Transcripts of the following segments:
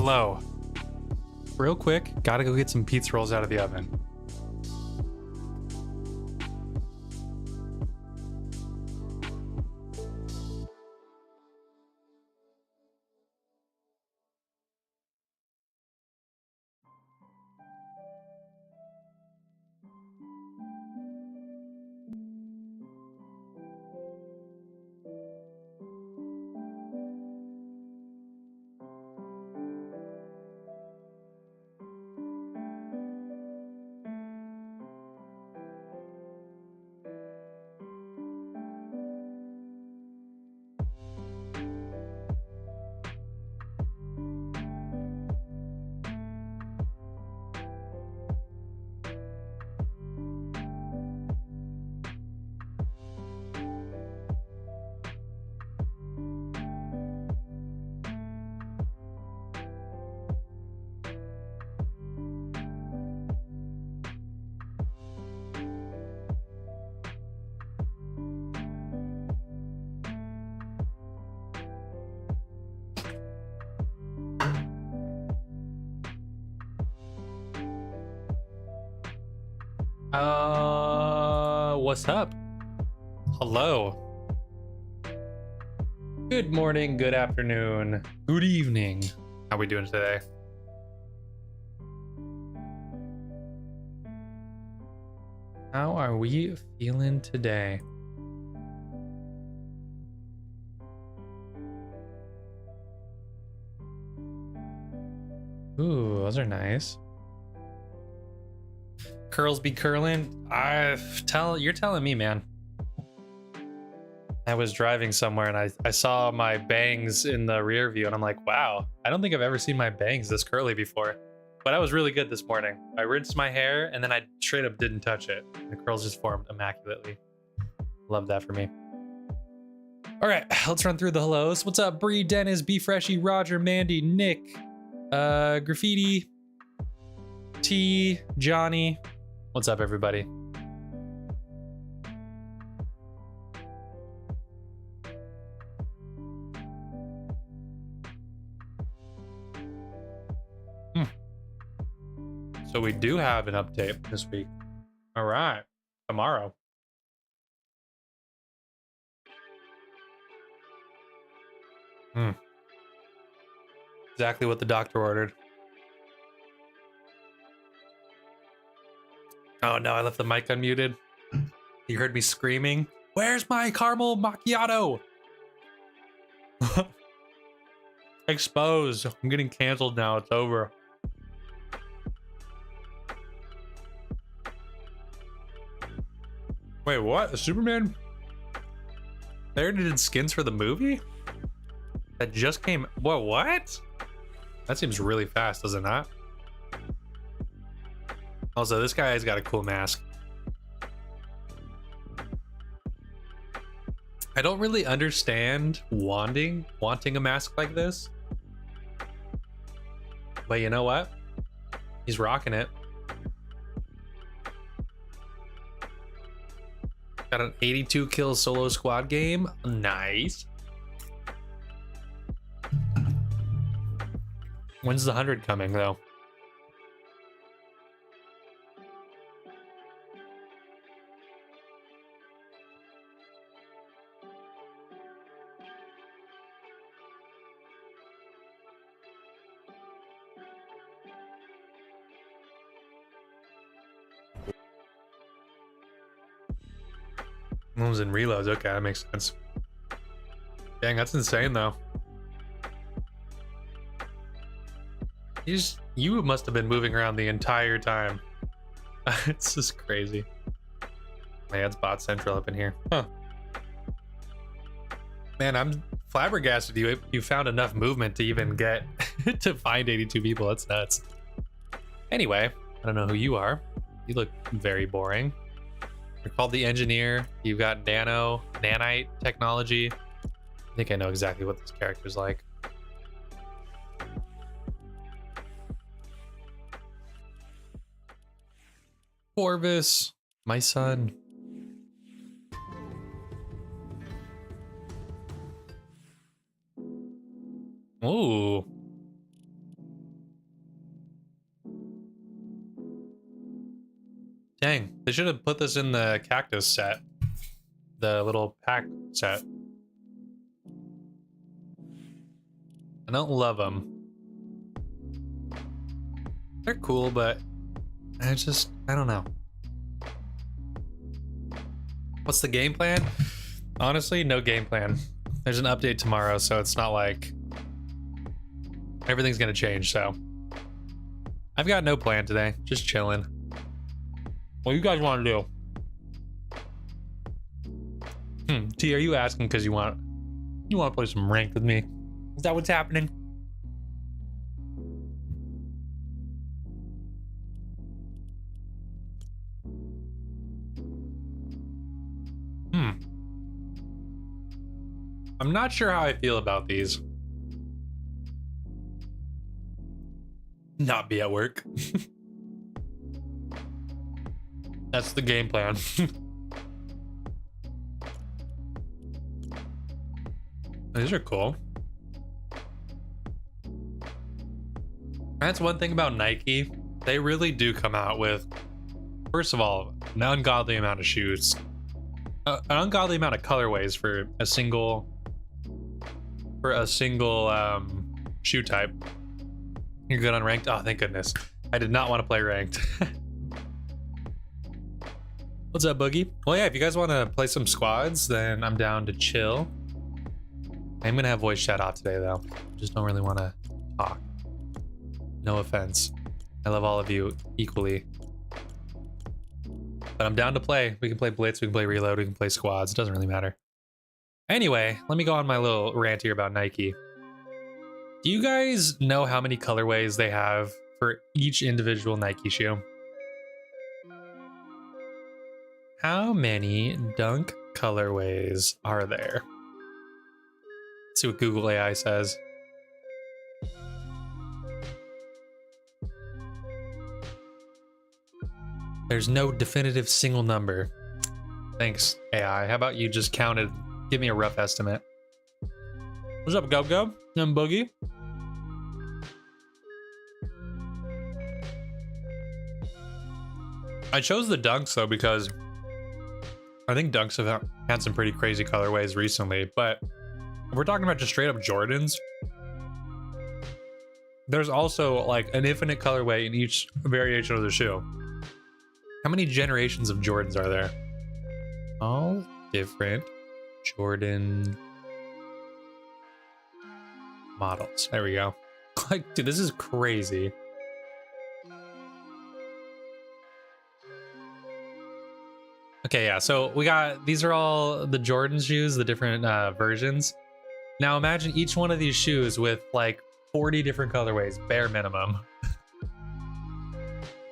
Hello. Real quick, gotta go get some pizza rolls out of the oven. What's up? Hello. Good morning, good afternoon, good evening. How we doing today? How are we feeling today? Ooh, those are nice. Curls be curling. You're telling me, man. I was driving somewhere and I saw my bangs in the rear view and I'm like, wow, I don't think I've ever seen my bangs this curly before. But I was really good this morning. I rinsed my hair and then I straight up didn't touch it. The curls just formed immaculately. Love that for me. All right, let's run through the hellos. What's up, Bree, Dennis, B Freshy, Roger, Mandy, Nick, Graffiti, T, Johnny. What's up, everybody? So we do have an update this week. All right, tomorrow. Exactly what the doctor ordered. Oh no, I left the mic unmuted. You heard me screaming, "Where's my caramel macchiato?" Exposed. I'm getting canceled now. It's over. Wait, what? Superman? They already did skins for the movie? That just came. What? That seems really fast, does it not? Also, this guy's got a cool mask. I don't really understand wanting a mask like this. But you know what? He's rocking it. Got an 82 kill solo squad game. Nice. When's the 100 coming though? Moves and reloads. Okay, that makes sense. Dang, that's insane though. You must have been moving around the entire time. It's just crazy. Man, it's bot central up in here. Huh. Man, I'm flabbergasted you found enough movement to even get to find 82 people. That's nuts. Anyway, I don't know who you are. You look very boring. You're called the engineer. You've got nanite technology. I think I know exactly what this character's like. Corvus, my son. Ooh. Dang, they should have put this in the cactus set. The little pack set. I don't love them. They're cool, but I don't know. What's the game plan? Honestly, no game plan. There's an update tomorrow, so it's not like everything's gonna change, so I've got no plan today. Just chilling. What you guys want to do? T, are you asking because you want to play some ranked with me? Is that what's happening? I'm not sure how I feel about these. Not be at work. That's the game plan. These are cool. That's one thing about Nike. They really do come out with, first of all, an ungodly amount of shoes. An ungodly amount of colorways for a single shoe type. You're good on ranked? Oh, thank goodness. I did not want to play ranked. What's up, Boogie? Well, yeah, if you guys want to play some squads, then I'm down to chill. I'm gonna have voice chat off today, though. Just don't really want to talk. No offense. I love all of you equally. But I'm down to play. We can play Blitz, we can play Reload, we can play squads. It doesn't really matter. Anyway, let me go on my little rant here about Nike. Do you guys know how many colorways they have for each individual Nike shoe? How many dunk colorways are there? Let's see what Google AI says. There's no definitive single number. Thanks, AI. How about you just count it? Give me a rough estimate. What's up, Go? I'm Boogie. I chose the dunks though because I think dunks have had some pretty crazy colorways recently, but if we're talking about just straight up Jordans, there's also like an infinite colorway in each variation of the shoe. How many generations of Jordans are there? All different Jordan models. There we go. Like, dude, this is crazy. Okay, yeah, so we got, these are all the Jordan shoes, the different versions. Now imagine each one of these shoes with like 40 different colorways, bare minimum.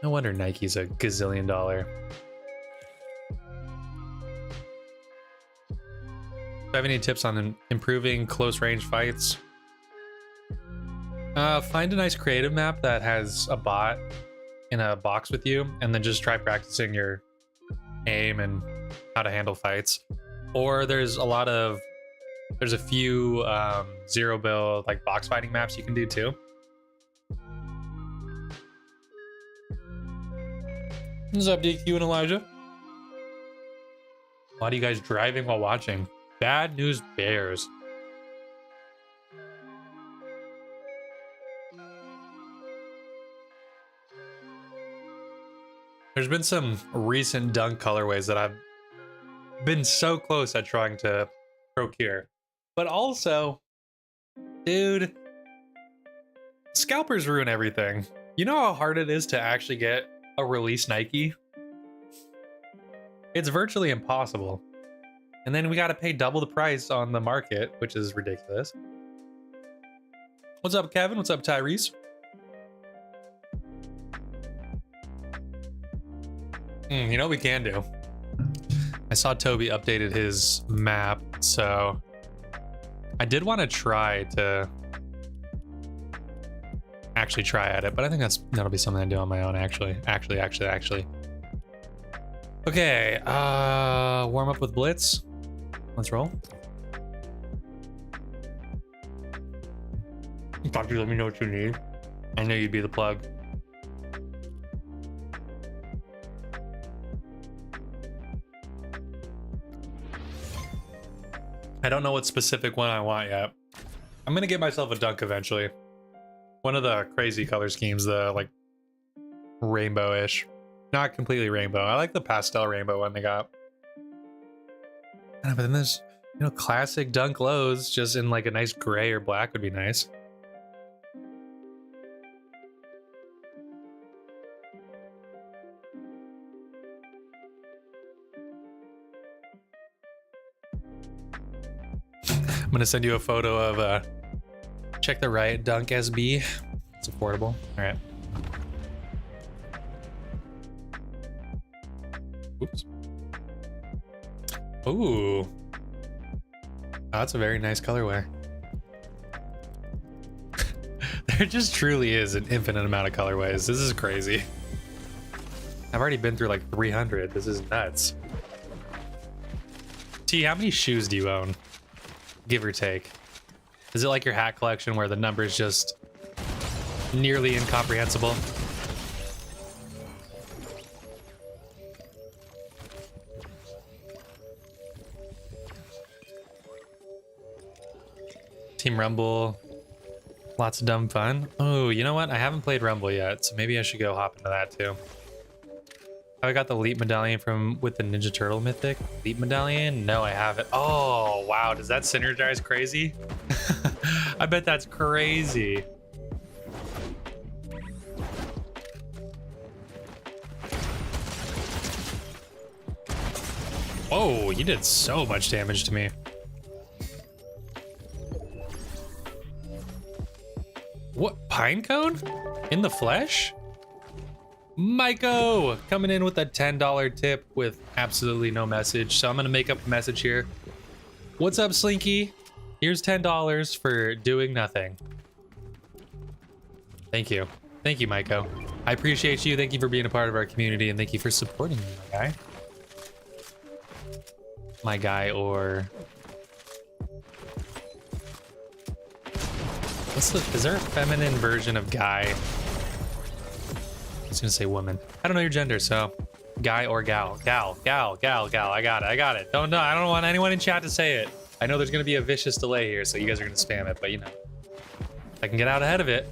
No wonder Nike's a gazillion dollar. Do you have any tips on improving close range fights? Find a nice creative map that has a bot in a box with you, and then just try practicing your aim and how to handle fights. Or there's a few zero build like box fighting maps you can do too. What's up, DQ and Elijah? Why are you guys driving while watching? Bad news bears. There's been some recent dunk colorways that I've been so close at trying to procure. But also, dude, scalpers ruin everything. You know how hard it is to actually get a release Nike? It's virtually impossible. And then we got to pay double the price on the market, which is ridiculous. What's up, Kevin? What's up, Tyrese? You know what we can do? I saw Toby updated his map, so I did want to try to actually try at it, but I think that'll be something I do on my own, actually. Okay, warm up with Blitz. Let's roll. Doctor, let me know what you need. I know you'd be the plug. I don't know what specific one I want yet. I'm gonna get myself a dunk eventually. One of the crazy color schemes, the like rainbow-ish. Not completely rainbow. I like the pastel rainbow one they got. But then there's, you know, classic dunk lows just in like a nice gray or black would be nice. I'm gonna send you a photo of check the Riot Dunk SB. It's affordable. All right. Oops. Ooh. Oh, that's a very nice colorway. There just truly is an infinite amount of colorways. This is crazy. I've already been through like 300. This is nuts. T, how many shoes do you own? Give or take. Is it like your hat collection where the number is just nearly incomprehensible? Team Rumble. Lots of dumb fun. Oh, you know what? I haven't played Rumble yet, so maybe I should go hop into that too. I got the Leap Medallion with the Ninja Turtle Mythic. Leap Medallion? No, I haven't. Oh, wow. Does that synergize crazy? I bet that's crazy. Oh, you did so much damage to me. What? Pinecone? In the flesh? Maiko coming in with a $10 tip with absolutely no message. So I'm going to make up a message here. What's up, Sliinky? Here's $10 for doing nothing. Thank you. Thank you, Maiko. I appreciate you. Thank you for being a part of our community, and thank you for supporting me, my guy. My guy, or... Is there a feminine version of guy? I was gonna say woman. I don't know your gender, so guy or gal. Gal. I got it. I don't want anyone in chat to say it. I know there's gonna be a vicious delay here, so you guys are gonna spam it, but you know, I can get out ahead of it.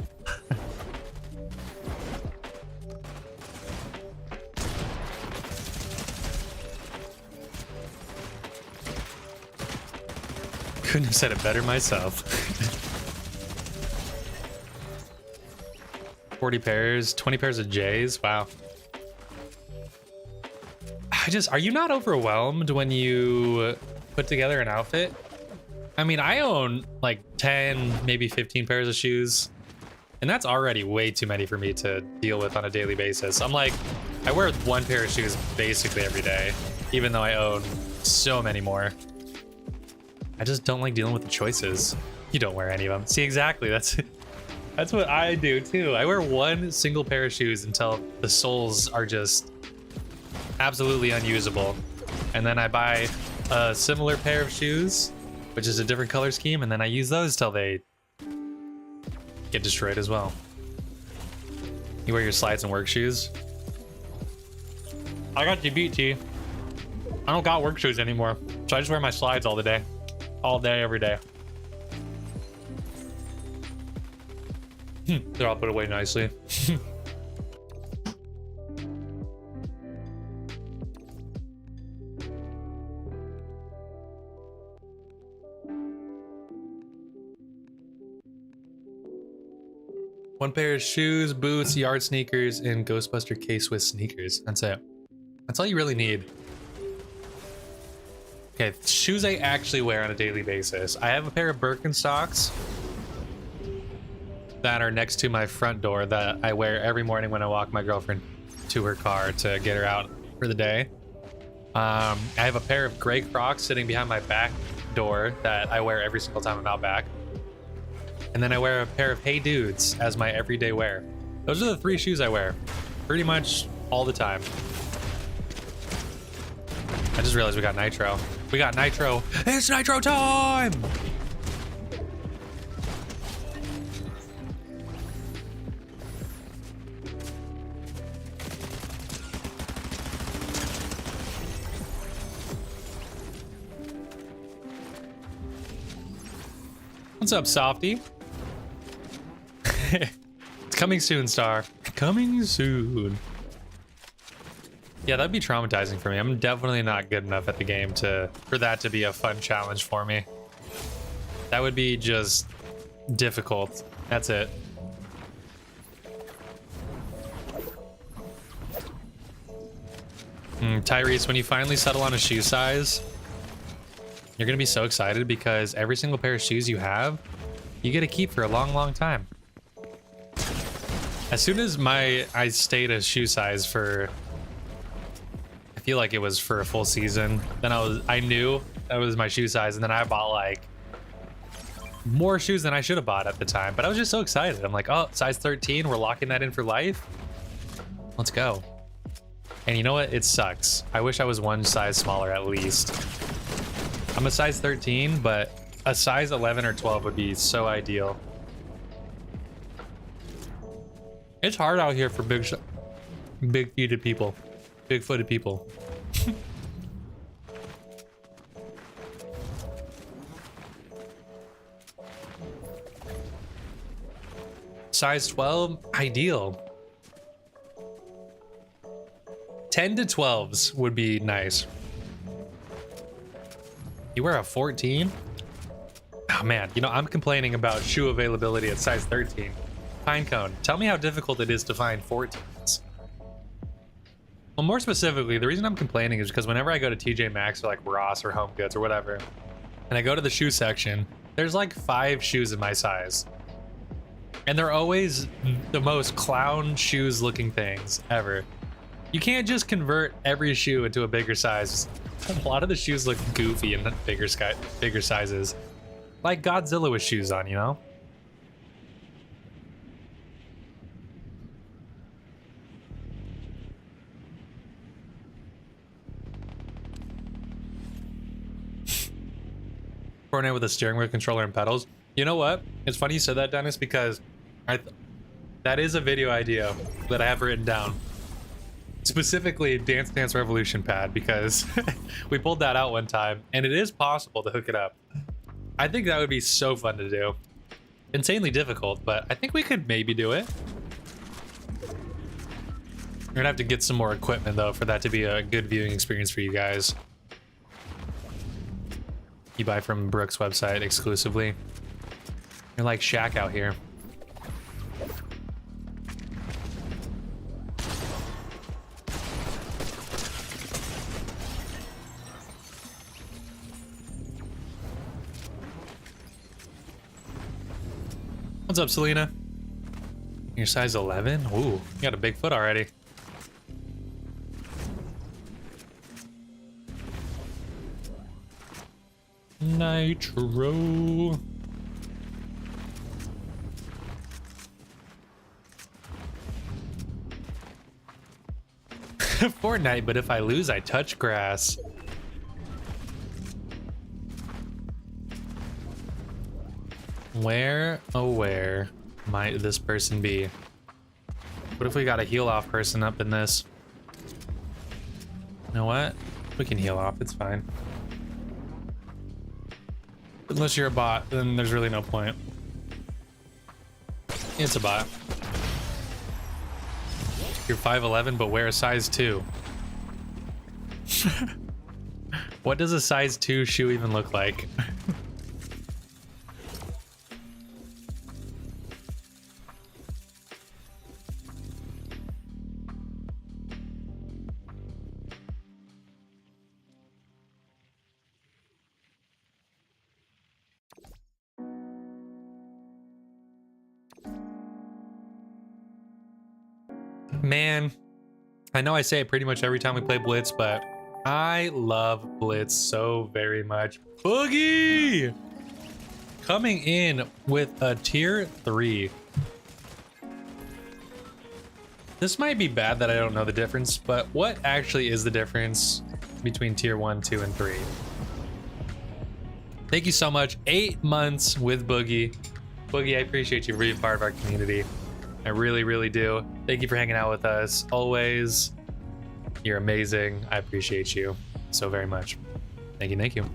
Couldn't have said it better myself. 40 pairs, 20 pairs of J's. Wow. Are you not overwhelmed when you put together an outfit? I mean, I own like 10, maybe 15 pairs of shoes, and that's already way too many for me to deal with on a daily basis. I'm like, I wear one pair of shoes basically every day, even though I own so many more. I just don't like dealing with the choices. You don't wear any of them. See, exactly. That's what I do too. I wear one single pair of shoes until the soles are just absolutely unusable. And then I buy a similar pair of shoes, which is a different color scheme, and then I use those till they get destroyed as well. You wear your slides and work shoes? I got you beat, T. I don't got work shoes anymore, so I just wear my slides all day, every day. They're all put away nicely. One pair of shoes, boots, yard sneakers, and Ghostbuster K-Swiss sneakers. That's it. That's all you really need. Okay, shoes I actually wear on a daily basis. I have a pair of Birkenstocks that are next to my front door that I wear every morning when I walk my girlfriend to her car to get her out for the day. I have a pair of gray Crocs sitting behind my back door that I wear every single time I'm out back. And then I wear a pair of Hey Dudes as my everyday wear. Those are the 3 shoes I wear pretty much all the time. I just realized we got Nitro. We got Nitro. It's Nitro time! What's up, Softy? It's coming soon, Star. Coming soon. Yeah, that'd be traumatizing for me. I'm definitely not good enough at the game for that to be a fun challenge for me. That would be just difficult. That's it. Tyrese, when you finally settle on a shoe size, you're gonna be so excited because every single pair of shoes you have, you get to keep for a long, long time. As soon as I stayed a shoe size for, I feel like it was for a full season, then I knew that was my shoe size, and then I bought like more shoes than I should have bought at the time. But I was just so excited. I'm like, oh, size 13, we're locking that in for life. Let's go. And you know what? It sucks. I wish I was one size smaller at least. I'm a size 13, but a size 11 or 12 would be so ideal. It's hard out here for big-footed people. Big-footed people. Size 12, ideal. 10 to 12s would be nice. You wear a 14? Oh man, you know, I'm complaining about shoe availability at size 13. Pinecone, tell me how difficult it is to find 14s. Well, more specifically, the reason I'm complaining is because whenever I go to TJ Maxx or like Ross or Home Goods or whatever, and I go to the shoe section, there's like 5 shoes in my size. And they're always the most clown shoes looking things ever. You can't just convert every shoe into a bigger size. A lot of the shoes look goofy in bigger sizes. Like Godzilla with shoes on, you know? Fortnite with a steering wheel controller and pedals. You know what? It's funny you said that, Dennis, because that is a video idea that I have written down. Specifically Dance Dance Revolution pad, because we pulled that out one time and it is possible to hook it up. I think that would be so fun to do. Insanely difficult, but I think we could maybe do it. We're gonna have to get some more equipment though for that to be a good viewing experience for you guys. You buy from Brooke's website exclusively. You're like Shaq out here. What's up, Selena? You're size 11? Ooh, you got a big foot already. Nitro. Fortnite, but if I lose, I touch grass. Where, oh where might this person be? What if we got a heal off person up in this? You know what? We can heal off, it's fine. Unless you're a bot, then there's really no point. It's a bot. You're 5'11", but wear a size 2. What does a size 2 shoe even look like? Man, I know I say it pretty much every time we play Blitz, but I love Blitz so very much. Boogie! Coming in with a tier 3. This might be bad that I don't know the difference, but what actually is the difference between tier 1, 2, and 3? Thank you so much. 8 months with Boogie. Boogie, I appreciate you for being part of our community. I really, really do. Thank you for hanging out with us. Always. You're amazing. I appreciate you so very much. Thank you, thank you.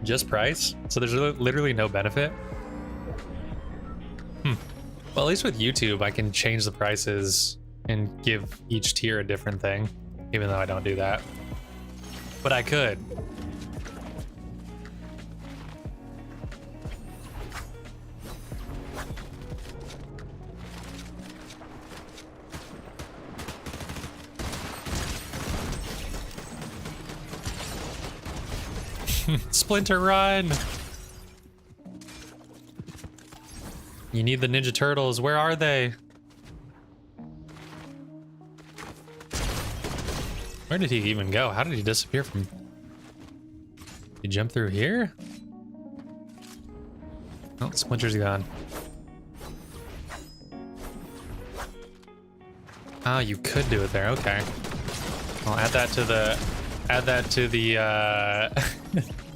Just price? So there's literally no benefit? Well, at least with YouTube, I can change the prices and give each tier a different thing, even though I don't do that. But I could. Splinter, run! You need the Ninja Turtles. Where are they? Where did he even go? How did he disappear from? Did he jump through here? Oh, Splinter's gone. Oh, you could do it there. Okay. I'll add that to the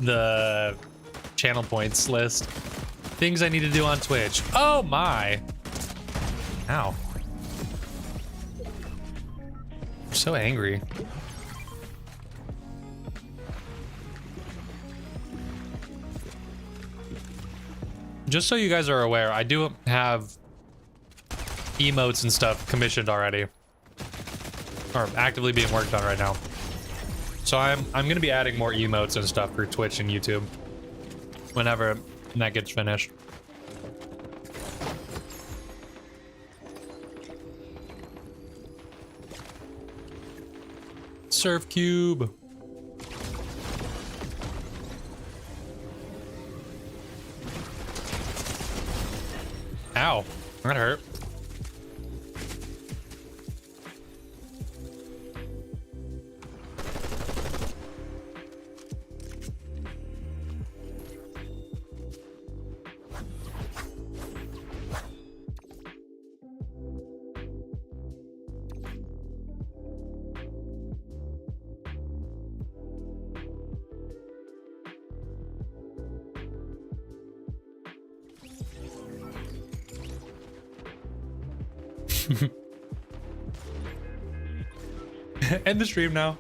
the channel points list. Things I need to do on Twitch. Oh my! Ow. I'm so angry. Just so you guys are aware, I do have emotes and stuff commissioned already, or actively being worked on right now. So I'm gonna be adding more emotes and stuff for Twitch and YouTube whenever that gets finished. Surf cube. Ow, that hurt. End the stream now.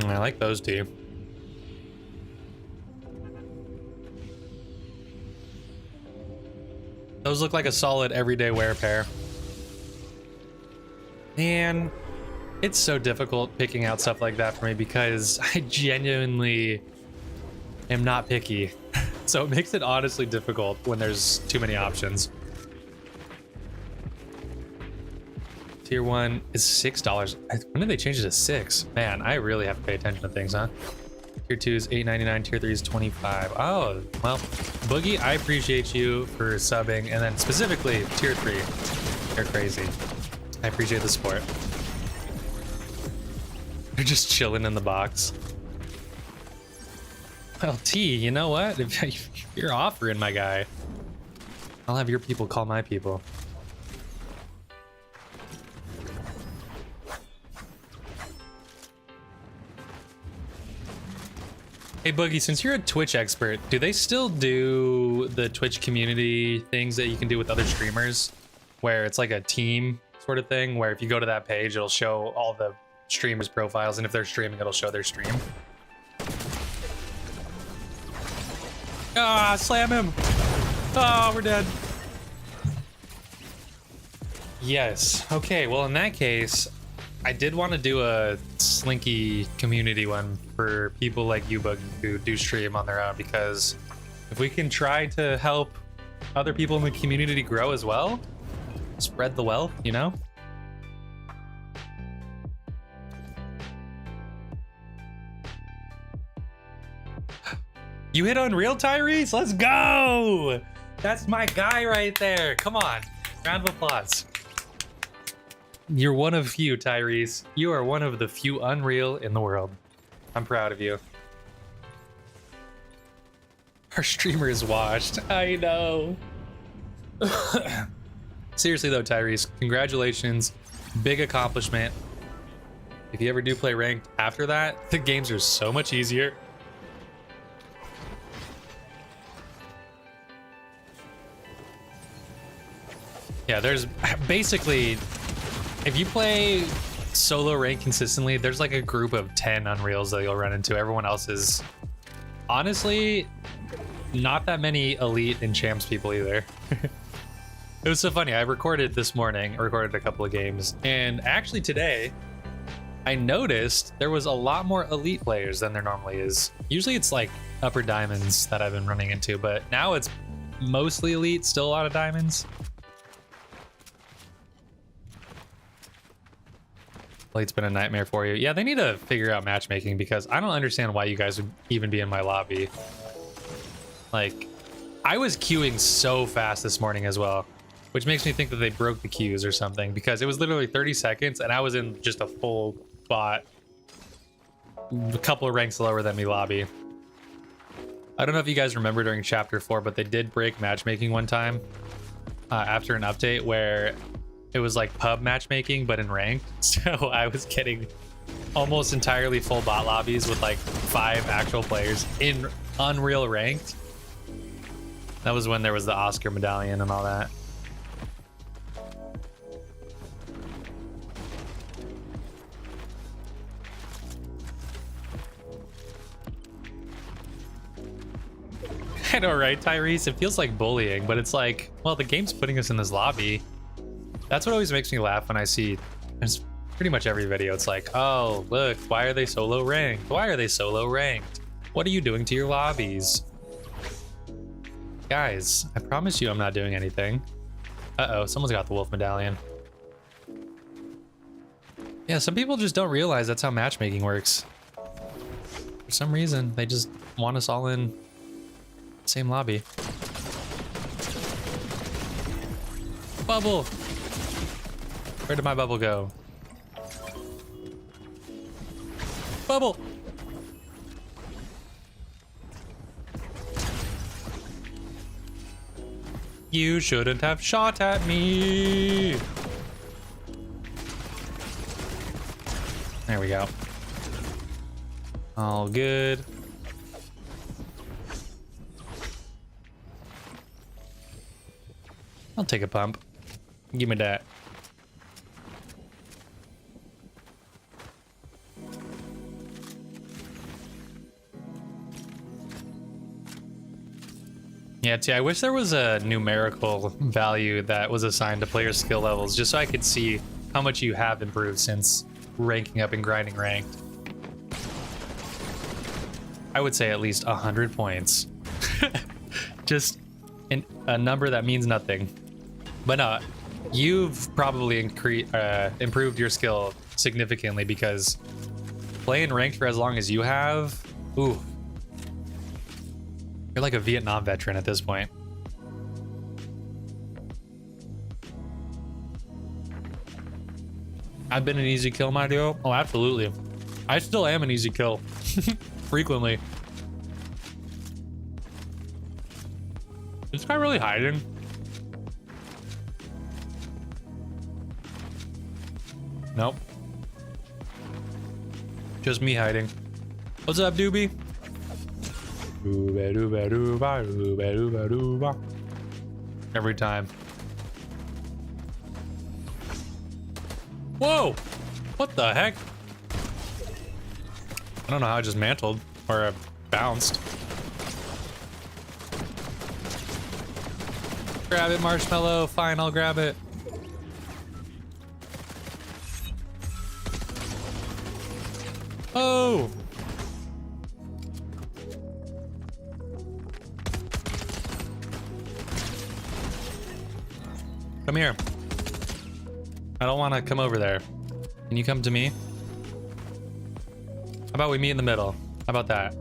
I like those two. Those look like a solid everyday wear pair. Man, it's so difficult picking out stuff like that for me because I genuinely am not picky. So it makes it honestly difficult when there's too many options. Tier 1 is $6. When did they change it to 6? Man, I really have to pay attention to things, huh? Tier 2 is $8.99, Tier 3 is $25. Oh, well, Boogie, I appreciate you for subbing, and then specifically Tier 3. You're crazy. I appreciate the support. They're just chilling in the box. Well, T, you know what? If you're offering, my guy, I'll have your people call my people. Hey Boogie, since you're a Twitch expert, do they still do the Twitch community things that you can do with other streamers? Where it's like a team sort of thing, where if you go to that page, it'll show all the streamers' profiles, and if they're streaming, it'll show their stream. Ah, slam him! Oh, we're dead. Yes. Okay, well in that case, I did want to do a Sliinky community one for people like you, Boogie, who do stream on their own, because if we can try to help other people in the community grow as well, spread the wealth, you know? You hit Unreal, Tyrese? Let's go! That's my guy right there. Come on. Round of applause. You're one of few, Tyrese. You are one of the few Unreal in the world. I'm proud of you. Our streamer is washed. I know. Seriously though, Tyrese, congratulations. Big accomplishment. If you ever do play ranked after that, the games are so much easier. Yeah, there's basically If you play solo rank consistently, there's like a group of 10 Unreals that you'll run into. Everyone else is honestly not that many elite and champs people either. It was so funny. I recorded this morning, I recorded a couple of games, and actually today I noticed there was a lot more elite players than there normally is. Usually it's like upper diamonds that I've been running into, but now it's mostly elite, still a lot of diamonds. It's been a nightmare for you. Yeah, they need to figure out matchmaking because I don't understand why you guys would even be in my lobby. Like, I was queuing so fast this morning as well, which makes me think that they broke the queues or something because it was literally 30 seconds and I was in just a full bot, a couple of ranks lower than me lobby. I don't know if you guys remember during chapter 4, but they did break matchmaking one time after an update where it was like pub matchmaking, but in ranked. So I was getting almost entirely full bot lobbies with like 5 actual players in Unreal ranked. That was when there was the Oscar medallion and all that. I know, right, Tyrese? It feels like bullying, but it's like, well, the game's putting us in this lobby. That's what always makes me laugh when I see, there's pretty much every video. It's like, oh, look, why are they solo ranked? Why are they solo ranked? What are you doing to your lobbies? Guys, I promise you I'm not doing anything. Uh-oh, someone's got the wolf medallion. Yeah, some people just don't realize that's how matchmaking works. For some reason, they just want us all in the same lobby. Bubble! Where did my bubble go? Bubble! You shouldn't have shot at me. There we go. All good. I'll take a pump. Give me that. Yeah, T, I wish there was a numerical value that was assigned to player skill levels, just so I could see how much you have improved since ranking up and grinding ranked. I would say at least 100 points. Just a number that means nothing. But no, you've probably improved your skill significantly because playing ranked for as long as you have, ooh. You're like a Vietnam veteran at this point. I've been an easy kill, my duo. Oh, absolutely. I still am an easy kill. Frequently. Is this guy really hiding? Nope. Just me hiding. What's up, doobie? Every time. Whoa! What the heck? I don't know how I just mantled or bounced. Grab it, Marshmallow. Fine, I'll grab it. Oh! Come here. I don't want to come over there. Can you come to me? How about we meet in the middle? How about that?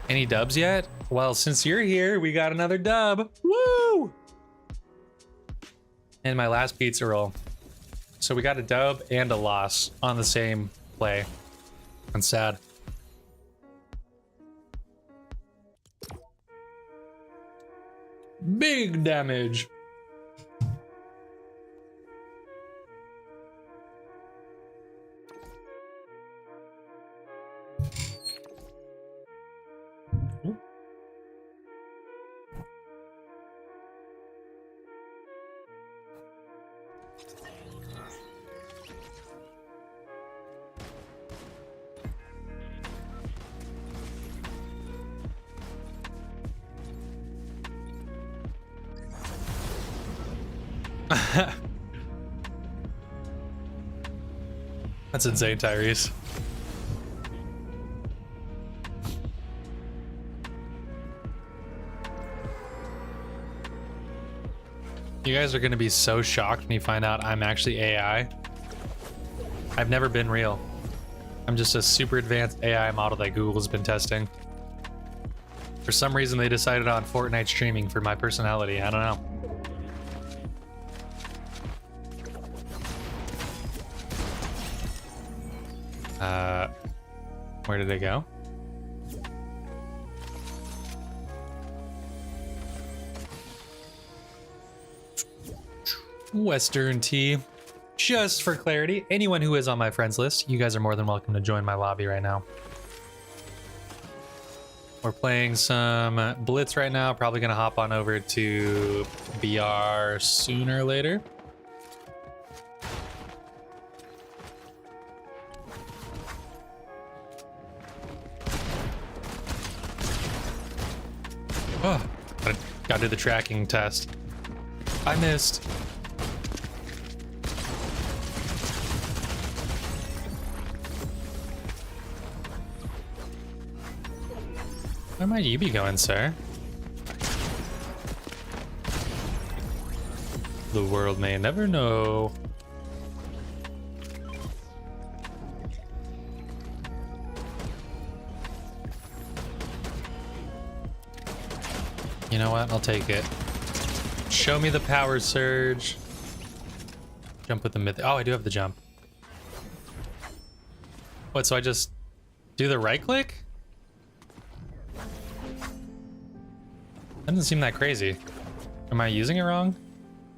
Any dubs yet? Well, since you're here, we got another dub. Woo! And my last pizza roll. So we got a dub and a loss on the same play. I'm sad. Big damage. That's insane, Tyrese. You guys are gonna be so shocked when you find out I'm actually AI. I've never been real. I'm just a super advanced AI model that Google's been testing. For some reason, they decided on Fortnite streaming for my personality. I don't know. Where did they go? Western tea. Just for clarity, anyone who is on my friends list, you guys are more than welcome to join my lobby right now. We're playing some Blitz right now. Probably gonna hop on over to BR sooner or later. Oh, gotta do the tracking test. I missed. Where might you be going, sir? The world may never know. You know what? I'll take it. Show me the power surge. Jump with the myth. Oh, I do have the jump. What, so I just do the right click? That doesn't seem that crazy. Am I using it wrong?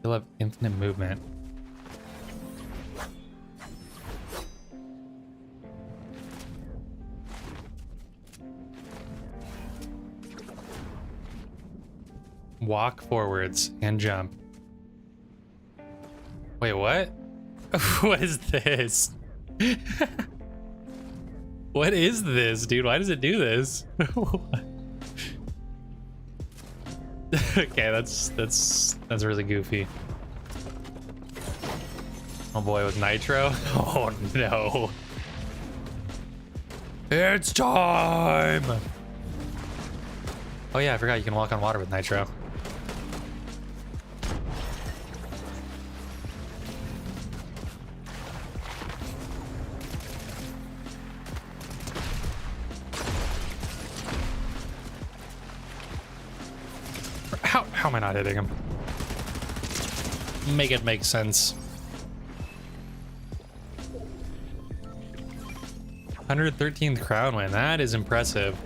You'll have infinite movement. Walk forwards and jump. Wait, what? What is this? What is this, dude? Why does it do this? Okay, that's really goofy. Oh boy, with Nitro. Oh no. It's time. Oh yeah, I forgot you can walk on water with Nitro. How am I not hitting him? Make it make sense. 113th crown win. That is impressive.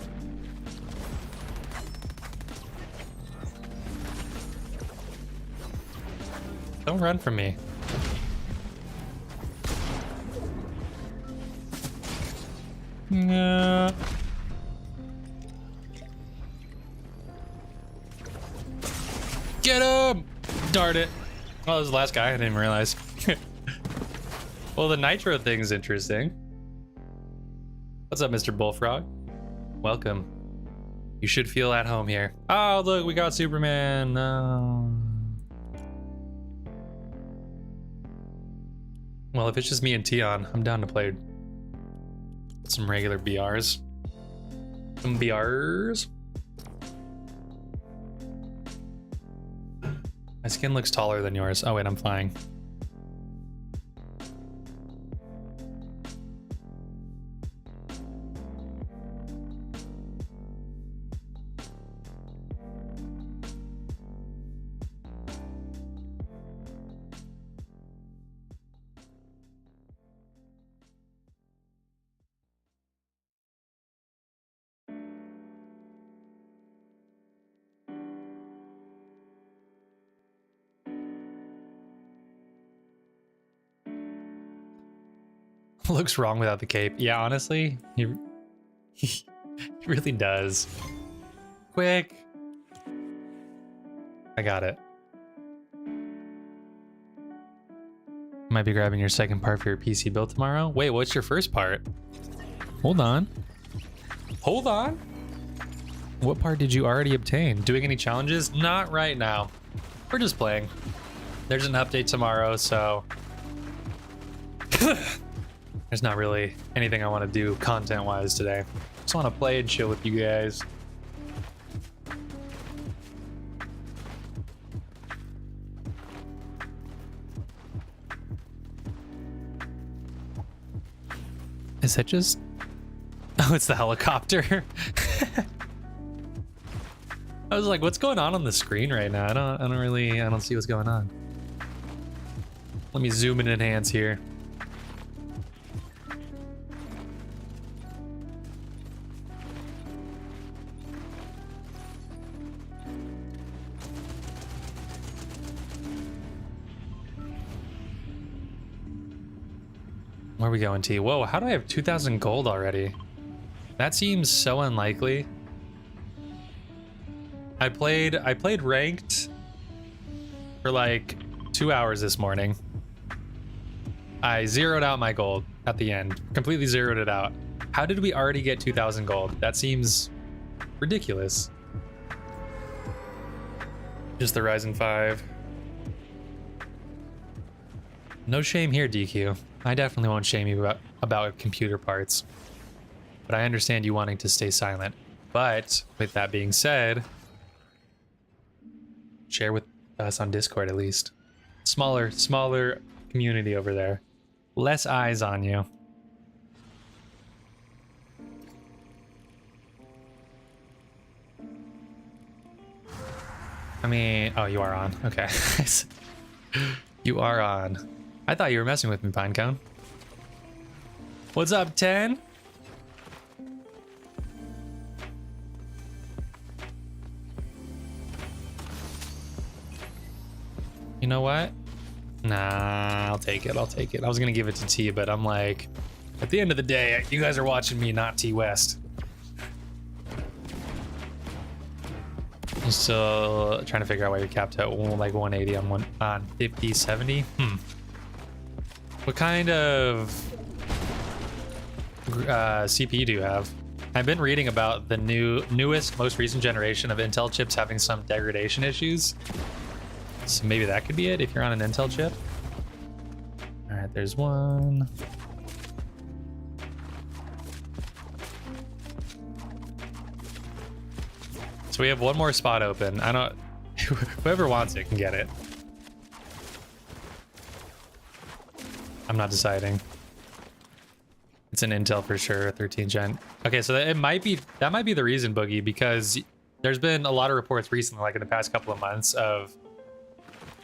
Don't run from me. No. Get him! Darn it. Oh, that was the last guy. I didn't even realize. Well, the Nitro thing's interesting. What's up, Mr. Bullfrog? Welcome. You should feel at home here. Oh, look, we got Superman. No. Well, if it's just me and Tion, I'm down to play some regular BRs. Some BRs. My skin looks taller than yours. Oh wait, I'm flying. Looks wrong without the cape. Yeah, honestly, he really does. Quick. I got it. Might be grabbing your second part for your PC build tomorrow. Wait, what's your first part? Hold on. Hold on. What part did you already obtain? Doing any challenges? Not right now. We're just playing. There's an update tomorrow, so there's not really anything I want to do content-wise today. Just want to play and chill with you guys. Is that just... Oh, it's the helicopter. I was like, what's going on the screen right now? I don't see what's going on. Let me zoom and enhance here. Where are we going, T? Whoa, how do I have 2,000 gold already? That seems so unlikely. I played ranked for like 2 hours this morning. I zeroed out my gold at the end. Completely zeroed it out. How did we already get 2,000 gold? That seems ridiculous. Just the Ryzen 5. No shame here, DQ. I definitely won't shame you about computer parts. But I understand you wanting to stay silent. But with that being said, share with us on Discord at least. Smaller community over there. Less eyes on you. I mean, oh, you are on. Okay. You are on. I thought you were messing with me, Pinecone. What's up, 10? You know what? Nah, I'll take it. I'll take it. I was gonna give it to T, but I'm like, at the end of the day, you guys are watching me, not T West. I'm still trying to figure out why you're capped at like 180 on 50, 70. What kind of CPU do you have? I've been reading about the newest, most recent generation of Intel chips having some degradation issues. So maybe that could be it if you're on an Intel chip. All right, there's one. So we have one more spot open. Whoever wants it can get it. I'm not deciding. It's an Intel for sure, 13 gen. Okay, so that might be the reason, Boogie, because there's been a lot of reports recently, like in the past couple of months, of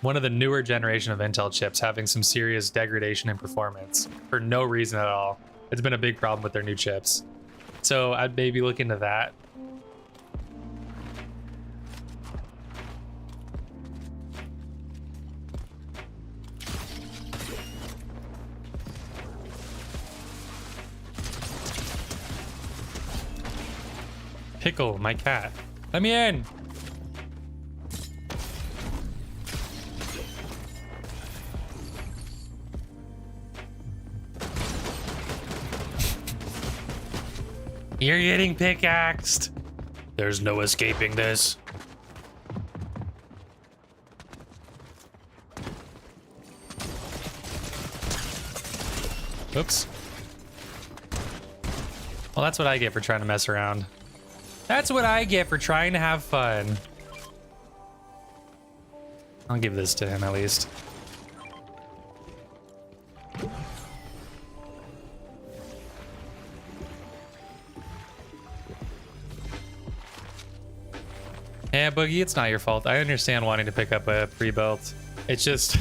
one of the newer generation of Intel chips having some serious degradation in performance for no reason at all. It's been a big problem with their new chips. So I'd maybe look into that. Pickle, my cat. Let me in. You're getting pickaxed. There's no escaping this. Oops. Well, that's what I get for trying to mess around. That's what I get for trying to have fun. I'll give this to him at least. Yeah, Boogie, it's not your fault. I understand wanting to pick up a pre-built. It's just,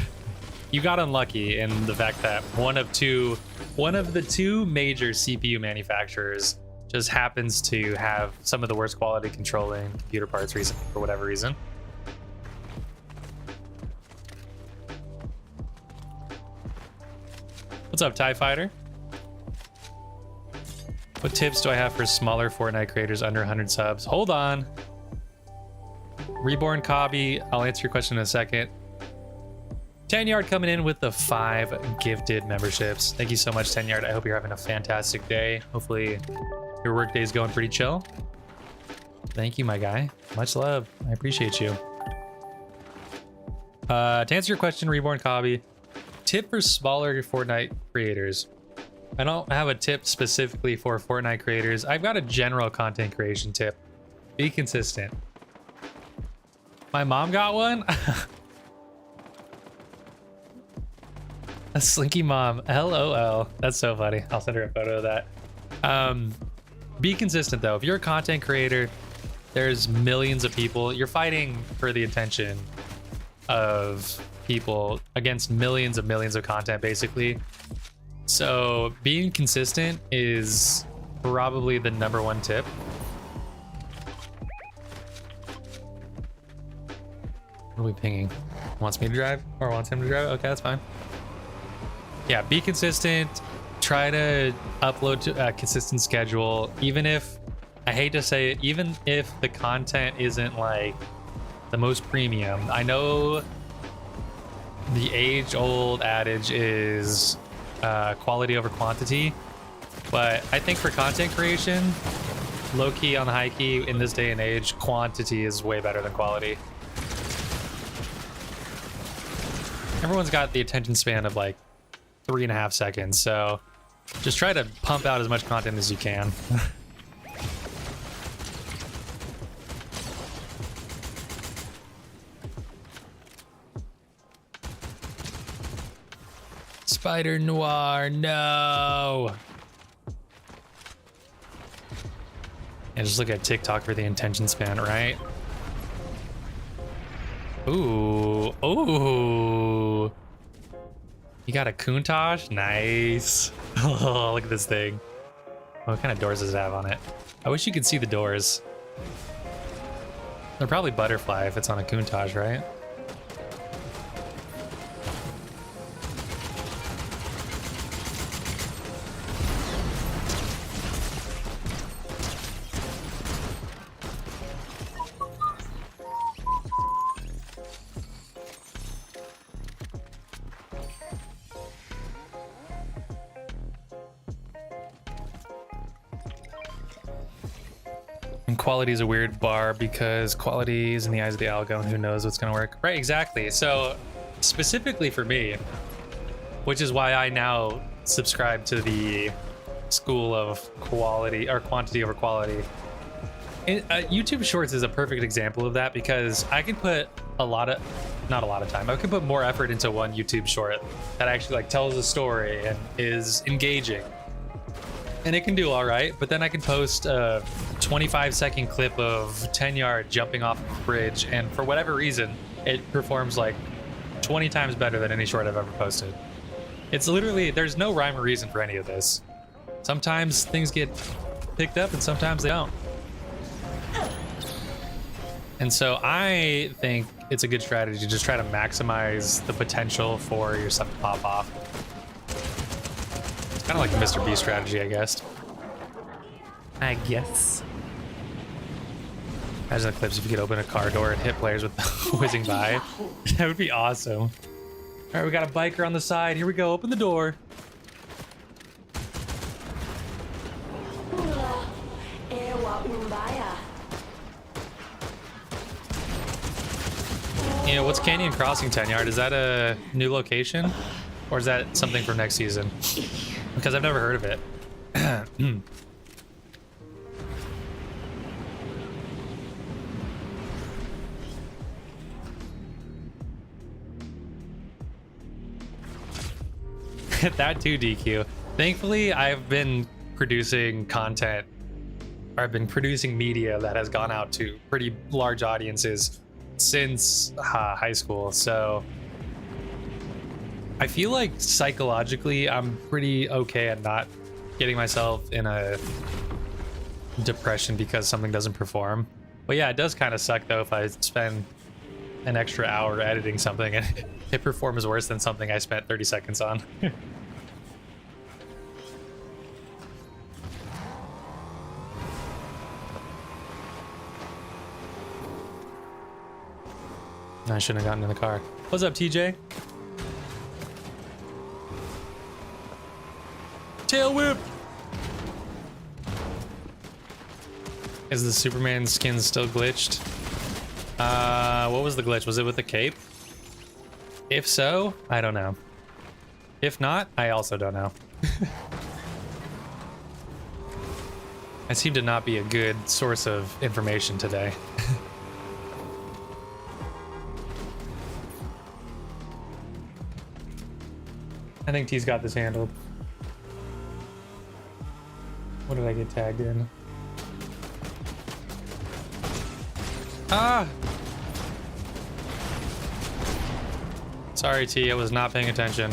you got unlucky in the fact that one of the two major CPU manufacturers just happens to have some of the worst quality controlling computer parts recently for whatever reason. What's up, TIE Fighter? What tips do I have for smaller Fortnite creators under 100 subs? Hold on. Reborn Kobe, I'll answer your question in a second. 10 Yard coming in with the 5 gifted memberships. Thank you so much, 10 Yard. I hope you're having a fantastic day. Hopefully your work day is going pretty chill. Thank you, my guy. Much love. I appreciate you. To answer your question, Reborn Cobby, tip for smaller Fortnite creators. I don't have a tip specifically for Fortnite creators. I've got a general content creation tip. Be consistent. My mom got one. A Sliinky mom. LOL. That's so funny. I'll send her a photo of that. Be consistent though. If you're a content creator, there's millions of people. You're fighting for the attention of people against millions of content basically. So being consistent is probably the #1 tip. What are we pinging? Wants me to drive or wants him to drive? Okay, that's fine. Yeah, be consistent. Try to upload to a consistent schedule. Even if, I hate to say it, even if the content isn't like the most premium. I know the age-old adage is quality over quantity, but I think for content creation, low-key on the high key in this day and age, quantity is way better than quality. Everyone's got the attention span of like 3.5 seconds, so just try to pump out as much content as you can. Spider Noir, no! And just look at TikTok for the attention span, right? Ooh, ooh. You got a Countach? Nice. Oh, look at this thing. What kind of doors does it have on it? I wish you could see the doors. They're probably butterfly if it's on a Countach, right? And quality is a weird bar because quality is in the eyes of the algo and who knows what's going to work. Right, exactly. So specifically for me, which is why I now subscribe to the school of quality or quantity over quality. YouTube Shorts is a perfect example of that because I can put not a lot of time. I can put more effort into one YouTube short that actually like tells a story and is engaging. And it can do all right, but then I can post a 25-second clip of 10 yard jumping off a bridge, and for whatever reason, it performs like 20 times better than any short I've ever posted. It's literally, there's no rhyme or reason for any of this. Sometimes things get picked up and sometimes they don't. And so I think it's a good strategy to just try to maximize the potential for your stuff to pop off. It's kind of like the Mr. Beast strategy, I guess. Imagine the clips if you could open a car door and hit players with whizzing by. That would be awesome. All right, we got a biker on the side. Here we go. Open the door. You know, what's Canyon Crossing 10 Yard? Is that a new location? Or is that something for next season? Because I've never heard of it. That too, DQ. Thankfully, I've been producing content, or I've been producing media that has gone out to pretty large audiences since high school. So I feel like psychologically I'm pretty okay at not getting myself in a depression because something doesn't perform. But yeah, it does kind of suck though if I spend an extra hour editing something and it performs worse than something I spent 30 seconds on. I shouldn't have gotten in the car. What's up, TJ? Tail whip! Is the Superman skin still glitched? What was the glitch? Was it with the cape? If so, I don't know. If not, I also don't know. I seem to not be a good source of information today. I think T's got this handled. What did I get tagged in? Ah! Sorry, T, I was not paying attention.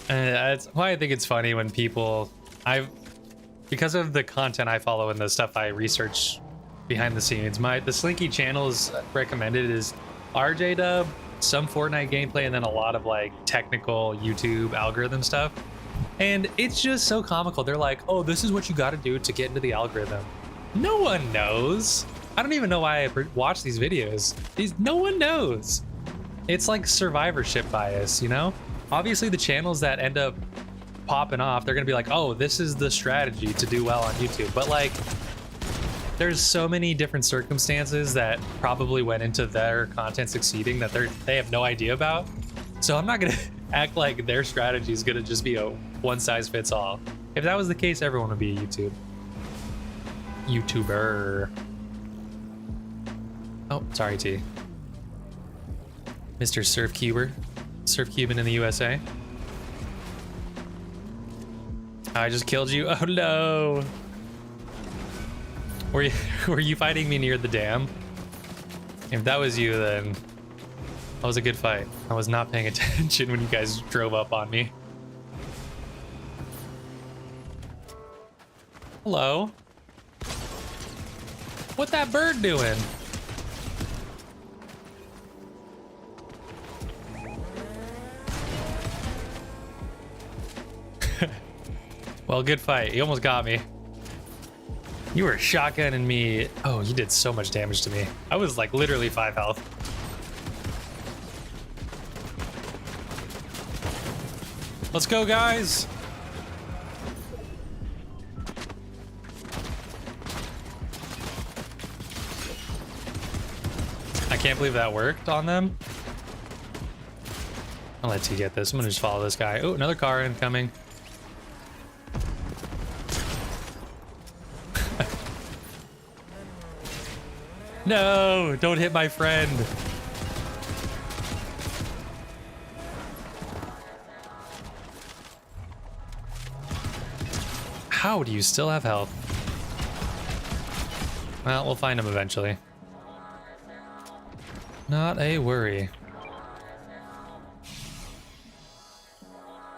That's why I think it's funny when people, because of the content I follow and the stuff I research behind the scenes, the Sliinky channels recommended is RJ Dub, some Fortnite gameplay, and then a lot of like technical YouTube algorithm stuff. And it's just so comical. They're like, oh, this is what you got to do to get into the algorithm. No one knows. I don't even know why I watch these videos. No one knows. It's like survivorship bias, you know? Obviously, the channels that end up popping off, they're gonna be like, oh, this is the strategy to do well on YouTube. But like, there's so many different circumstances that probably went into their content succeeding that they have no idea about. So I'm not gonna act like their strategy is gonna just be a one size fits all. If that was the case, everyone would be a YouTuber. Oh, sorry, T. Mr. Surf Cuban in the USA. I just killed you. Oh no. Were you fighting me near the dam? If that was you, then that was a good fight. I was not paying attention when you guys drove up on me. Hello. What that bird doing? Well, good fight. You almost got me. You were shotgunning me. Oh, you did so much damage to me. I was like literally 5 health. Let's go, guys. I can't believe that worked on them. I'll let you get this. I'm gonna just follow this guy. Oh, another car incoming. No, don't hit my friend. How do you still have health? Well, we'll find him eventually. Not a worry.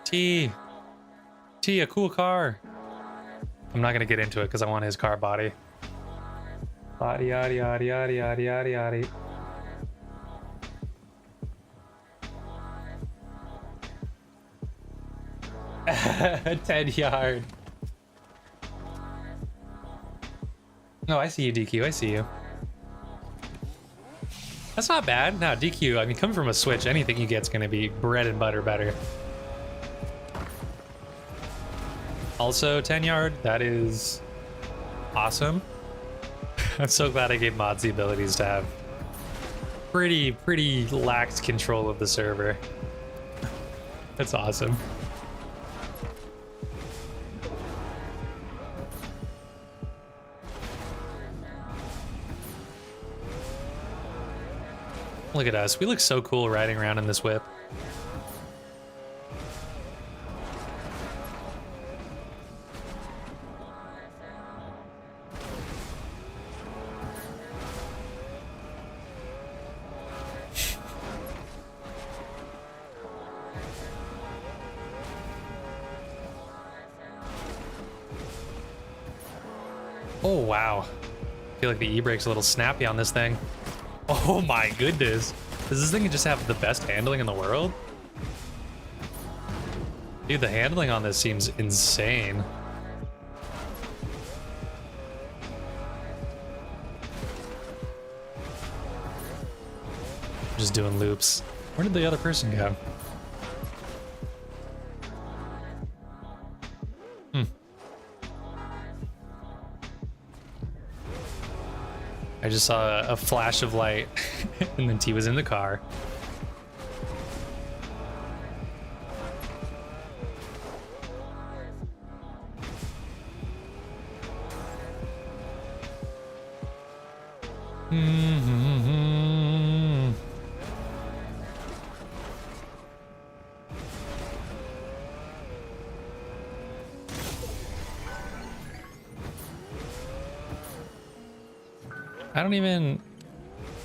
T, a cool car. I'm not gonna get into it because I want his car body. Yaddy yaddy yaddy yaddy yaddy yaddy. 10 yard. No, I see you, DQ. I see you. That's not bad. No, DQ. I mean, coming from a Switch, anything you get's gonna be bread and butter better. Also, 10 yard. That is awesome. I'm so glad I gave mods the abilities to have pretty lax control of the server. That's awesome. Look at us. We look so cool riding around in this whip. Oh, wow. I feel like the e-brake's a little snappy on this thing. Oh my goodness. Does this thing just have the best handling in the world? Dude, the handling on this seems insane. just doing loops. Where did the other person go? I just saw a flash of light and then T was in the car.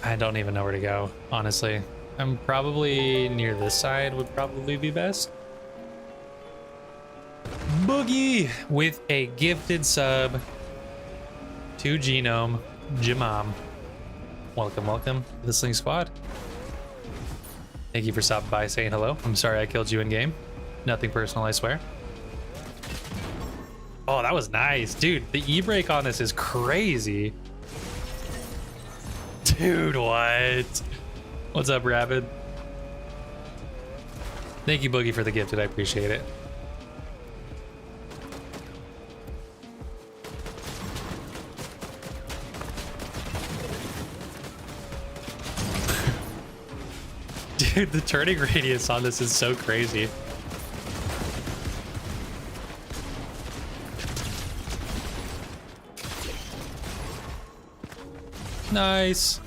I don't even know where to go, honestly. I'm probably near this side would probably be best. Boogie with a gifted sub to Genome Jamam. Welcome, welcome to the Sling Squad. Thank you for stopping by, saying hello. I'm sorry I killed you in game. Nothing personal, I swear. Oh, that was nice. Dude, the E-brake on this is crazy. Dude, what? What's up, Rapid? Thank you, Boogie, for the gifted. I appreciate it. Dude, the turning radius on this is so crazy. Nice.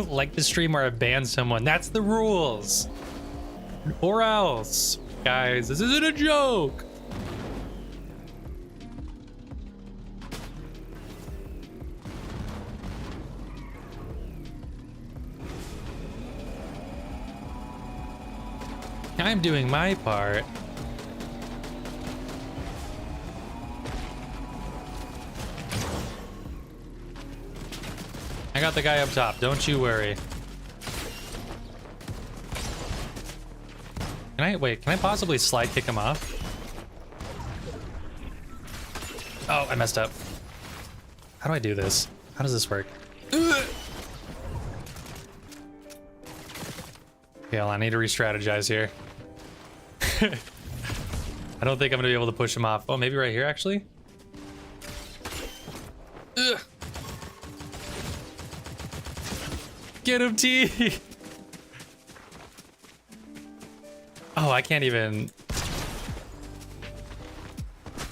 Like the stream or ban someone. That's the rules. Or else. Guys, this isn't a joke. I'm doing my part. I got the guy up top, don't you worry. Can I possibly slide kick him off? Oh, I messed up. How do I do this? How does this work? Okay, well, I need to re-strategize here. I don't think I'm gonna be able to push him off. Oh, maybe right here, actually? Ugh. Get him, T! Oh, I can't even...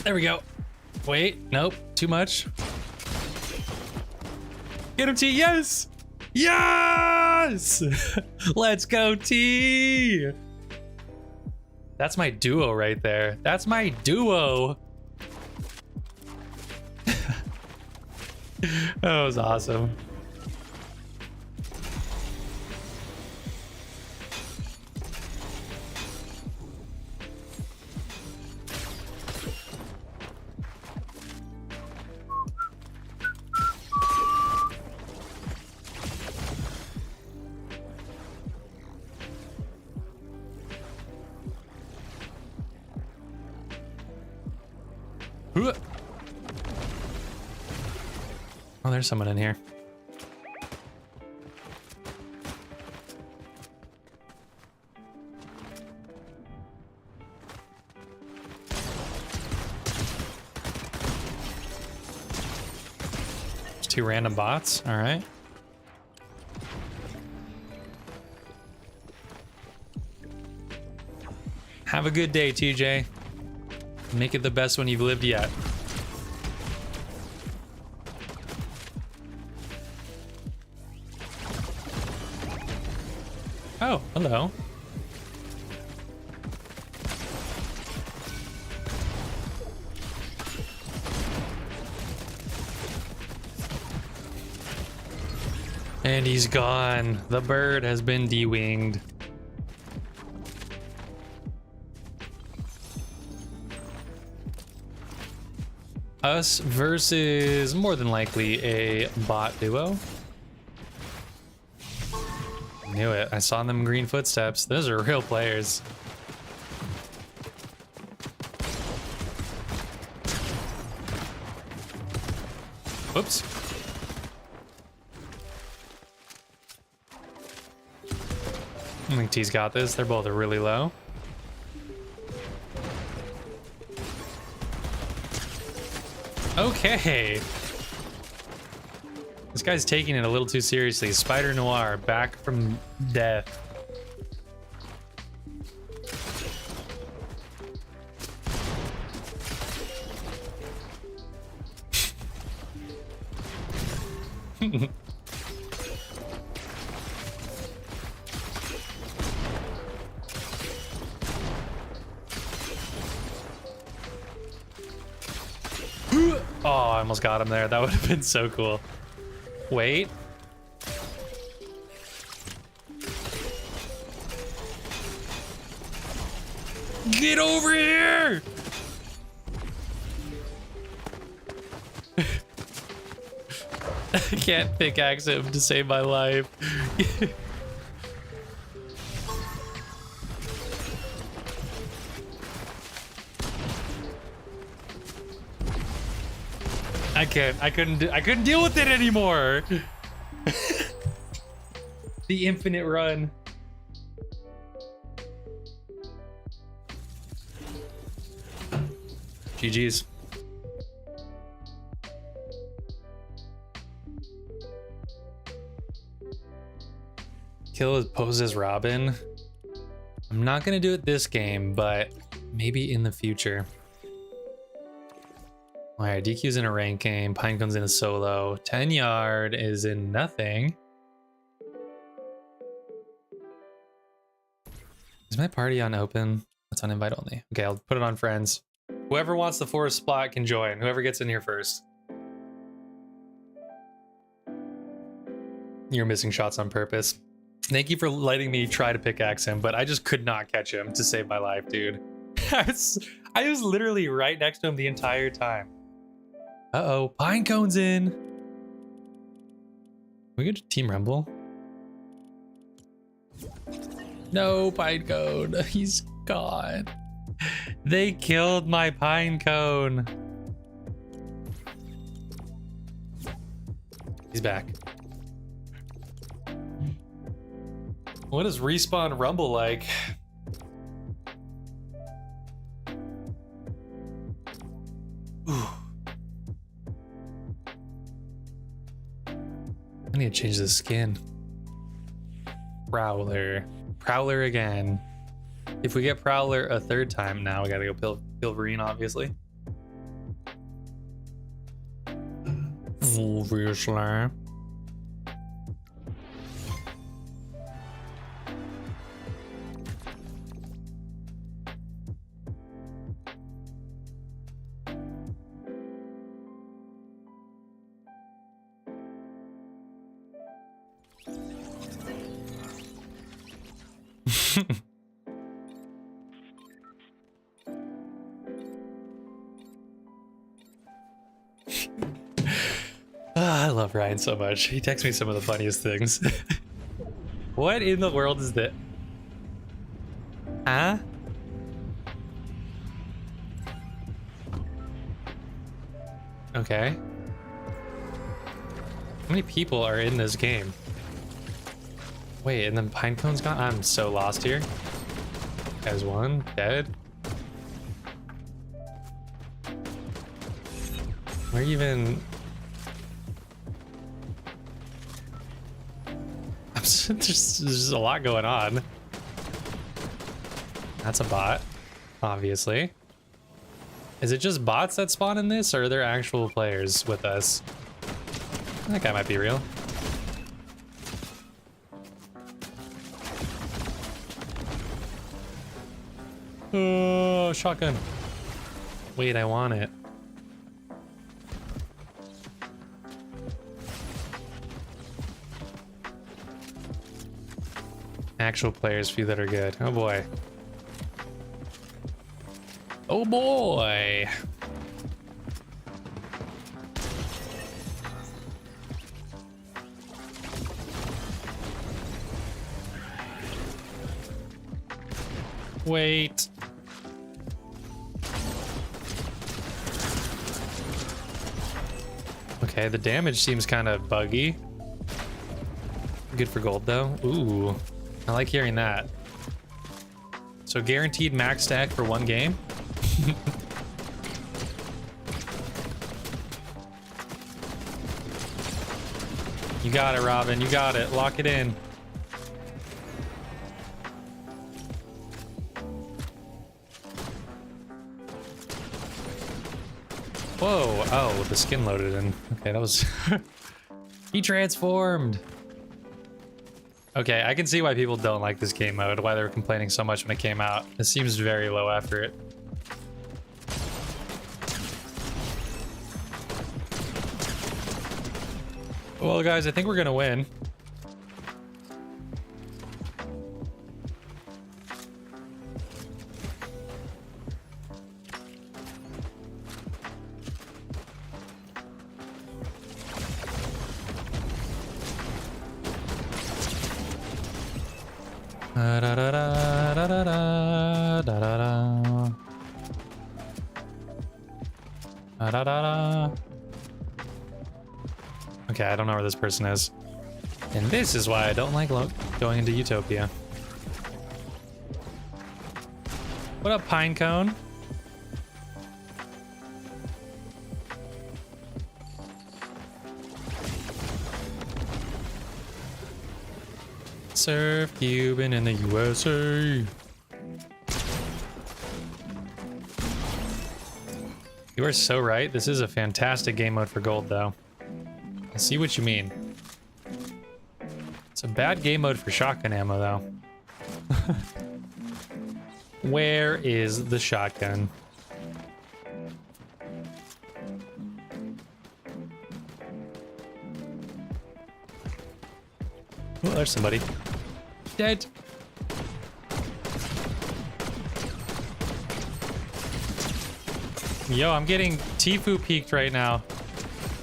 There we go. Wait, nope, too much. Get him, T, yes! Yes! Let's go, T! That's my duo right there. That's my duo. That was awesome. Oh, there's someone in here. There's two random bots. All right. Have a good day, TJ. Make it the best one you've lived yet. Oh, hello. And he's gone. The bird has been de-winged. Us versus more than likely a bot duo. knew it. I saw them green footsteps. Those are real players. Whoops. I think T's got this. They're both really low. Okay. This guy's taking it a little too seriously. Spider Noir, back from death. Oh, I almost got him there. That would have been so cool. Wait. Get over here! I can't pickaxe him to save my life. I couldn't deal with it anymore. The infinite run. GG's. Kill pose as Robin. I'm not gonna do it this game, but maybe in the future. All right, DQ's in a rank game. Pinecone's in a solo. 10 yard is in nothing. Is my party on open? It's on invite only. Okay, I'll put it on friends. Whoever wants the forest spot can join. Whoever gets in here first. You're missing shots on purpose. Thank you for letting me try to pickaxe him, but I just could not catch him to save my life, dude. I was literally right next to him the entire time. Uh-oh, Pinecone's in. We get to Team Rumble. No, Pinecone, he's gone. They killed my Pinecone. He's back. What is Respawn Rumble like? Ooh. I need to change the skin. Prowler. Prowler again. If we get Prowler a third time, now we gotta go Pilverine, obviously. Obviously. I love Ryan so much. He texts me some of the funniest things. What in the world is that? Huh? Okay. How many people are in this game? Wait, and then Pinecone's gone? I'm so lost here. As one, dead. Where even? There's a lot going on. That's a bot, obviously. Is it just bots that spawn in this, or are there actual players with us? That guy might be real. Oh, shotgun. Wait, I want it. Actual players, few that are good. Oh boy. Oh boy. Wait. Okay, the damage seems kind of buggy. Good for gold though. Ooh, I like hearing that. So guaranteed max stack for one game. You got it, Robin. You got it. Lock it in. Whoa. Oh, the skin loaded in. Okay, that was... He transformed. Okay, I can see why people don't like this game mode, why they were complaining so much when it came out. It seems very low effort. Well, guys, I think we're gonna win. Da da da da da da da da da da da. Okay, I don't know where this person is. And this is why I don't like going into Utopia. What up, Pinecone? Surf Cuban in the USA. You are so right. This is a fantastic game mode for gold, though. I see what you mean. It's a bad game mode for shotgun ammo, though. Where is the shotgun? Oh, there's somebody. Dead. Yo, I'm getting Tifu peeked right now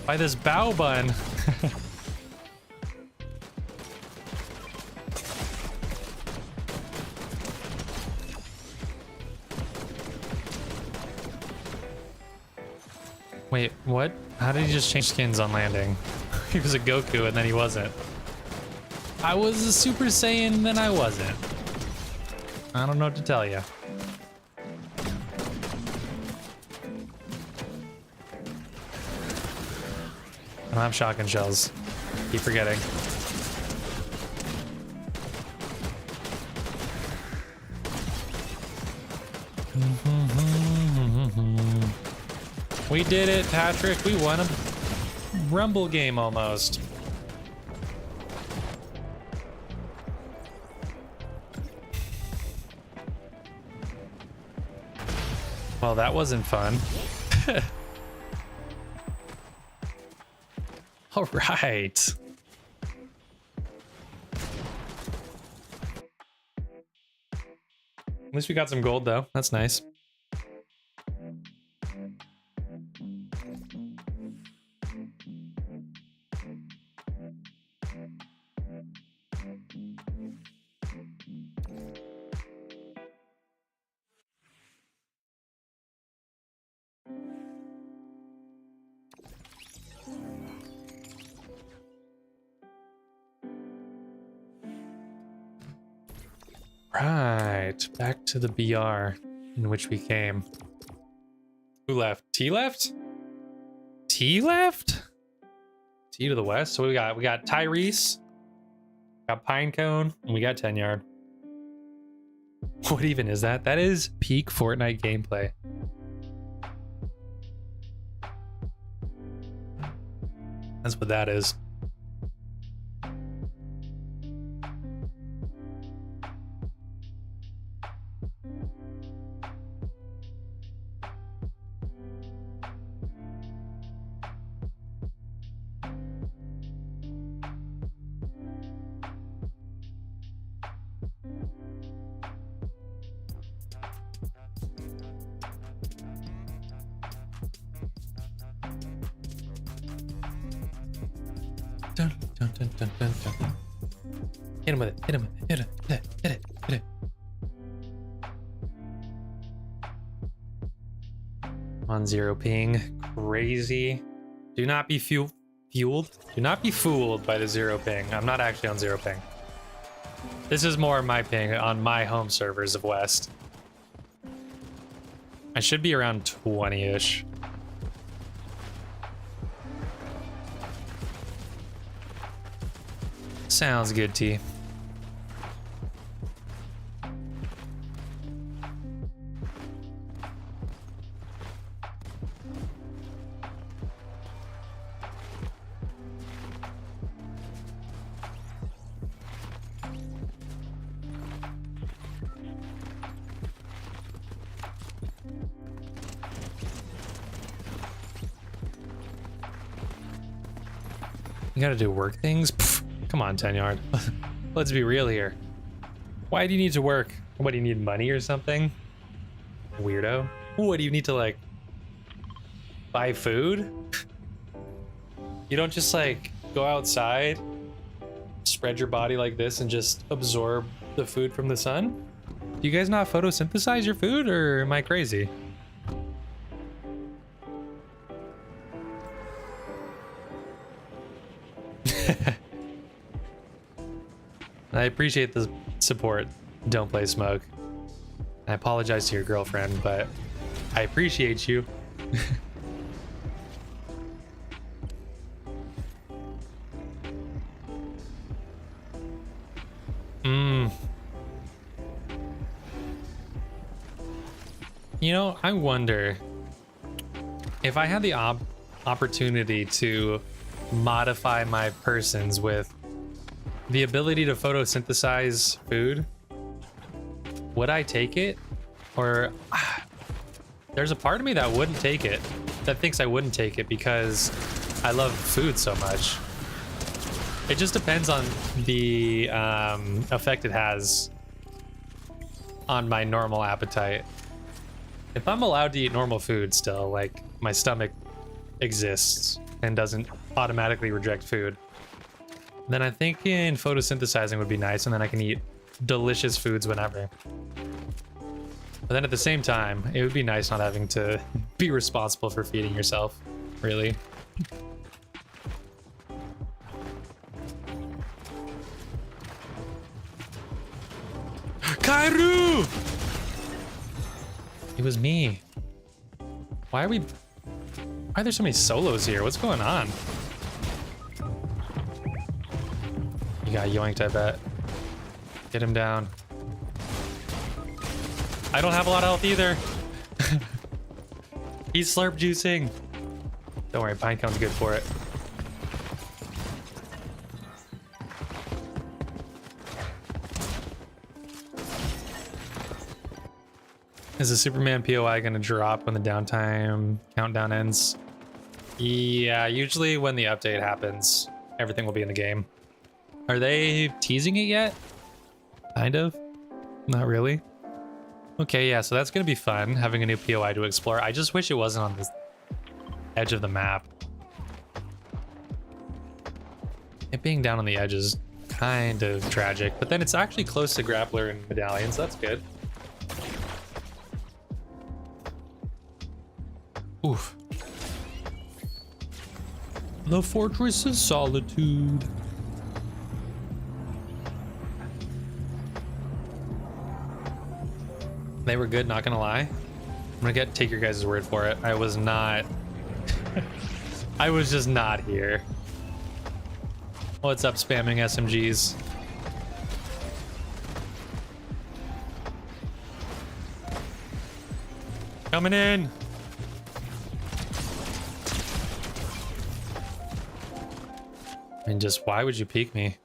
by this bow bun. Wait, what? How did he just change skins on landing? He was a Goku and then he wasn't. I was a Super Saiyan, then I wasn't. I don't know what to tell you. I don't have shotgun shells. Keep forgetting. We did it, Patrick. We won a Rumble game almost. Well, that wasn't fun. All right. At least we got some gold, though. That's nice. Right, back to the BR in which we came. Who left? T left? T left? T to the west. So we got Tyrese, got Pinecone, and we got 10 yard. What even is that? That is peak Fortnite gameplay. That's what that is. Dun, dun, dun, dun, dun, dun. Hit him with it, hit him with it, hit it, hit it, hit it, hit it. On 0 ping. Crazy. Do not be fueled. Do not be fooled by the 0 ping. I'm not actually on 0 ping. This is more my ping on my home servers of West. I should be around 20-ish. Sounds good, T. You gotta do work things? Pfft, come on, 10 yard. Let's be real here. Why do you need to work? What, do you need money or something? Weirdo. What, do you need to like buy food? You don't just like go outside, spread your body like this and just absorb the food from the sun? Do you guys not photosynthesize your food, or am I crazy? I appreciate the support. Don't play smoke. I apologize to your girlfriend, but I appreciate you. You know, I wonder if I had the opportunity to modify my persons with the ability to photosynthesize food, would I take it? Or there's a part of me that wouldn't take it, that thinks I wouldn't take it because I love food so much. It just depends on the effect it has on my normal appetite. If I'm allowed to eat normal food still, like my stomach exists and doesn't automatically reject food, then I think in photosynthesizing would be nice, and then I can eat delicious foods whenever. But then at the same time, it would be nice not having to be responsible for feeding yourself, really. Kairu! It was me. Why are there so many solos here? What's going on? You got yoinked, I bet. Get him down. I don't have a lot of health either. He's slurp juicing. Don't worry, Pinecone's good for it. Is the Superman POI gonna drop when the downtime countdown ends? Yeah, usually when the update happens, everything will be in the game. Are they teasing it yet? Kind of? Not really? Okay, yeah, so that's gonna be fun, having a new POI to explore. I just wish it wasn't on the edge of the map. It being down on the edge is kind of tragic, but then it's actually close to Grappler and Medallions, so that's good. Oof. The Fortress of Solitude. They were good, not gonna lie. I'm gonna take your guys' word for it. I was not... I was just not here. What's up, spamming SMGs? Coming in! And just, why would you peek me?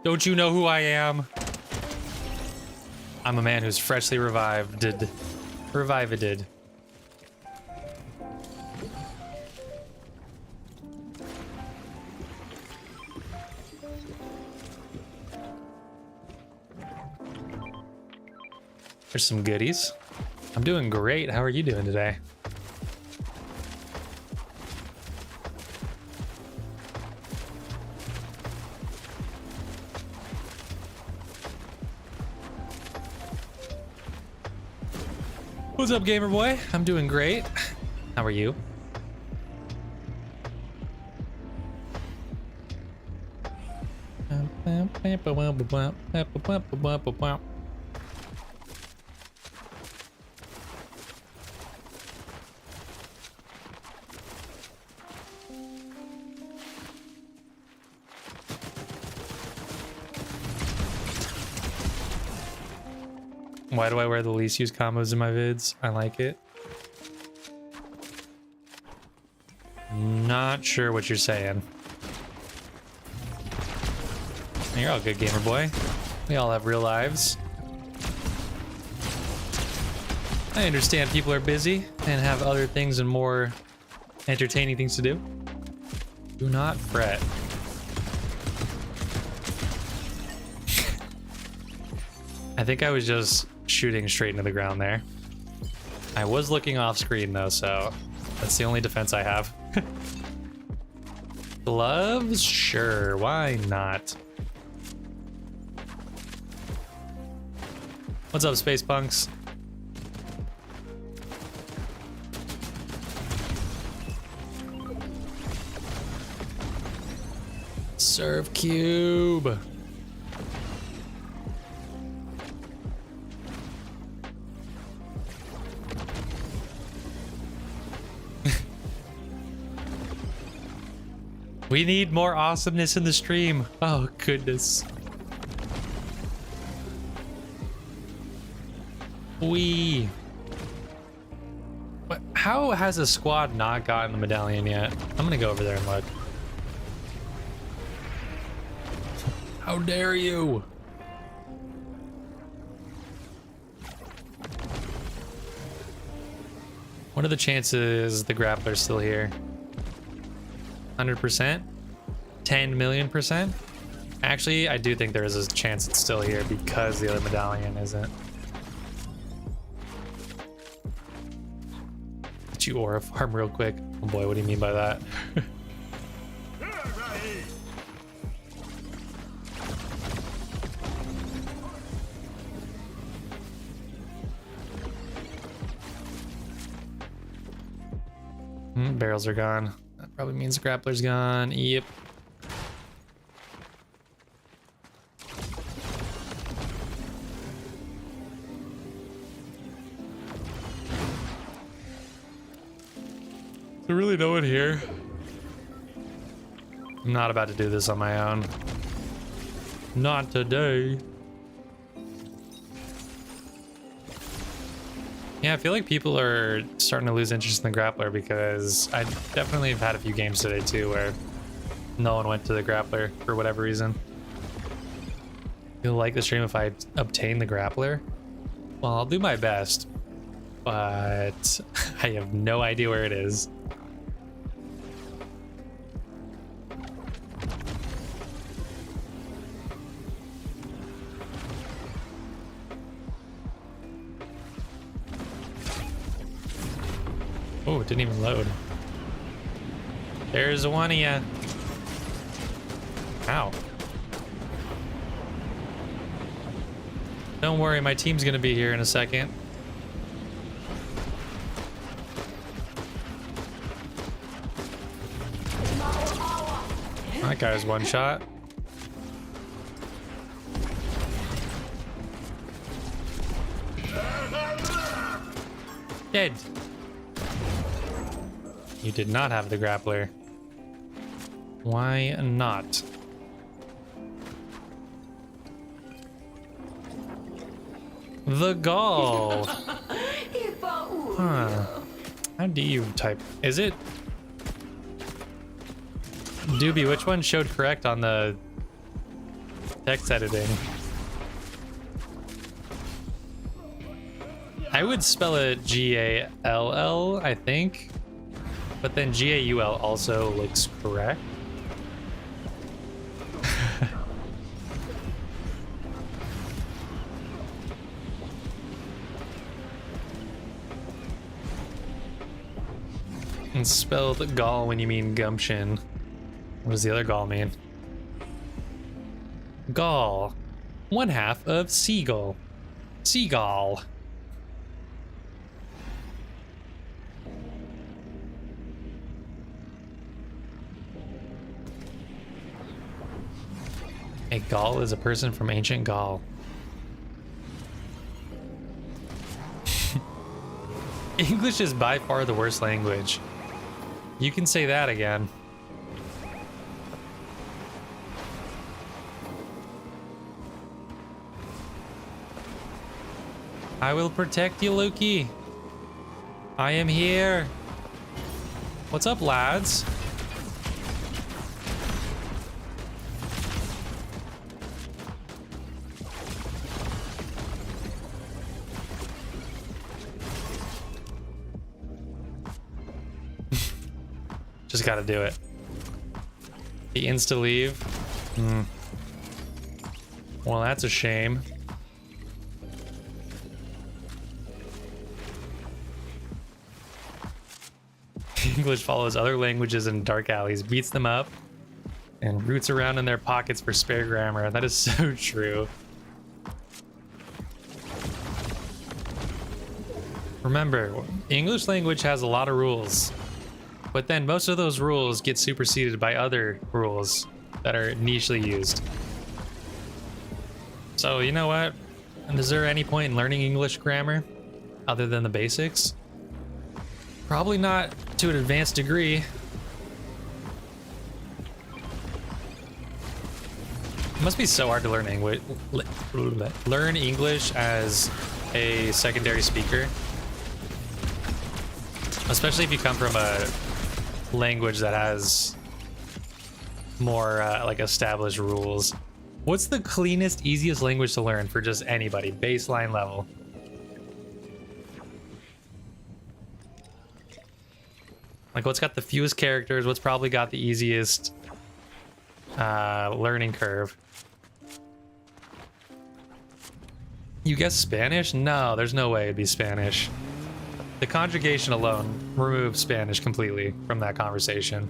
Don't you know who I am? I'm a man who's freshly revived. Revived. There's some goodies. I'm doing great. How are you doing today? What's up, gamer boy? I'm doing great. How are you? Why do I wear the least used combos in my vids? I like it. Not sure what you're saying. You're all good, gamer boy. We all have real lives. I understand people are busy and have other things and more entertaining things to do. Do not fret. I think I was just shooting straight into the ground there. I was looking off screen though, so that's the only defense I have. Gloves? Sure, why not? What's up, space punks? Serve cube. We need more awesomeness in the stream. Oh, goodness. But how has a squad not gotten the medallion yet? I'm gonna go over there and look. How dare you? What are the chances the grappler's still here? 100%? 10 million %? Actually, I do think there is a chance it's still here because the other medallion isn't. Get you aura farm real quick. Oh boy, what do you mean by that? Barrels are gone. That probably means the grappler's gone. Yep. Is there really no one here? I'm not about to do this on my own. Not today. Yeah, I feel like people are starting to lose interest in the grappler because I definitely have had a few games today too where no one went to the grappler for whatever reason. You'll like the stream if I obtain the grappler? Well, I'll do my best, but I have no idea where it is. Oh, it didn't even load. There's one of ya. Ow. Don't worry, my team's gonna be here in a second. That guy's one shot. Dead. You did not have the grappler. Why not? The gall. Huh. How do you type? Is it? Doobie, which one showed correct on the text editing? I would spell it G-A-L-L, I think. But then G-A-U-L also looks correct. And spelled gall when you mean gumption. What does the other gall mean? Gall. One half of seagull. Seagull. A Gaul is a person from ancient Gaul. English is by far the worst language. You can say that again. I will protect you, Lukey. I am here. What's up, lads? Just gotta do it. The insta leave. Well, that's a shame. English follows other languages in dark alleys, beats them up, and roots around in their pockets for spare grammar. That is so true. Remember, English language has a lot of rules, but then most of those rules get superseded by other rules that are nichely used. So, you know what? Is there any point in learning English grammar other than the basics? Probably not to an advanced degree. It must be so hard to learn English. Learn English as a secondary speaker, especially if you come from a language that has more like established rules. What's the cleanest, easiest language to learn for just anybody, baseline level? Like, what's got the fewest characters? What's probably got the easiest learning curve? You guess Spanish? No, there's no way it'd be Spanish. The conjugation alone removes Spanish completely from that conversation.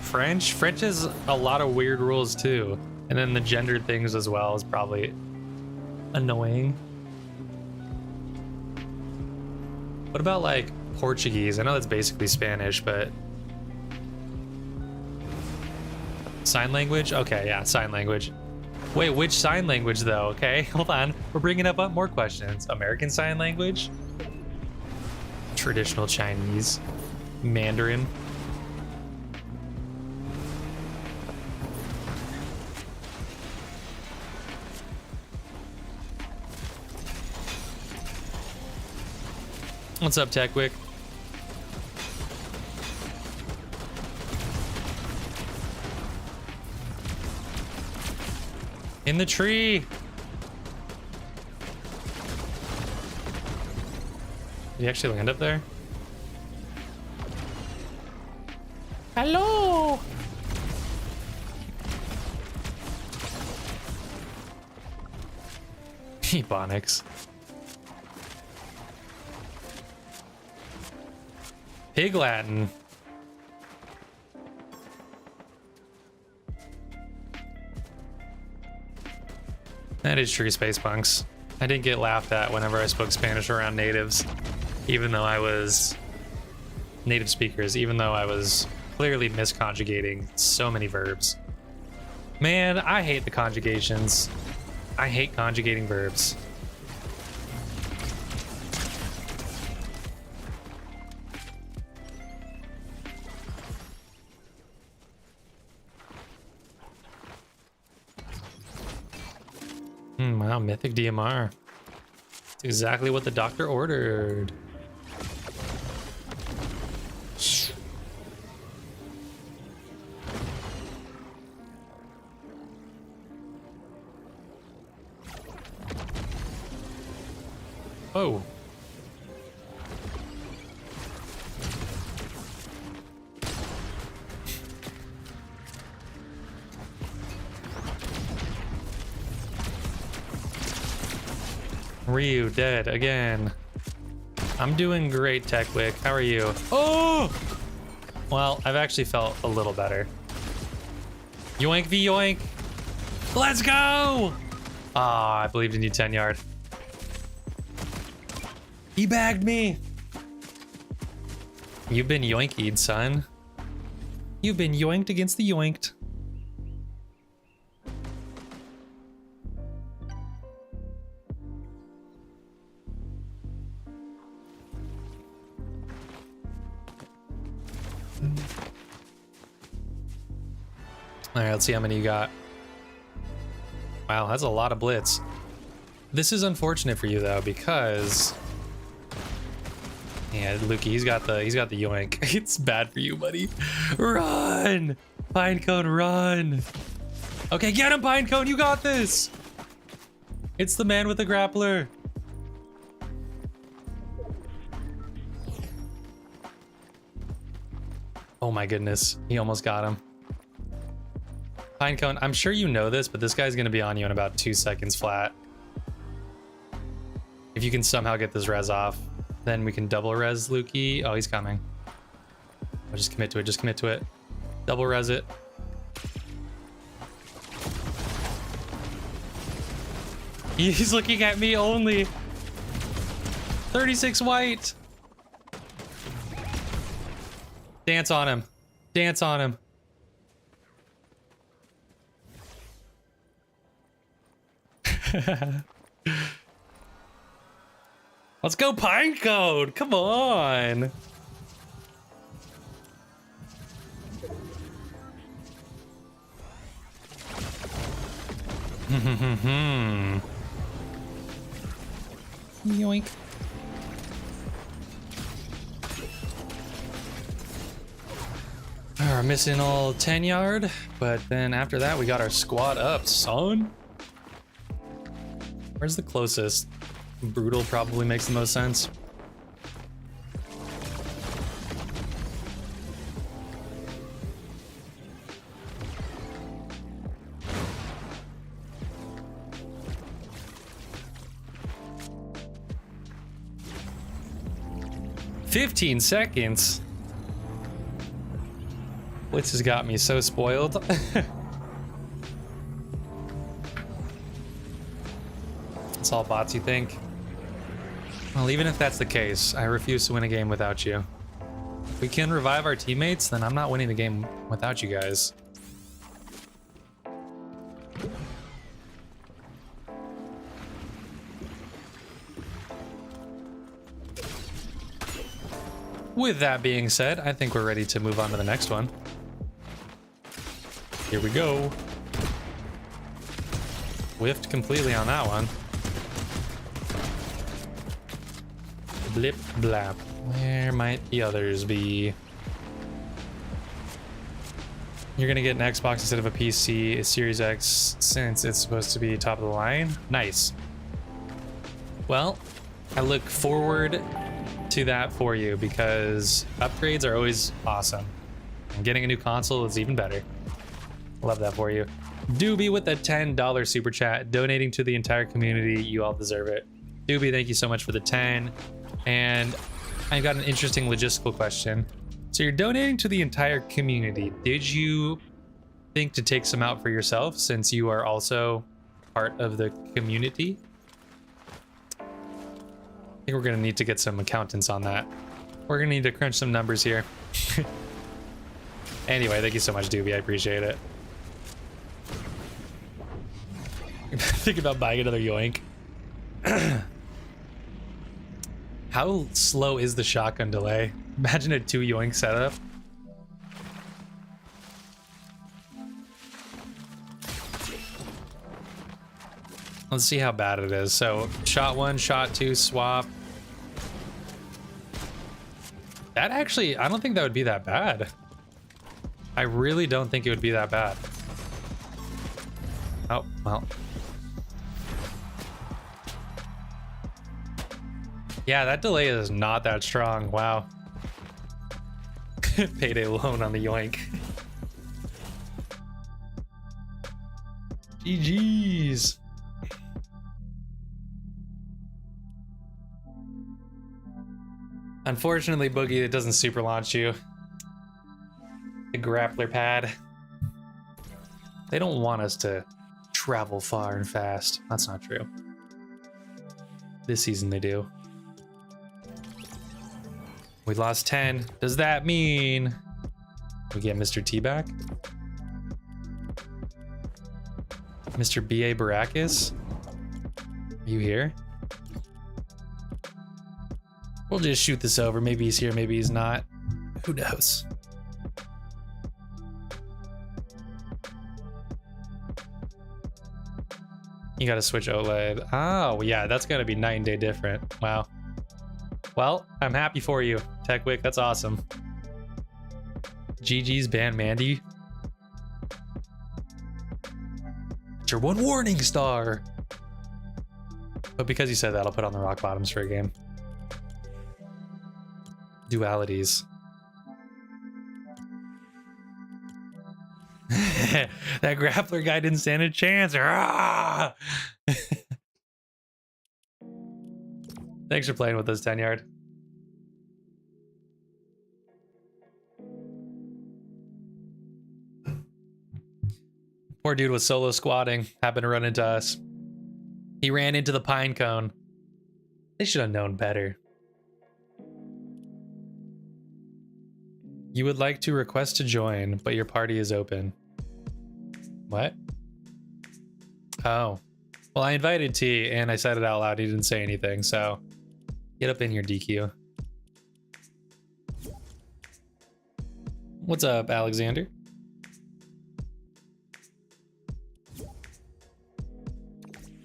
French? French has a lot of weird rules too. And then the gendered things as well is probably annoying. What about like Portuguese? I know that's basically Spanish, but sign language? Okay, yeah, sign language. Wait, which sign language though? Okay, hold on. We're bringing up more questions. American Sign Language? Traditional Chinese? Mandarin? What's up, TechWick? In the tree. Did he actually land up there? Hello. Ebonics. Pig Latin. That is true, Space Punks. I didn't get laughed at whenever I spoke Spanish around natives, even though I was native speakers, even though I was clearly misconjugating so many verbs. Man, I hate the conjugations. I hate conjugating verbs. Wow, mythic DMR. It's exactly what the doctor ordered. Oh. Ryu dead again. I'm doing great, TechWick. How are you? Oh! Well, I've actually felt a little better. Yoink v yoink. Let's go! Ah, I believed in you, 10 yard. He bagged me. You've been yoinkied, son. You've been yoinked against the yoinked. All right, let's see how many you got. Wow, that's a lot of blitz. This is unfortunate for you though, because yeah, Lukey, he's got the yoink. It's bad for you, buddy. Run, Pinecone, run. Okay, get him, Pinecone. You got this. It's the man with the grappler. Oh my goodness, he almost got him. Pinecone, I'm sure you know this, but this guy's gonna be on you in about 2 seconds flat. If you can somehow get this res off, then we can double res Lukey. Oh, he's coming. I'll just commit to it, just commit to it. Double res it. He's looking at me only. 36 white. Dance on him. Dance on him. Let's go Pinecone. Come on. Yoink. We're missing all 10 yard, but then after that we got our squad up, son. Where's the closest? Brutal probably makes the most sense. "15 seconds. Blitz has got me so spoiled. It's all bots, you think? Well, even if that's the case, I refuse to win a game without you. If we can revive our teammates, then I'm not winning the game without you guys. With that being said, I think we're ready to move on to the next one. Here we go. Whiffed completely on that one. Blip blap. Where might the others be? You're gonna get an Xbox instead of a PC, a Series X, since it's supposed to be top of the line. Nice. Well, I look forward to that for you because upgrades are always awesome. And getting a new console is even better. Love that for you. Doobie with a $10 super chat, donating to the entire community. You all deserve it. Doobie, thank you so much for the 10. And I've got an interesting logistical question. So you're donating to the entire community. Did you think to take some out for yourself since you are also part of the community? I think we're gonna need to get some accountants on that. We're gonna need to crunch some numbers here. Anyway, thank you so much, Doobie. I appreciate it. Think about buying another yoink. How slow is the shotgun delay? Imagine a 2 yoink setup. Let's see how bad it is. So shot 1, shot 2, swap. That actually, I don't think that would be that bad. I really don't think it would be that bad. Oh, well. Yeah, that delay is not that strong. Wow. Payday loan on the yoink. GG's. Unfortunately, Boogie, it doesn't super launch you. The grappler pad. They don't want us to travel far and fast. That's not true. This season they do. We lost 10. Does that mean We get Mr. T back. Mr. B.A. Baracus? Are you here? We'll just shoot this over. Maybe he's here, maybe he's not. Who knows? You gotta switch OLED. Oh, yeah, that's gonna be night and day different. Wow. Well, I'm happy for you, TechWick. That's awesome. GG's ban Mandy. It's your one warning star. But because you said that, I'll put on the rock bottoms for a game. Dualities. That grappler guy didn't stand a chance. Ah! Thanks for playing with us, 10 yard. Poor dude was solo squatting, happened to run into us. He ran into the pine cone. They should have known better. You would like to request to join, but your party is open. What? Oh. Well, I invited T and I said it out loud. He didn't say anything, so get up in here, DQ. What's up, Alexander?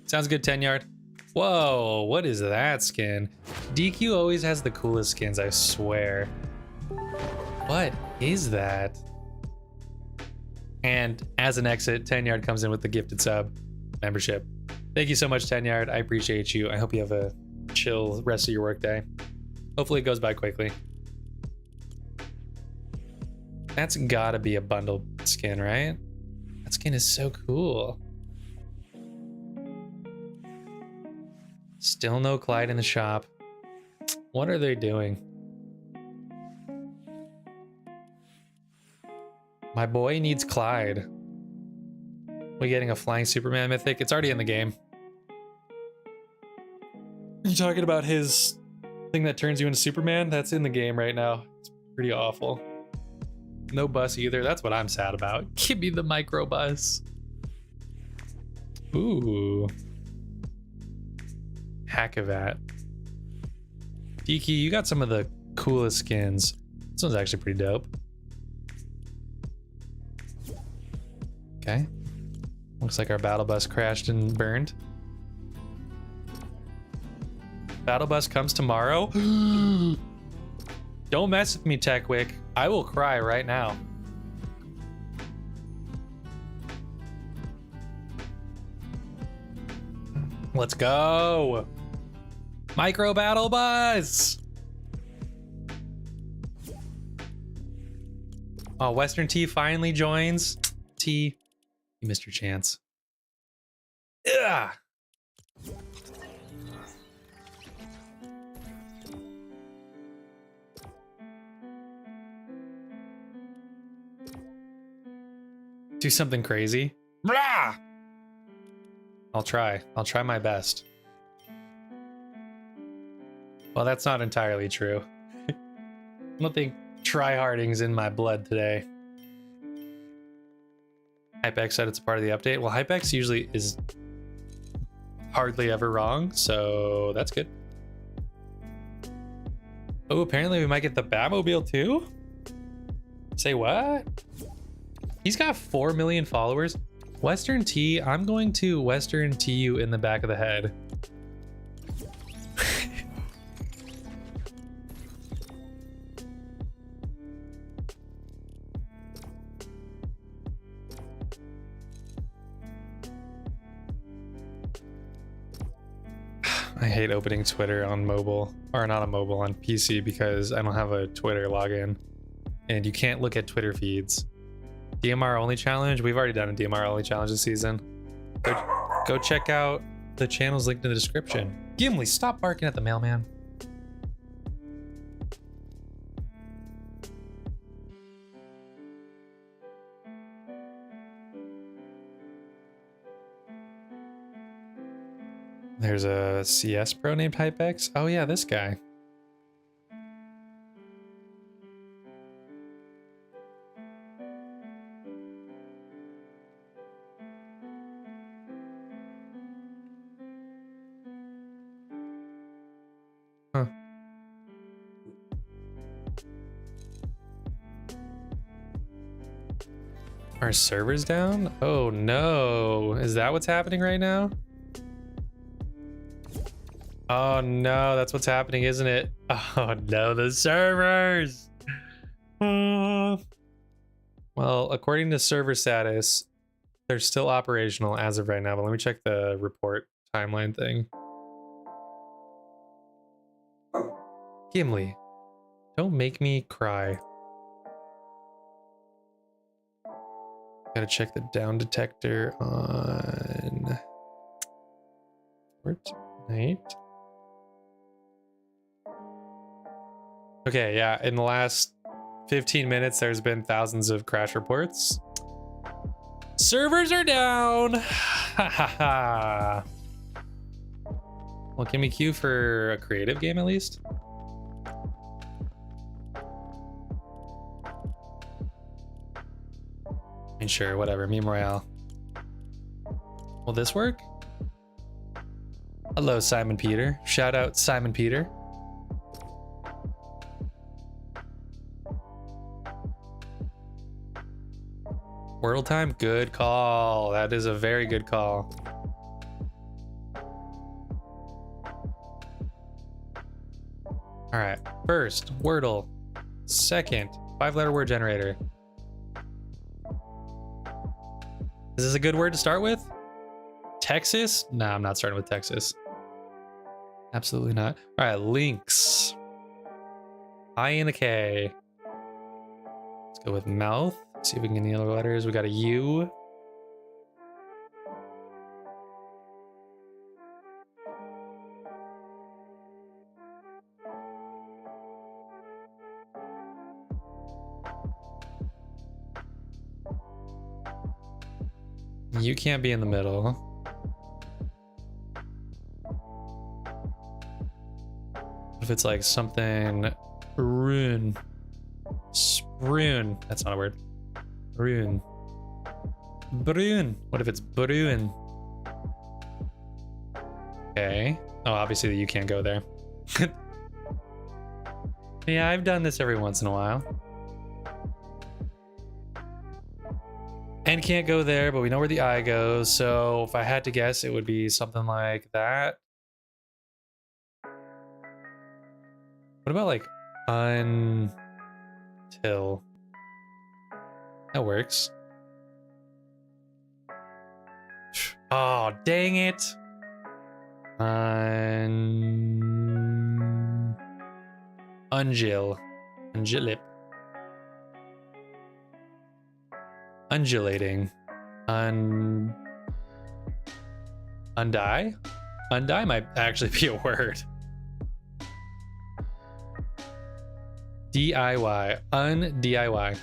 Sounds good, 10 yard. Whoa, what is that skin? DQ always has the coolest skins, I swear. What is that? And as an exit, 10 yard comes in with the gifted sub membership. Thank you so much, 10 yard. I appreciate you. I hope you have a chill rest of your workday. Hopefully it goes by quickly. That's gotta be a bundle skin, right? That skin is so cool. Still no Clyde in the shop. What are they doing? My boy needs Clyde. We getting a flying Superman mythic? It's already in the game. Are you talking about his thing that turns you into Superman? That's in the game right now. It's pretty awful. No bus either. That's what I'm sad about. Give me the micro bus. Ooh. Hackavat. DK, you got some of the coolest skins. This one's actually pretty dope. Okay. Looks like our battle bus crashed and burned. Battle bus comes tomorrow. Don't mess with me, TechWick. I will cry right now. Let's go. Micro battle bus. Oh, Western T finally joins. T, you missed your chance. Ugh. Do something crazy. Blah! I'll try my best. Well, that's not entirely true. I don't think tryharding's in my blood today. HypeX said it's a part of the update. Well, HypeX usually is hardly ever wrong, so that's good. Oh, apparently we might get the Batmobile too? Say what? He's got 4 million followers. Western T, I'm going to Western T you in the back of the head. I hate opening Twitter on mobile, or not on mobile, on PC, because I don't have a Twitter login and you can't look at Twitter feeds. DMR only challenge. We've already done a DMR only challenge this season. Go check out the channels linked in the description. Gimli, stop barking at the mailman. There's a CS pro named HypeX. Oh yeah, this guy. Our server's down? Oh no. Is that what's happening right now? Oh no, that's what's happening, isn't it? Oh no, the servers! Well, according to server status, they're still operational as of right now, but let me check the report timeline thing. Gimli, don't make me cry. Gotta check the down detector on Fortnite. Okay, yeah, in the last 15 minutes, there's been thousands of crash reports. Servers are down. Ha ha ha. Well, can we queue for a creative game at least? I mean, sure, whatever. Meme Royale. Will this work? Hello, Simon Peter. Shout out Simon Peter. Wordle time? Good call. That is a very good call. All right. First, Wordle. Second, 5-letter word generator. Is this a good word to start with? Texas? No, I'm not starting with Texas. Absolutely not. All right, links. I and a K. Let's go with mouth. See if we can get any other letters. We got a U. You can't be in the middle. If it's like something rune. Sprune. That's not a word. Brune. Brune. What if it's Brune? Okay. Oh, obviously you can't go there. Yeah, I've done this every once in a while. And can't go there, but we know where the I goes. So if I had to guess, it would be something like that. What about like until? That works. Oh, dang it. Ungil. Ungulip. Undulating. Undie? Undie might actually be a word. DIY. Un-DIY.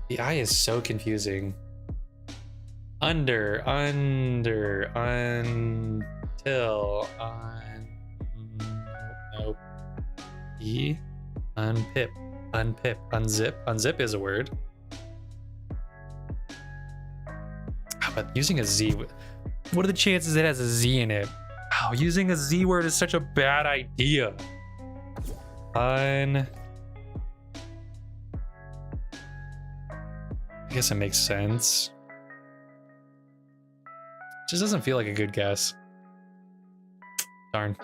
The I is so confusing. Until, nope. E, unpip, unzip. Unzip is a word. But using a Z, what are the chances it has a Z in it? Wow, using a Z word is such a bad idea. I guess it makes sense. Just doesn't feel like a good guess. Darn.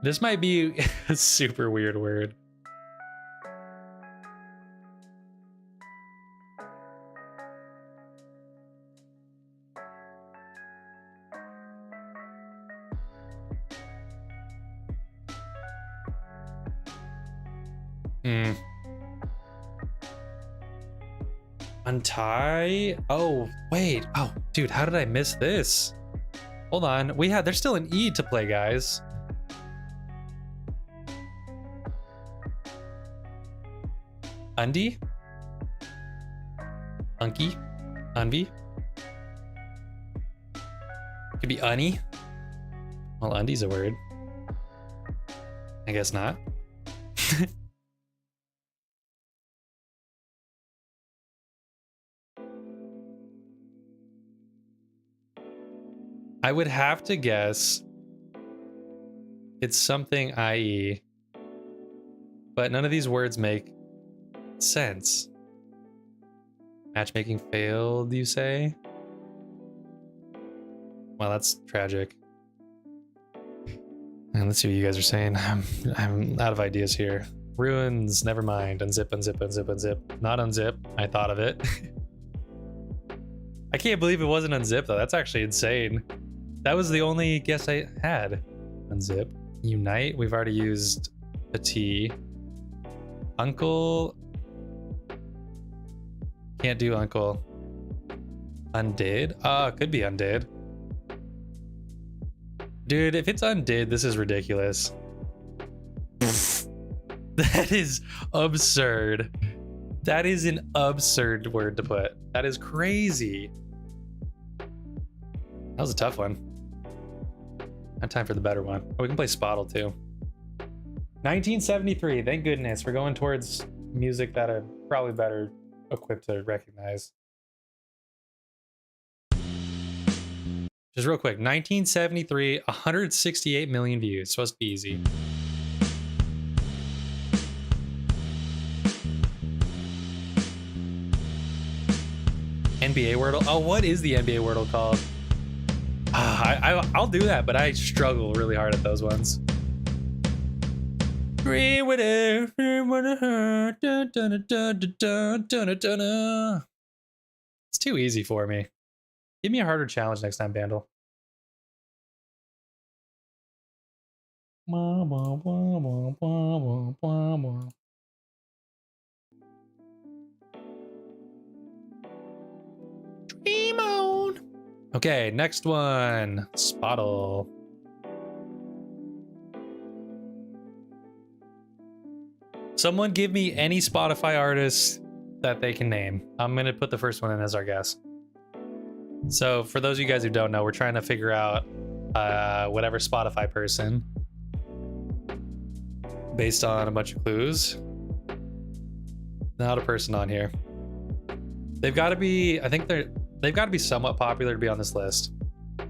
This might be a super weird word. Untie? Oh, wait. Oh, dude, how did I miss this? Hold on. There's still an E to play, guys. Undie? Unky? Unvi? Could be unny. Well, undie's a word. I guess not. I would have to guess it's something IE, but none of these words make sense. Matchmaking failed, you say? Well, that's tragic. And let's see what you guys are saying. I'm out of ideas here. Ruins, never mind. Unzip, unzip, unzip, unzip. Not unzip. I thought of it. I can't believe it wasn't unzip though. That's actually insane. That was the only guess I had. Unzip. Unite. We've already used a T. Uncle. Can't do uncle. Undid. Could be undid. Dude, if it's undid, this is ridiculous. That is absurd. That is an absurd word to put. That is crazy. That was a tough one. Not time for the better one. Oh, we can play Spottle too. 1973. Thank goodness. We're going towards music that are probably better equipped to recognize. Just real quick, 1973, 168 million views. Supposed to be easy. NBA Wordle. Oh, what is the NBA Wordle called? I'll do that, but I struggle really hard at those ones. It's too easy for me. Give me a harder challenge next time, Bandle. Dream on. Okay, next one. Spottle. Someone give me any Spotify artist that they can name. I'm gonna put the first one in as our guess. So for those of you guys who don't know, we're trying to figure out whatever Spotify person based on a bunch of clues. Not a person on here. They've got to be, I think they've got to be somewhat popular to be on this list.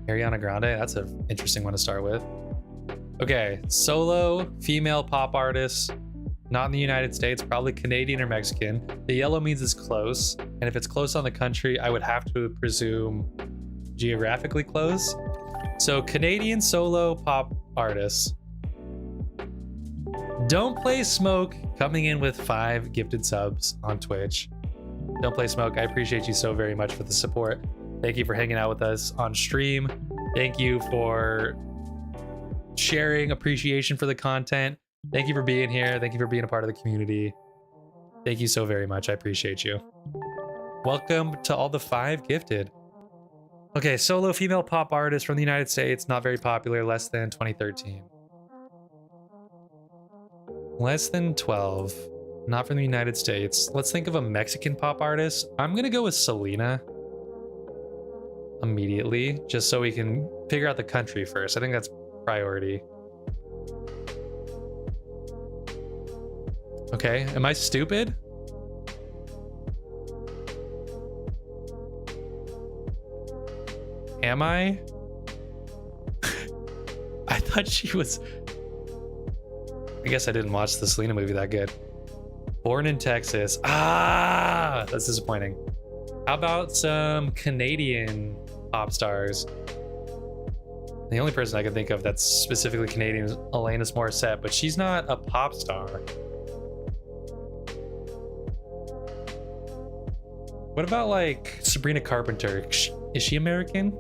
Ariana Grande, that's an interesting one to start with. Okay, solo female pop artist, not in the United States, probably Canadian or Mexican. The yellow means it's close, and if it's close on the country, I would have to presume geographically close. So Canadian solo pop artists. Don't Play Smoke coming in with 5 gifted subs on Twitch. Don't Play Smoke, I appreciate you so very much for the support. Thank you for hanging out with us on stream. Thank you for sharing appreciation for the content. Thank you for being here. Thank you for being a part of the community. Thank you so very much. I appreciate you. Welcome to all the 5 gifted. Okay, solo female pop artist from the United States, not very popular, less than 2013. Less than 12, not from the United States. Let's think of a Mexican pop artist. I'm gonna go with Selena immediately, just so we can figure out the country first. I think that's priority. Okay, am I stupid? Am I? I thought she was... I guess I didn't watch the Selena movie that good. Born in Texas. Ah, that's disappointing. How about some Canadian pop stars? The only person I can think of that's specifically Canadian is Alanis Morissette, but she's not a pop star. What about like Sabrina Carpenter? Is she American?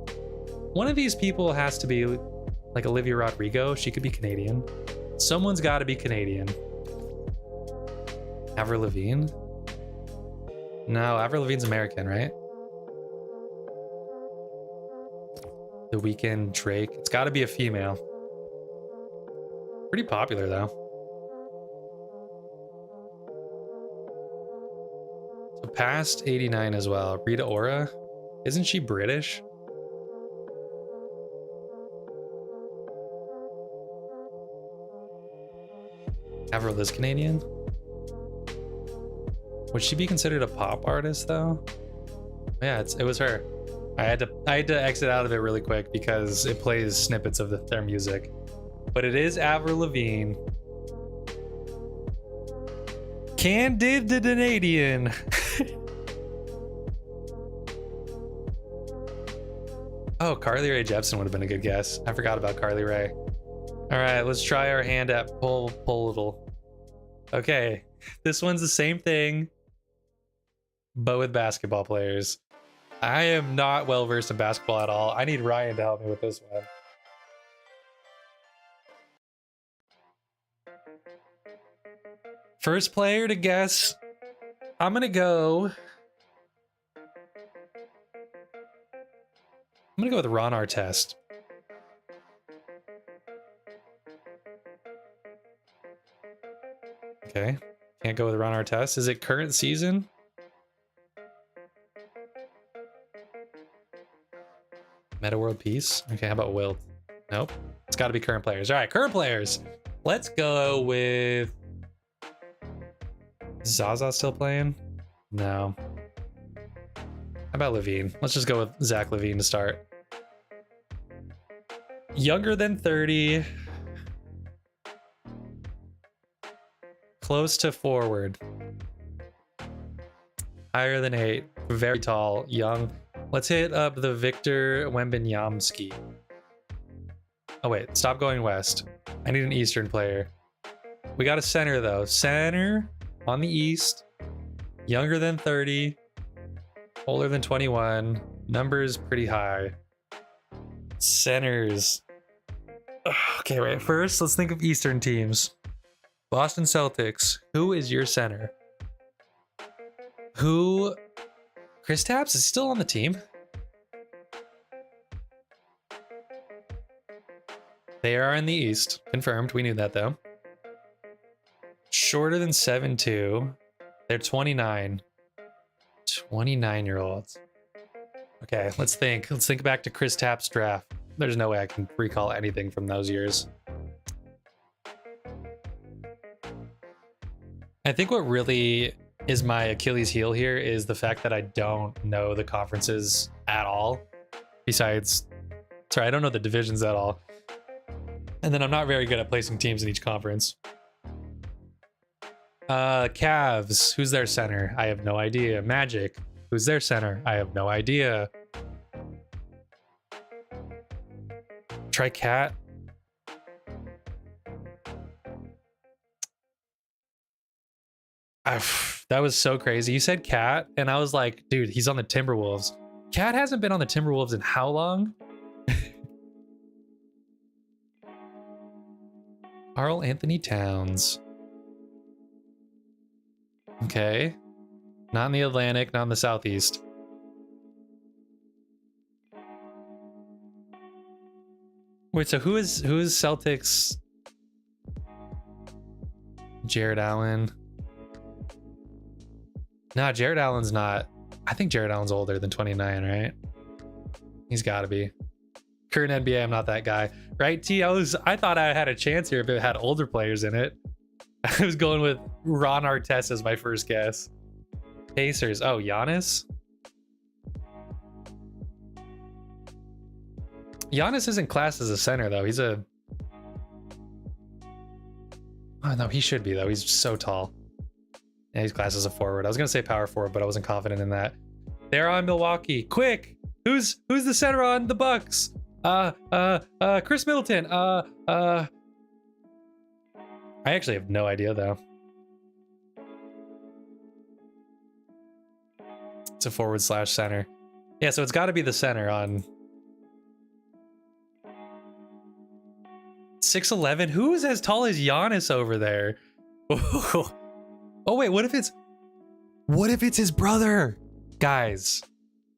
One of these people has to be like Olivia Rodrigo. She could be Canadian. Someone's got to be Canadian. Avril Lavigne? No, Avril Lavigne's American, right? The Weeknd, Drake. It's got to be a female. Pretty popular though. So past 89 as well. Rita Ora. Isn't she British? Avril is Canadian. Would she be considered a pop artist though? Yeah, it was her. I had to exit out of it really quick because it plays snippets of their music. But it is Avril Lavigne. Candid the Canadian. Oh, Carly Rae Jepsen would have been a good guess. I forgot about Carly Rae. All right, let's try our hand at pull little. Okay, this one's the same thing, but with basketball players. I am not well versed in basketball at all. I need Ryan to help me with this one. First player to guess. I'm gonna go with Ron Artest. Okay, can't go with Ron Artest. Is it current season? Meta World Peace? Okay, how about Wilt? Nope. It's got to be current players. All right, current players. Let's go with... Zaza still playing? No. How about Levine? Let's just go with Zach Levine to start. Younger than 30. Close to forward. Higher than 8. Very tall. Young. Let's hit up the Victor Wembanyamski. Oh wait, stop going west. I need an Eastern player. We got a center though. Center on the East. Younger than 30. Older than 21. Numbers pretty high. Centers. Okay, wait. First, let's think of Eastern teams. Boston Celtics. Who is your center? Who... Kristaps? Is he still on the team? They are in the East. Confirmed. We knew that, though. Shorter than 7'2". They're 29. 29-year-olds. Okay, let's think. Let's think back to Kristaps' draft. There's no way I can recall anything from those years. I think what really is my Achilles heel here is the fact that I don't know the conferences at all. Besides, sorry, I don't know the divisions at all. And then I'm not very good at placing teams in each conference. Cavs, who's their center? I have no idea. Magic, who's their center? I have no idea. Try Cat. That was so crazy. You said Cat, and I was like, dude, he's on the Timberwolves. Cat hasn't been on the Timberwolves in how long? Karl Anthony Towns. Okay. Not in the Atlantic, not in the Southeast. Wait, so who is Celtics? Jared Allen. No, Jared Allen's not. I think Jared Allen's older than 29, right? He's got to be. Current NBA, I'm not that guy. Right, T? I thought I had a chance here if it had older players in it. I was going with Ron Artest as my first guess. Pacers. Oh, Giannis? Giannis isn't classed as a center, though. He's a... Oh, no, he should be, though. He's so tall. Yeah, he's classed as a forward. I was going to say power forward, but I wasn't confident in that. They're on Milwaukee. Quick! Who's the center on the Bucks? Chris Middleton. I actually have no idea, though. It's a forward / center. Yeah, so it's got to be the center on 6'11". Who is as tall as Giannis over there? Oh wait, what if it's his brother? Guys,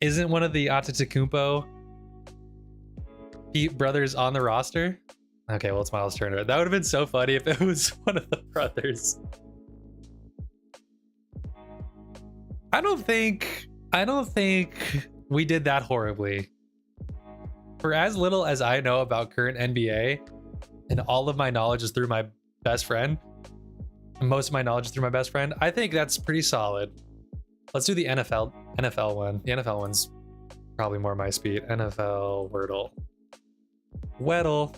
isn't one of the Antetokounmpo brothers on the roster? Okay, well, it's Miles Turner. That would have been so funny if it was one of the brothers. I don't think we did that horribly. For as little as I know about current NBA, and all of my knowledge is through my best friend, most of my knowledge is through my best friend, I think that's pretty solid. Let's do the NFL one. The NFL one's Probably more my speed. NFL Wordle. Weddle.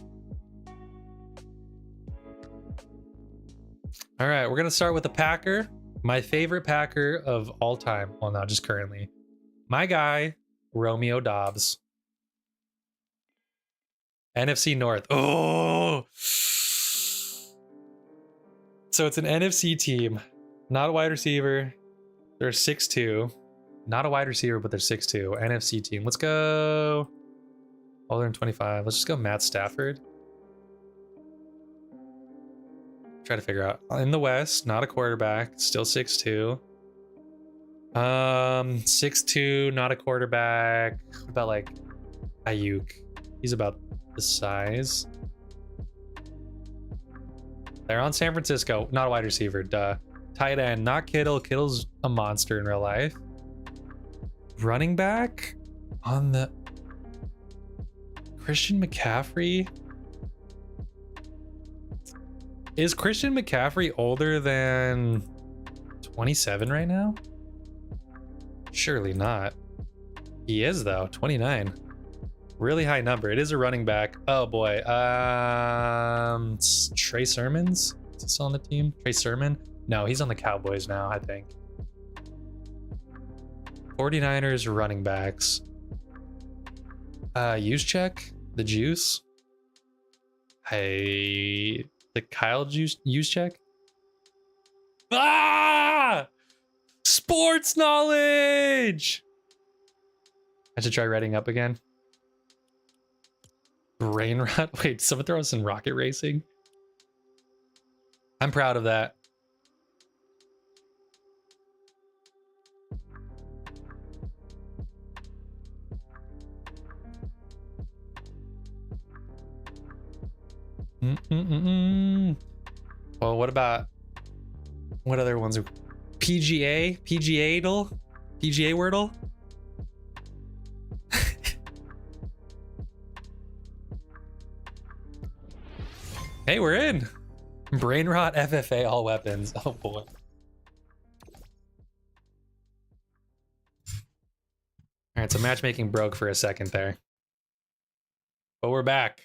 All right, we're gonna start with the Packer. My favorite Packer of all time. Well, not just currently. My guy, Romeo Dobbs. NFC North. Oh! So it's an NFC team. Not a wide receiver. They're 6'2". Not a wide receiver, but they're 6'2". NFC team. Let's go. Older than 25. Let's just go Matt Stafford. Try to figure out. In the West, not a quarterback. Still 6'2". 6'2", not a quarterback. What about like Ayuk? He's about the size. They're on San Francisco. Not a wide receiver. Duh. Tight end, not Kittle. Kittle's a monster in real life. Running back on the Christian McCaffrey. Is Christian McCaffrey older than 27 right now? Surely not. He is though, 29. Really high number. It is a running back. Oh boy. Trey Sermons? Is he still on the team? Trey Sermon? No, he's on the Cowboys now, I think. 49ers running backs. Juszczyk, the Juice. Hey, the Kyle Juszczyk. Ah! Sports knowledge. I should try writing up again. Brain rot. Wait, someone throw us in rocket racing. I'm proud of that. Well, what other ones are PGA Wordle? Hey, we're in. Brain rot, FFA, all weapons. Oh boy. All right, so matchmaking broke for a second there, but we're back.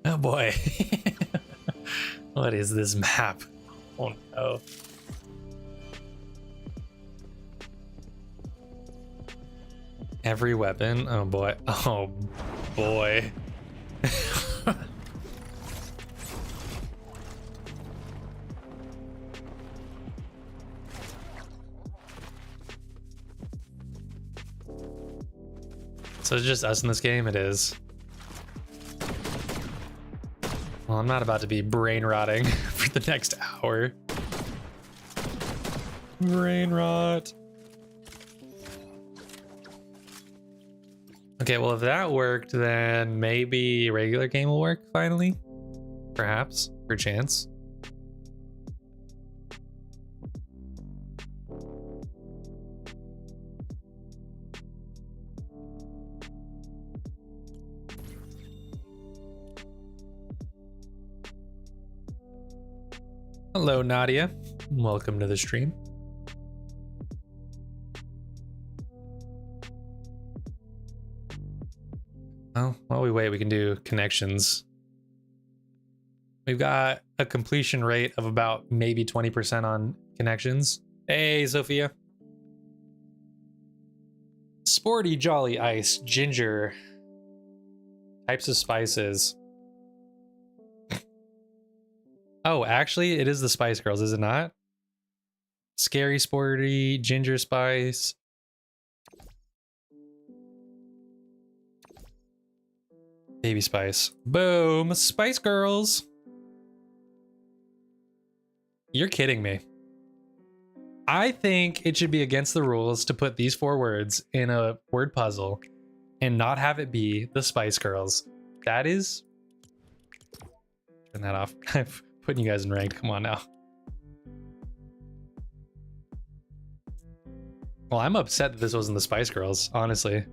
Oh boy. What is this map? Oh no. Every weapon. Oh boy. Oh boy. So it's just us in this game? It is. Well, I'm not about to be brain rotting for the next hour. Brain rot. Okay, well, if that worked, then maybe a regular game will work finally. Perhaps, per chance. Hello, Nadia. Welcome to the stream. Oh, while we wait, we can do connections. We've got a completion rate of about maybe 20% on connections. Hey, Sophia. Sporty, jolly, ice, ginger. Types of spices. Oh, actually, it is the Spice Girls, is it not? Scary, sporty, ginger spice. Baby Spice. Boom, Spice Girls. You're kidding me. I think it should be against the rules to put these 4 words in a word puzzle and not have it be the Spice Girls. That is... Turn that off. I'm putting you guys in ranked. Come on now. Well, I'm upset that this wasn't the Spice Girls, honestly.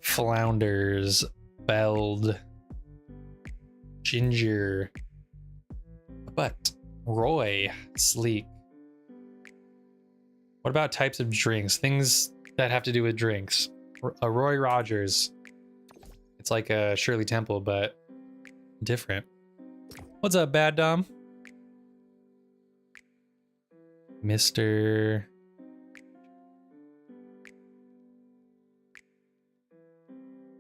Flounders, Beld, Ginger, but Roy, Sleek. What about types of drinks? Things that have to do with drinks. A Roy Rogers. It's like a Shirley Temple, but different. What's up, Bad Dom? Mr.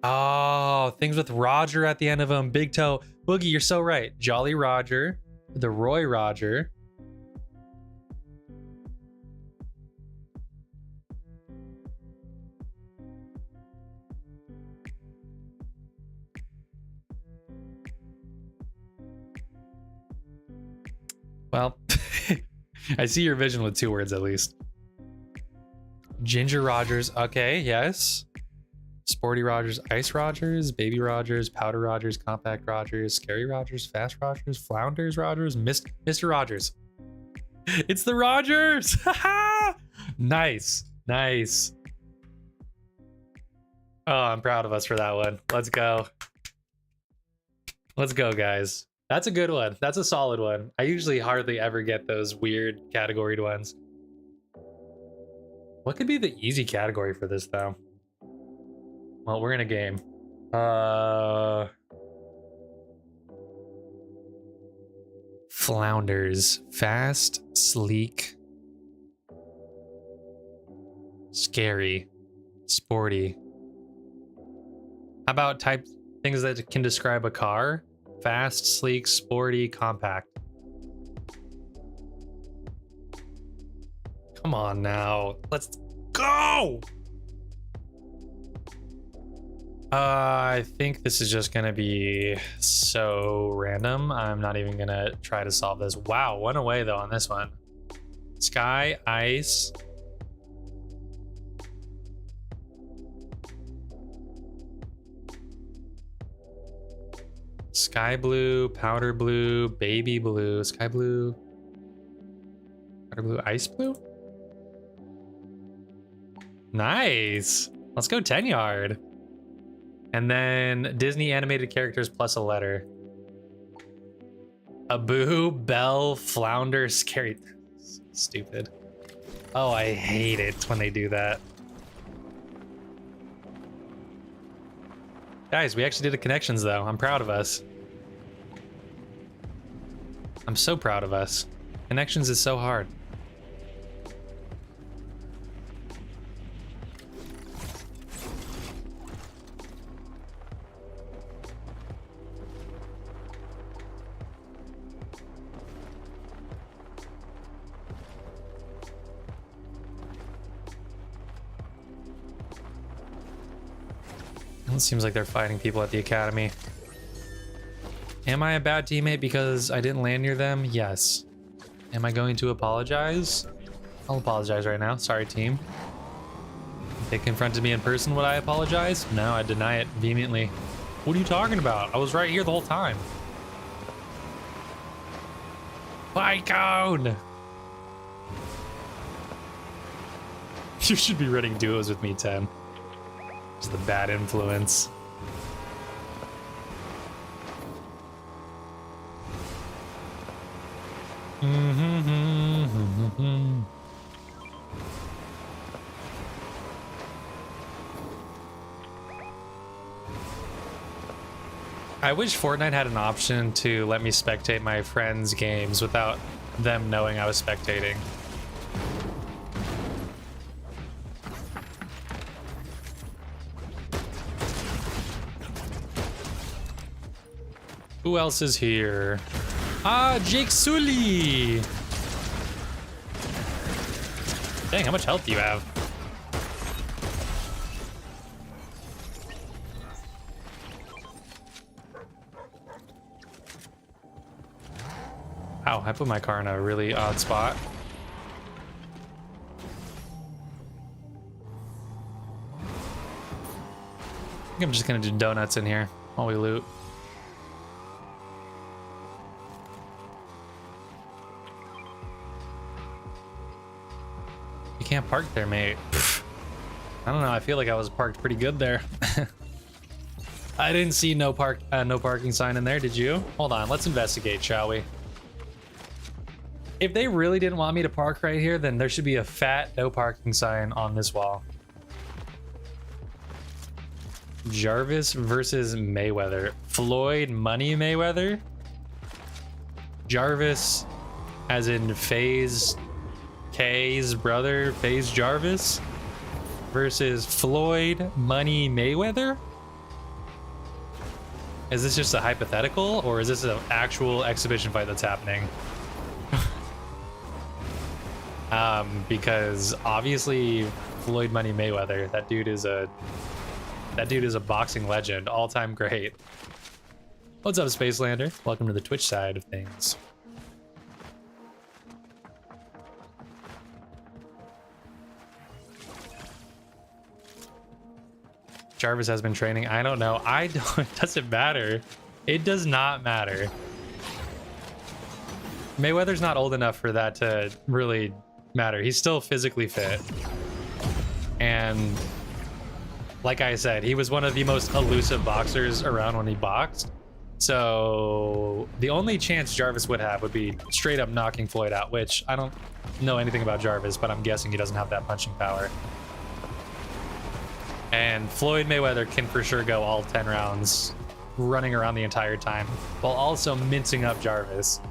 Oh, things with Roger at the end of them. Big Toe. Boogie, you're so right. Jolly Roger. The Roy Roger. Well, I see your vision with 2 words at least. Ginger Rogers. Okay, yes. Sporty Rogers, Ice Rogers, Baby Rogers, Powder Rogers, Compact Rogers, Scary Rogers, Fast Rogers, Flounders Rogers, Mr. Rogers. It's the Rogers! Nice, nice. Oh, I'm proud of us for that one. Let's go. Let's go, guys. That's a good one. That's a solid one. I usually hardly ever get those weird categoried ones. What could be the easy category for this, though? Well, we're in a game. Flounders. Fast, sleek, scary, sporty. How about things that can describe a car? Fast, sleek, sporty, compact. Come on now. Let's go! I think this is just gonna be so random. I'm not even gonna try to solve this. Wow, one away though on this one. Sky, ice. Sky blue, powder blue, baby blue, sky blue, powder blue, ice blue. Nice. Let's go 10 yard. And then Disney animated characters plus a letter. Abu, Belle, Flounder, Scary. Stupid. Oh, I hate it when they do that. Guys, we actually did the connections though. I'm proud of us. I'm so proud of us. Connections is so hard. It seems like they're fighting people at the academy. Am I a bad teammate because I didn't land near them? Yes. Am I going to apologize? I'll apologize right now. Sorry, team. If they confronted me in person, would I apologize? No, I deny it vehemently. What are you talking about? I was right here the whole time. Lycone! You should be running duos with me, 10. Just the bad influence. I wish Fortnite had an option to let me spectate my friends' games without them knowing I was spectating. Who else is here? Ah, Jake Sully! Dang, how much health do you have? Ow, I put my car in a really odd spot. I think I'm just gonna do donuts in here while we loot. can't park there, mate. I don't know. I feel like I was parked pretty good there. I didn't see no parking sign in there. Did you? Hold on. Let's investigate, shall we? If they really didn't want me to park right here, then there should be a fat no parking sign on this wall. Jarvis versus Mayweather. Floyd Money Mayweather. Jarvis, as in FaZe K's brother, FaZe Jarvis, versus Floyd Money Mayweather. Is this just a hypothetical, or is this an actual exhibition fight that's happening? Because obviously Floyd Money Mayweather, that dude is a boxing legend, all-time great. What's up, Spacelander? Welcome to the Twitch side of things. Jarvis has been training. I don't know. I don't. It doesn't matter. It does not matter. Mayweather's not old enough for that to really matter. He's still physically fit. And like I said, he was one of the most elusive boxers around when he boxed. So the only chance Jarvis would have would be straight up knocking Floyd out, which I don't know anything about Jarvis, but I'm guessing he doesn't have that punching power. And Floyd Mayweather can for sure go all 10 rounds running around the entire time while also mincing up Jarvis.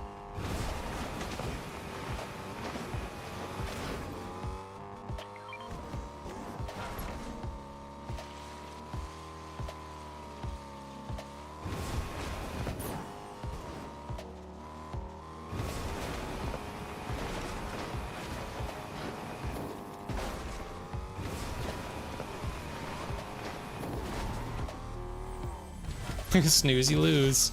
Snooze, you lose.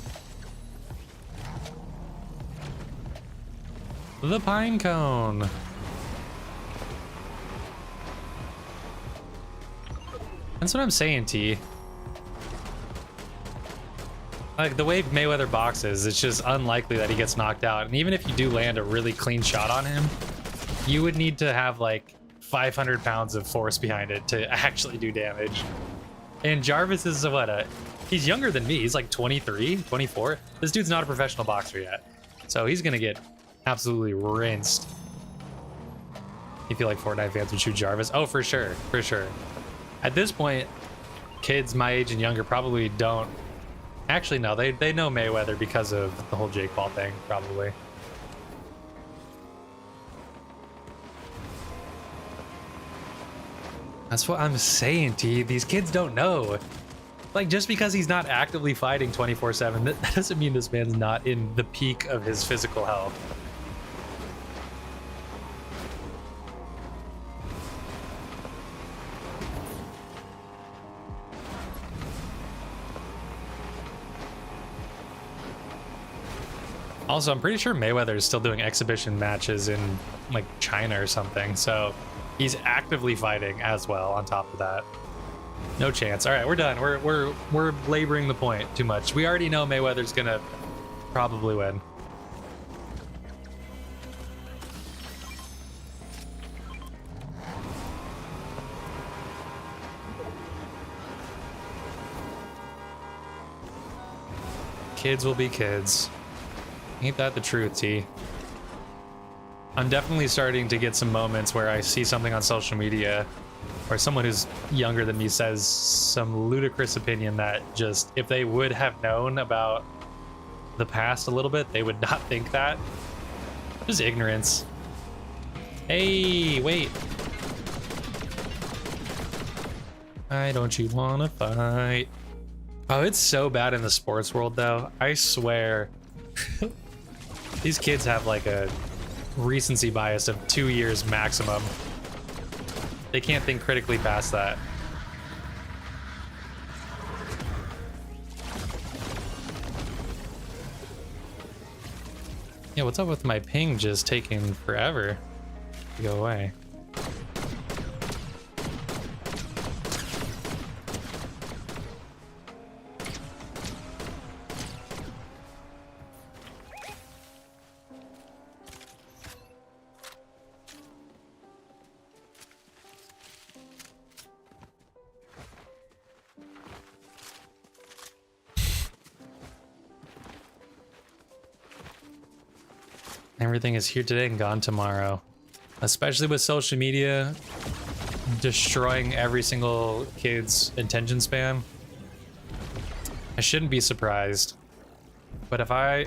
The pine cone. That's what I'm saying, T. Like, the way Mayweather boxes, it's just unlikely that he gets knocked out. And even if you do land a really clean shot on him, you would need to have like 500 pounds of force behind it to actually do damage. And Jarvis is what, he's younger than me. He's like 23, 24. This dude's not a professional boxer yet. So he's gonna get absolutely rinsed. You feel like Fortnite fans would shoot Jarvis? Oh, for sure, for sure. At this point, kids my age and younger probably don't. Actually, no, they know Mayweather because of the whole Jake Paul thing, probably. That's what I'm saying, T. These kids don't know. Like, just because he's not actively fighting 24/7, that doesn't mean this man's not in the peak of his physical health. Also, I'm pretty sure Mayweather is still doing exhibition matches in like China or something, so he's actively fighting as well on top of that. No chance. All right, we're done. We're laboring the point too much. We already know Mayweather's gonna probably win. Kids will be kids. Ain't that the truth, T? I'm definitely starting to get some moments where I see something on social media or someone who's younger than me says some ludicrous opinion that just, if they would have known about the past a little bit, they would not think that. Just ignorance. Hey, wait. Why don't you wanna fight? Oh, it's so bad in the sports world, though. I swear. These kids have like a recency bias of 2 years maximum. They can't think critically past that. Yeah, what's up with my ping just taking forever to go away? Everything is here today and gone tomorrow. Especially with social media destroying every single kid's attention span. I shouldn't be surprised. But if I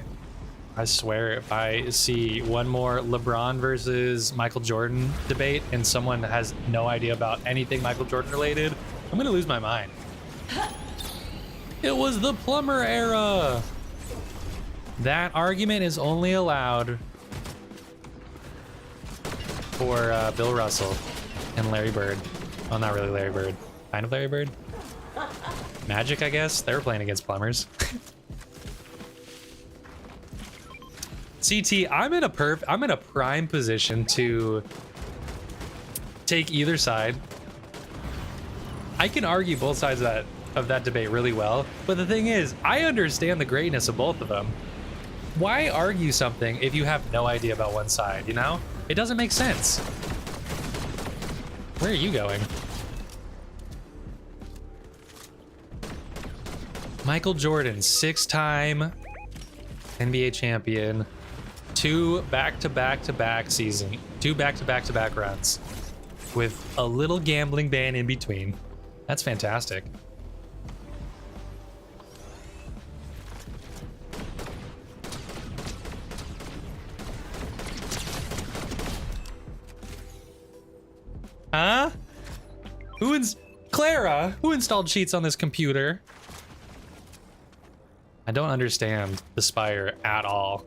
swear, if I see one more LeBron versus Michael Jordan debate and someone has no idea about anything Michael Jordan related, I'm gonna lose my mind. It was the plumber era. That argument is only allowed for Bill Russell and Larry Bird. Well, not really Larry Bird. Kind of Larry Bird. Magic, I guess. They were playing against plumbers. CT, I'm in a prime position to take either side. I can argue both sides of that debate really well, but the thing is, I understand the greatness of both of them. Why argue something if you have no idea about one side, you know? It doesn't make sense. Where are you going? Michael Jordan, 6-time NBA champion, 2 back-to-back-to-back season, 2 back-to-back-to-back runs with a little gambling ban in between. That's fantastic. Huh? Clara, who installed cheats on this computer? I don't understand the Spire at all.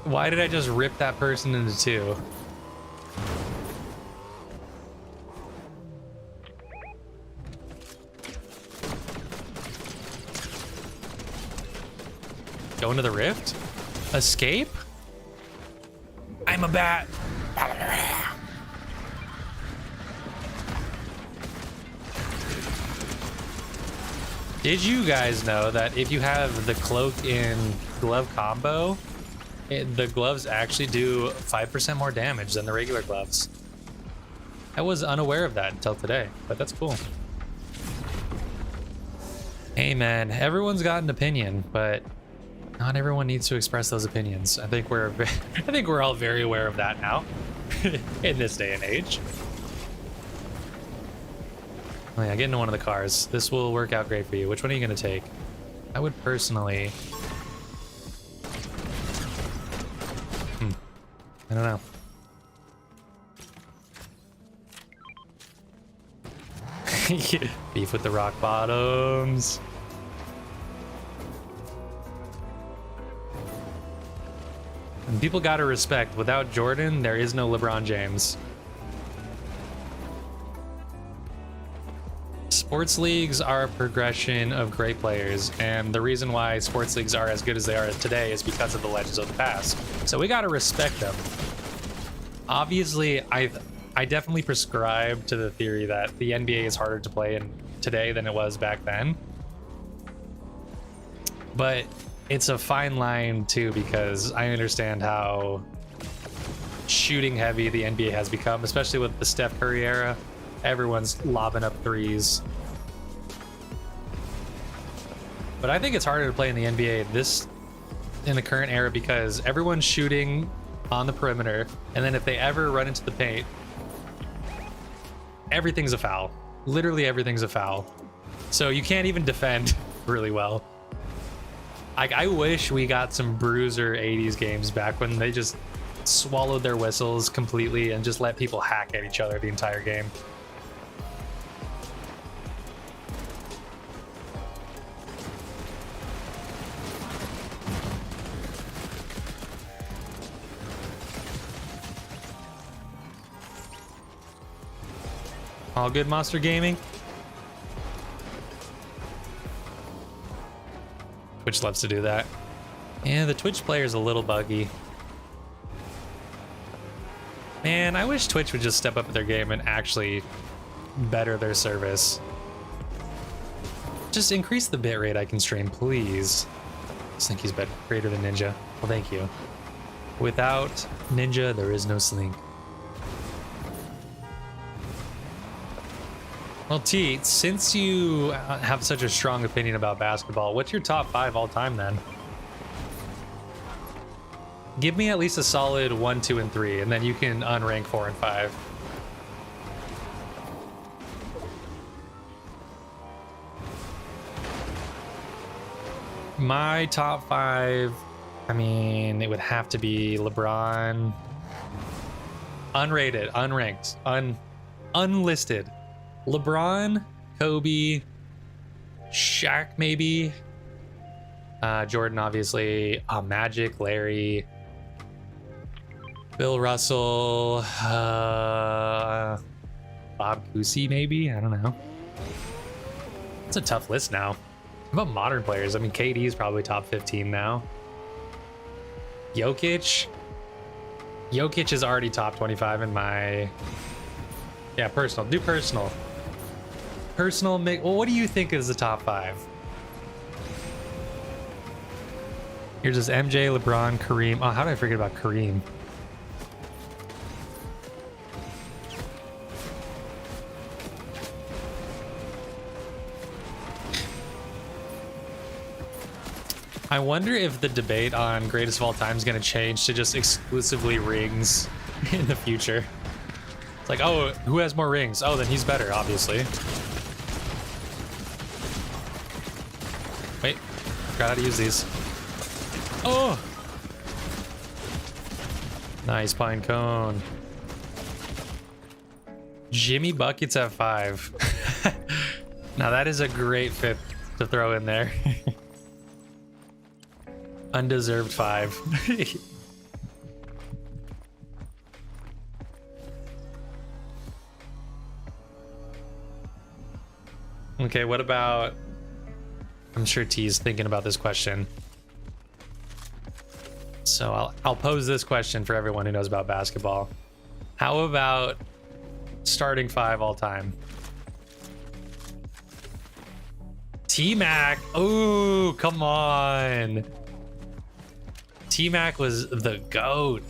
Why did I just rip that person into 2? Go into the rift? Escape? I'm a bat. Did you guys know that if you have the cloak in glove combo, the gloves actually do 5% more damage than the regular gloves? I was unaware of that until today, but that's cool. Hey man, everyone's got an opinion, but not everyone needs to express those opinions. I think we're all very aware of that now in this day and age. Oh yeah, get into one of the cars. This will work out great for you. Which one are you gonna take? I would personally... I don't know. Beef with the rock bottoms. And people gotta respect, without Jordan, there is no LeBron James. Sports leagues are a progression of great players, and the reason why sports leagues are as good as they are today is because of the legends of the past. So we gotta respect them. Obviously, I definitely prescribe to the theory that the NBA is harder to play in today than it was back then. But it's a fine line too, because I understand how shooting heavy the NBA has become, especially with the Steph Curry era. Everyone's lobbing up threes. But I think it's harder to play in the NBA in the current era because everyone's shooting on the perimeter, and then if they ever run into the paint, everything's a foul. Literally everything's a foul. So you can't even defend really well. I wish we got some bruiser 80s games back when they just swallowed their whistles completely and just let people hack at each other the entire game. All good, Monster Gaming? Twitch loves to do that. Yeah, the Twitch player is a little buggy. Man, I wish Twitch would just step up their game and actually better their service. Just increase the bitrate I can stream, please. Slinky's better, greater than Ninja. Well, thank you. Without Ninja, there is no Slink. Well, T, since you have such a strong opinion about basketball, what's your top 5 all time then? Give me at least a solid 1, 2, and 3, and then you can unrank 4 and 5. My top 5, I mean, it would have to be LeBron. Unrated, unranked, unlisted. LeBron, Kobe, Shaq maybe. Jordan, obviously. Magic, Larry. Bill Russell. Bob Cousy, maybe? I don't know. It's a tough list now. How about modern players? I mean, KD is probably top 15 now. Jokic. Jokic is already top 25 in my... Yeah, personal. Do personal. Personal, well, what do you think is the top 5? Here's just MJ, LeBron, Kareem. Oh, how did I forget about Kareem? I wonder if the debate on greatest of all time is going to change to just exclusively rings in the future. It's like, oh, who has more rings? Oh, then he's better, obviously. Wait, forgot how to use these. Oh! Nice pine cone. Jimmy Buckets at 5. Now that is a great fit to throw in there. Undeserved 5. Okay, what about... I'm sure T's thinking about this question. So I'll pose this question for everyone who knows about basketball. How about starting 5 all time? T-Mac. Oh, come on. T-Mac was the GOAT.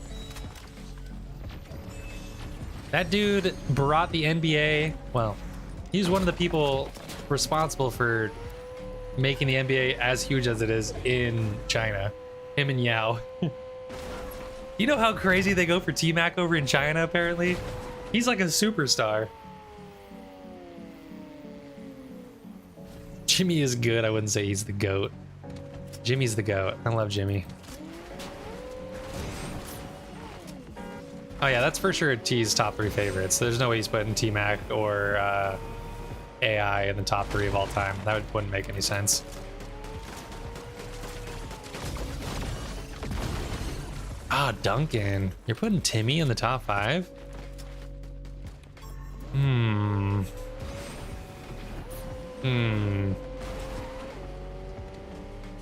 That dude brought the NBA. Well, he's one of the people responsible for making the NBA as huge as it is in China. Him and Yao. You know how crazy they go for T-Mac over in China, apparently? He's like a superstar. Jimmy is good. I wouldn't say he's the GOAT. Jimmy's the GOAT. I love Jimmy. Oh yeah, that's for sure T's top 3 favorites. There's no way he's putting T-Mac or AI in the top 3 of all time. That wouldn't make any sense. Ah, Duncan. You're putting Timmy in the top 5?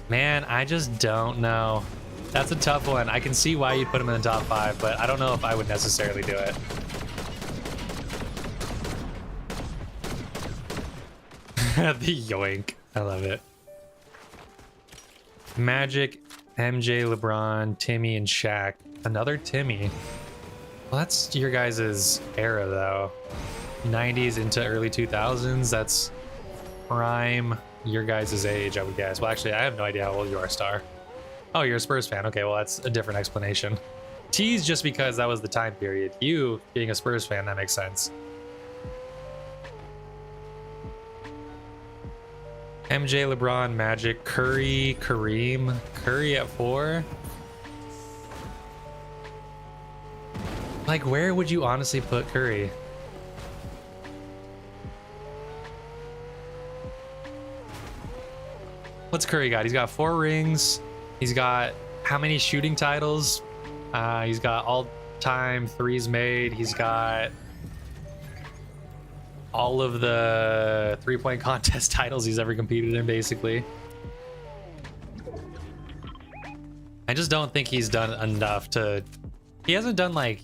Man, I just don't know. That's a tough one. I can see why you'd put him in the top 5, but I don't know if I would necessarily do it. The yoink. I love it. Magic, MJ, LeBron, Timmy, and Shaq. Another Timmy. Well, that's your guys' era, though. 90s into early 2000s. That's prime your guys' age, I would guess. Well, actually, I have no idea how old you are, Star. Oh, you're a Spurs fan. Okay, well, that's a different explanation. T's just because that was the time period. You being a Spurs fan, that makes sense. MJ, LeBron, Magic, Curry, Kareem. Curry at 4. Like, where would you honestly put Curry? What's Curry got? He's got 4 rings. He's got how many shooting titles? He's got all-time threes made. He's got all of the three-point contest titles he's ever competed in, basically. I just don't think he's done enough to... He hasn't done, like...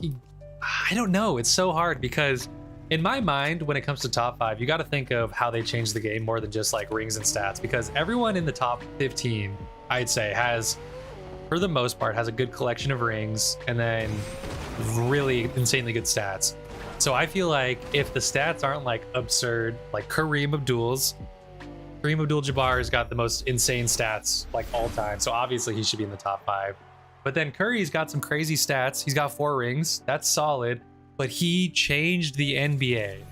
I don't know. It's so hard because in my mind, when it comes to top 5, you got to think of how they changed the game more than just, like, rings and stats. Because everyone in the top 15, I'd say, has, for the most part, has a good collection of rings and then really insanely good stats. So I feel like if the stats aren't like absurd, like Kareem Abdul-Jabbar has got the most insane stats like all time. So obviously he should be in the top 5. But then Curry's got some crazy stats. He's got 4 rings. That's solid. But he changed the NBA.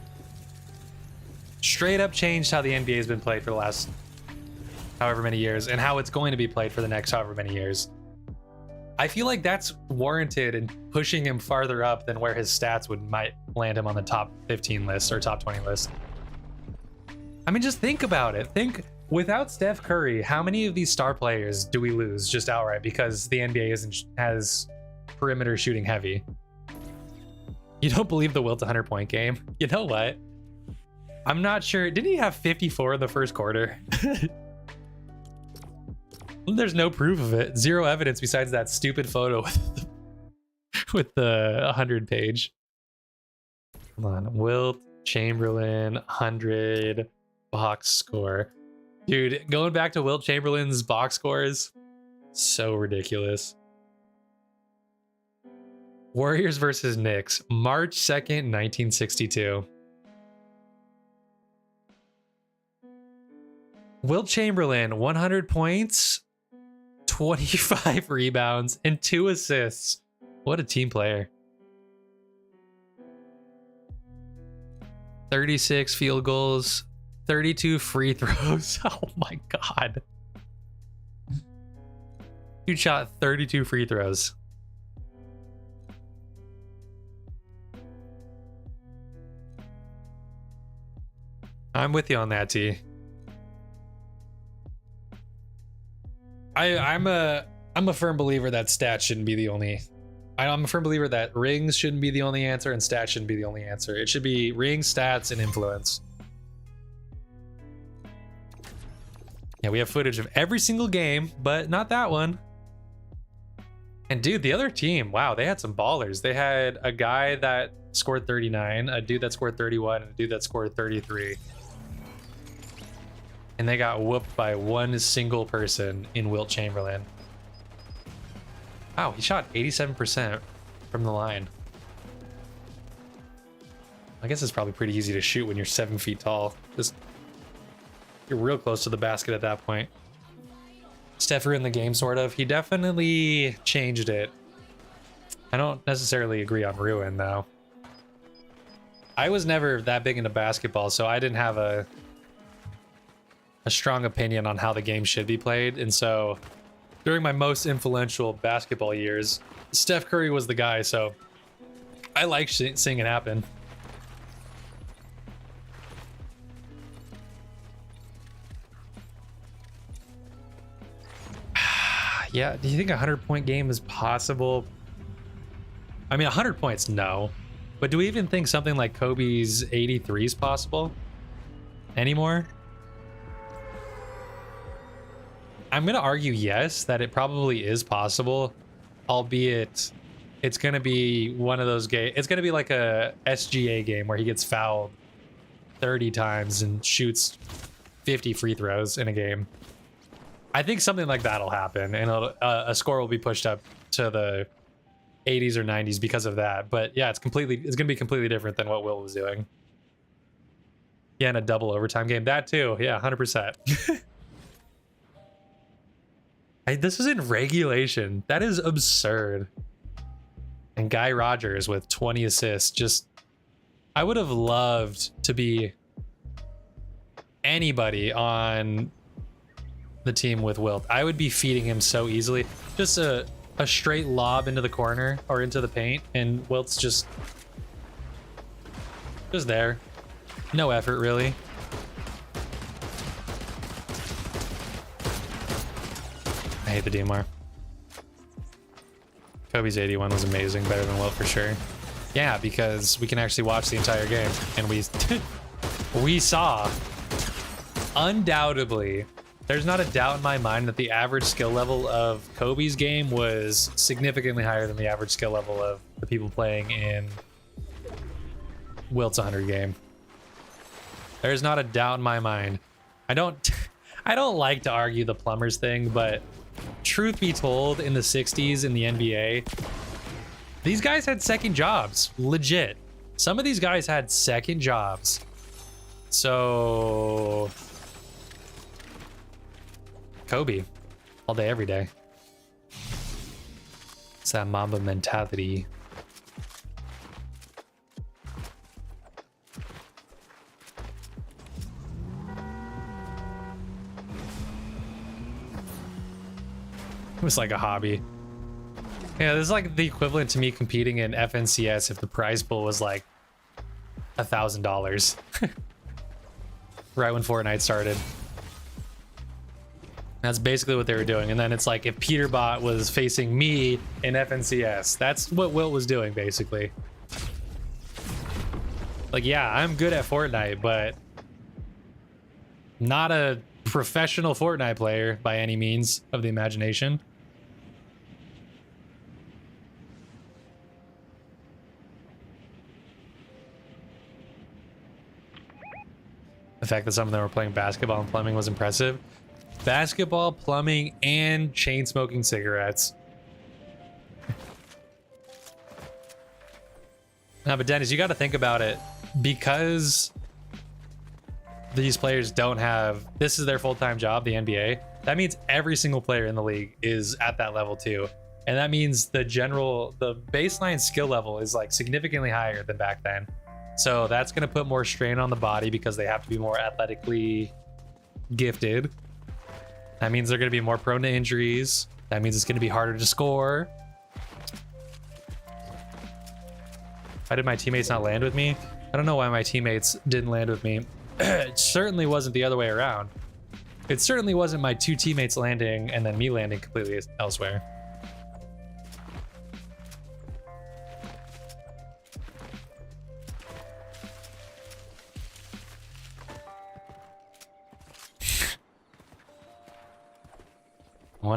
Straight up changed how the NBA has been played for the last however many years and how it's going to be played for the next however many years. I feel like that's warranted in pushing him farther up than where his stats might land him on the top 15 list or top 20 list. I mean, just think about it. Think, without Steph Curry, how many of these star players do we lose just outright because the NBA isn't has perimeter shooting heavy? You don't believe the Wilt 100-point game? You know what? I'm not sure. Didn't he have 54 in the first quarter? There's no proof of it. Zero evidence besides that stupid photo with the 100 page. Come on. Wilt Chamberlain 100 box score. Dude, going back to Wilt Chamberlain's box scores, so ridiculous. Warriors versus Knicks, March 2nd, 1962. Wilt Chamberlain, 100 points, 25 rebounds, and 2 assists. What a team player. 36 field goals, 32 free throws. Oh my God. Dude shot 32 free throws. I'm with you on that, T. I'm a firm believer that stats shouldn't be the only. I'm a firm believer that rings shouldn't be the only answer and stats shouldn't be the only answer. It should be rings, stats, and influence. Yeah, we have footage of every single game, but not that one. And dude, the other team, wow, they had some ballers. They had a guy that scored 39, a dude that scored 31, and a dude that scored 33. And they got whooped by one single person in Wilt Chamberlain. Wow, he shot 87% from the line. I guess it's probably pretty easy to shoot when you're 7 feet tall. Just, you're real close to the basket at that point. Steph ruined the game, sort of. He definitely changed it. I don't necessarily agree on ruin, though. I was never that big into basketball, so I didn't have a strong opinion on how the game should be played. And so during my most influential basketball years, Steph Curry was the guy, so I like seeing it happen. Yeah, do you think a 100-point game is possible? I mean, 100 points, no. But do we even think something like Kobe's 83 is possible anymore? I'm going to argue yes, that it probably is possible, albeit it's going to be one of those games. It's going to be like a SGA game where he gets fouled 30 times and shoots 50 free throws in a game. I think something like that'll happen, and a score will be pushed up to the 80s or 90s because of that. But yeah, it's going to be completely different than what Will was doing. Yeah, in a double overtime game. That too. Yeah, 100%. This is in regulation. That is absurd. And Guy Rogers with 20 assists. Just, I would have loved to be anybody on the team with Wilt. I would be feeding him so easily. Just a straight lob into the corner or into the paint, and Wilt's just there. No effort, really. I hate the DMR. Kobe's 81 was amazing, better than Wilt for sure. Yeah, because we can actually watch the entire game, and we saw, undoubtedly, there's not a doubt in my mind that the average skill level of Kobe's game was significantly higher than the average skill level of the people playing in Wilt's 100 game. There's not a doubt in my mind. I don't like to argue the plumbers thing, but truth be told, in the 60s in the NBA, these guys had second jobs, legit. Some of these guys had second jobs. So Kobe, all day, every day. It's that Mamba mentality. It was like a hobby. Yeah, this is like the equivalent to me competing in FNCS if the prize pool was like $1,000. Right when Fortnite started. That's basically what they were doing. And then it's like if Peterbot was facing me in FNCS, that's what Wilt was doing basically. Like, yeah, I'm good at Fortnite, but not a professional Fortnite player by any means of the imagination. The fact that some of them were playing basketball and plumbing was impressive. Basketball, plumbing, and chain smoking cigarettes. Now, but Dennis, you got to think about it. Because these players don't have, this is their full-time job, the NBA, that means every single player in the league is at that level too. And that means the baseline skill level is like significantly higher than back then. So that's going to put more strain on the body because they have to be more athletically gifted. That means they're going to be more prone to injuries. That means it's going to be harder to score. Why did my teammates not land with me? I don't know why my teammates didn't land with me. It certainly wasn't the other way around. It certainly wasn't my two teammates landing and then me landing completely elsewhere.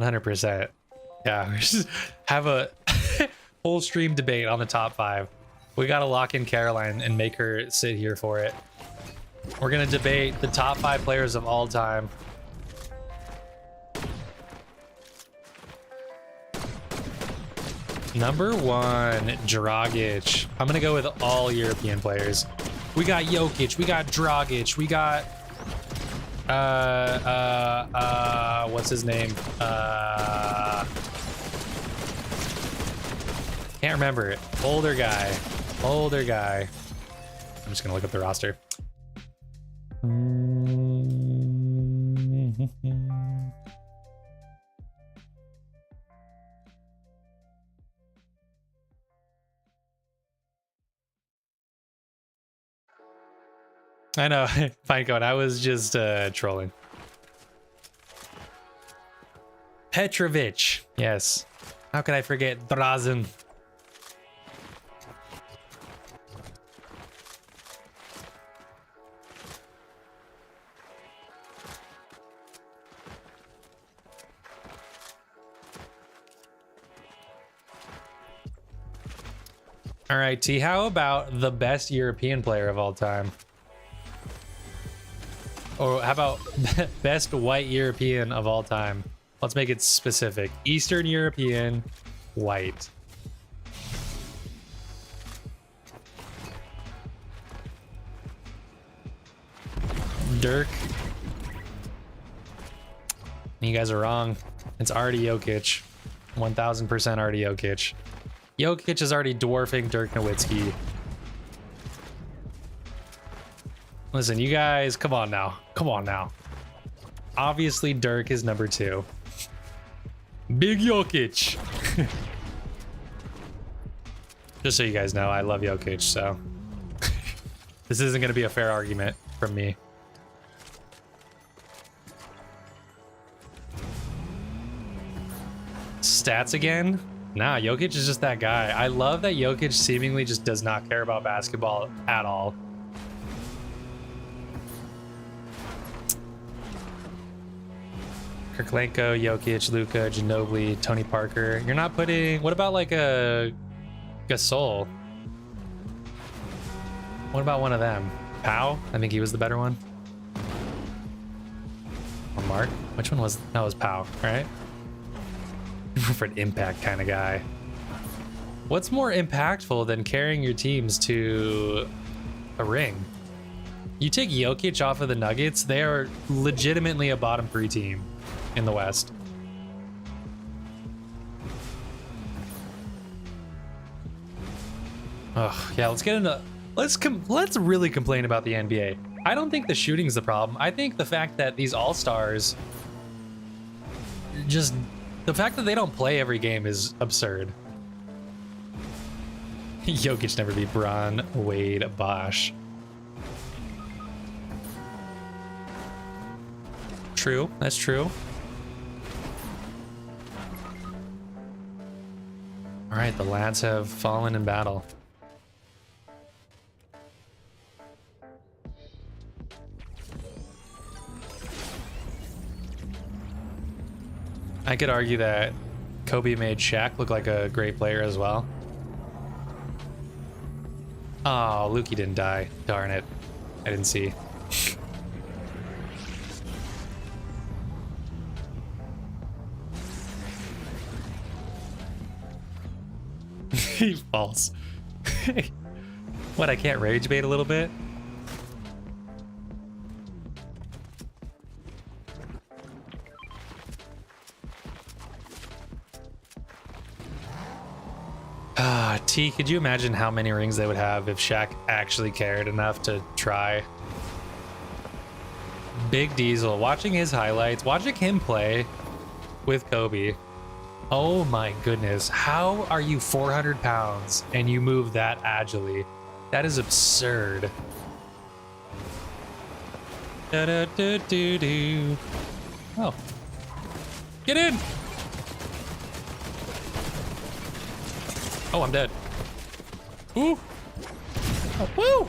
%. Yeah, we just have a whole stream debate on the top 5. We gotta lock in Caroline and make her sit here for it. We're gonna debate the top 5 players of all time. Number 1, Dragic. I'm gonna go with all European players. We got Jokic, we got Dragic, we got what's his name? Can't remember it. Older guy. I'm just gonna look up the roster. I know, fine code. I was just trolling. Petrovic. Yes. How could I forget Drazen? All right, T, how about the best European player of all time? Or how about best white European of all time? Let's make it specific. Eastern European, white. Dirk. You guys are wrong. It's already Jokic. 1000% already Jokic. Jokic is already dwarfing Dirk Nowitzki. Listen, you guys, come on now. Come on now. Obviously, Dirk is number 2. Big Jokic. Just so you guys know, I love Jokic, so this isn't going to be a fair argument from me. Stats again? Nah, Jokic is just that guy. I love that Jokic seemingly just does not care about basketball at all. Kirklenko, Jokic, Luka, Ginobili, Tony Parker. You're not putting... What about like a Gasol? What about one of them? Pau? I think he was the better one. Or Mark? Which one was... That was Pau, right? For an impact kind of guy. What's more impactful than carrying your teams to a ring? You take Jokic off of the Nuggets, they are legitimately a bottom 3 team in the West. Oh yeah, let's get into let's really complain about the NBA. I don't think the shooting's the problem. I think the fact that these all-stars just the fact that they don't play every game is absurd. Jokic never beat Braun, Wade, Bosch. True, that's true. All right, the lads have fallen in battle. I could argue that Kobe made Shaq look like a great player as well. Oh, Lukey didn't die. Darn it. I didn't see. He falls. What, I can't rage bait a little bit? T, could you imagine how many rings they would have if Shaq actually cared enough to try? Big Diesel, watching his highlights, watching him play with Kobe. Oh my goodness, how are you 400 pounds and you move that agilely? That is absurd. Da-da-da-do-do. Oh. Get in! Oh, I'm dead. Ooh! Oh, woo!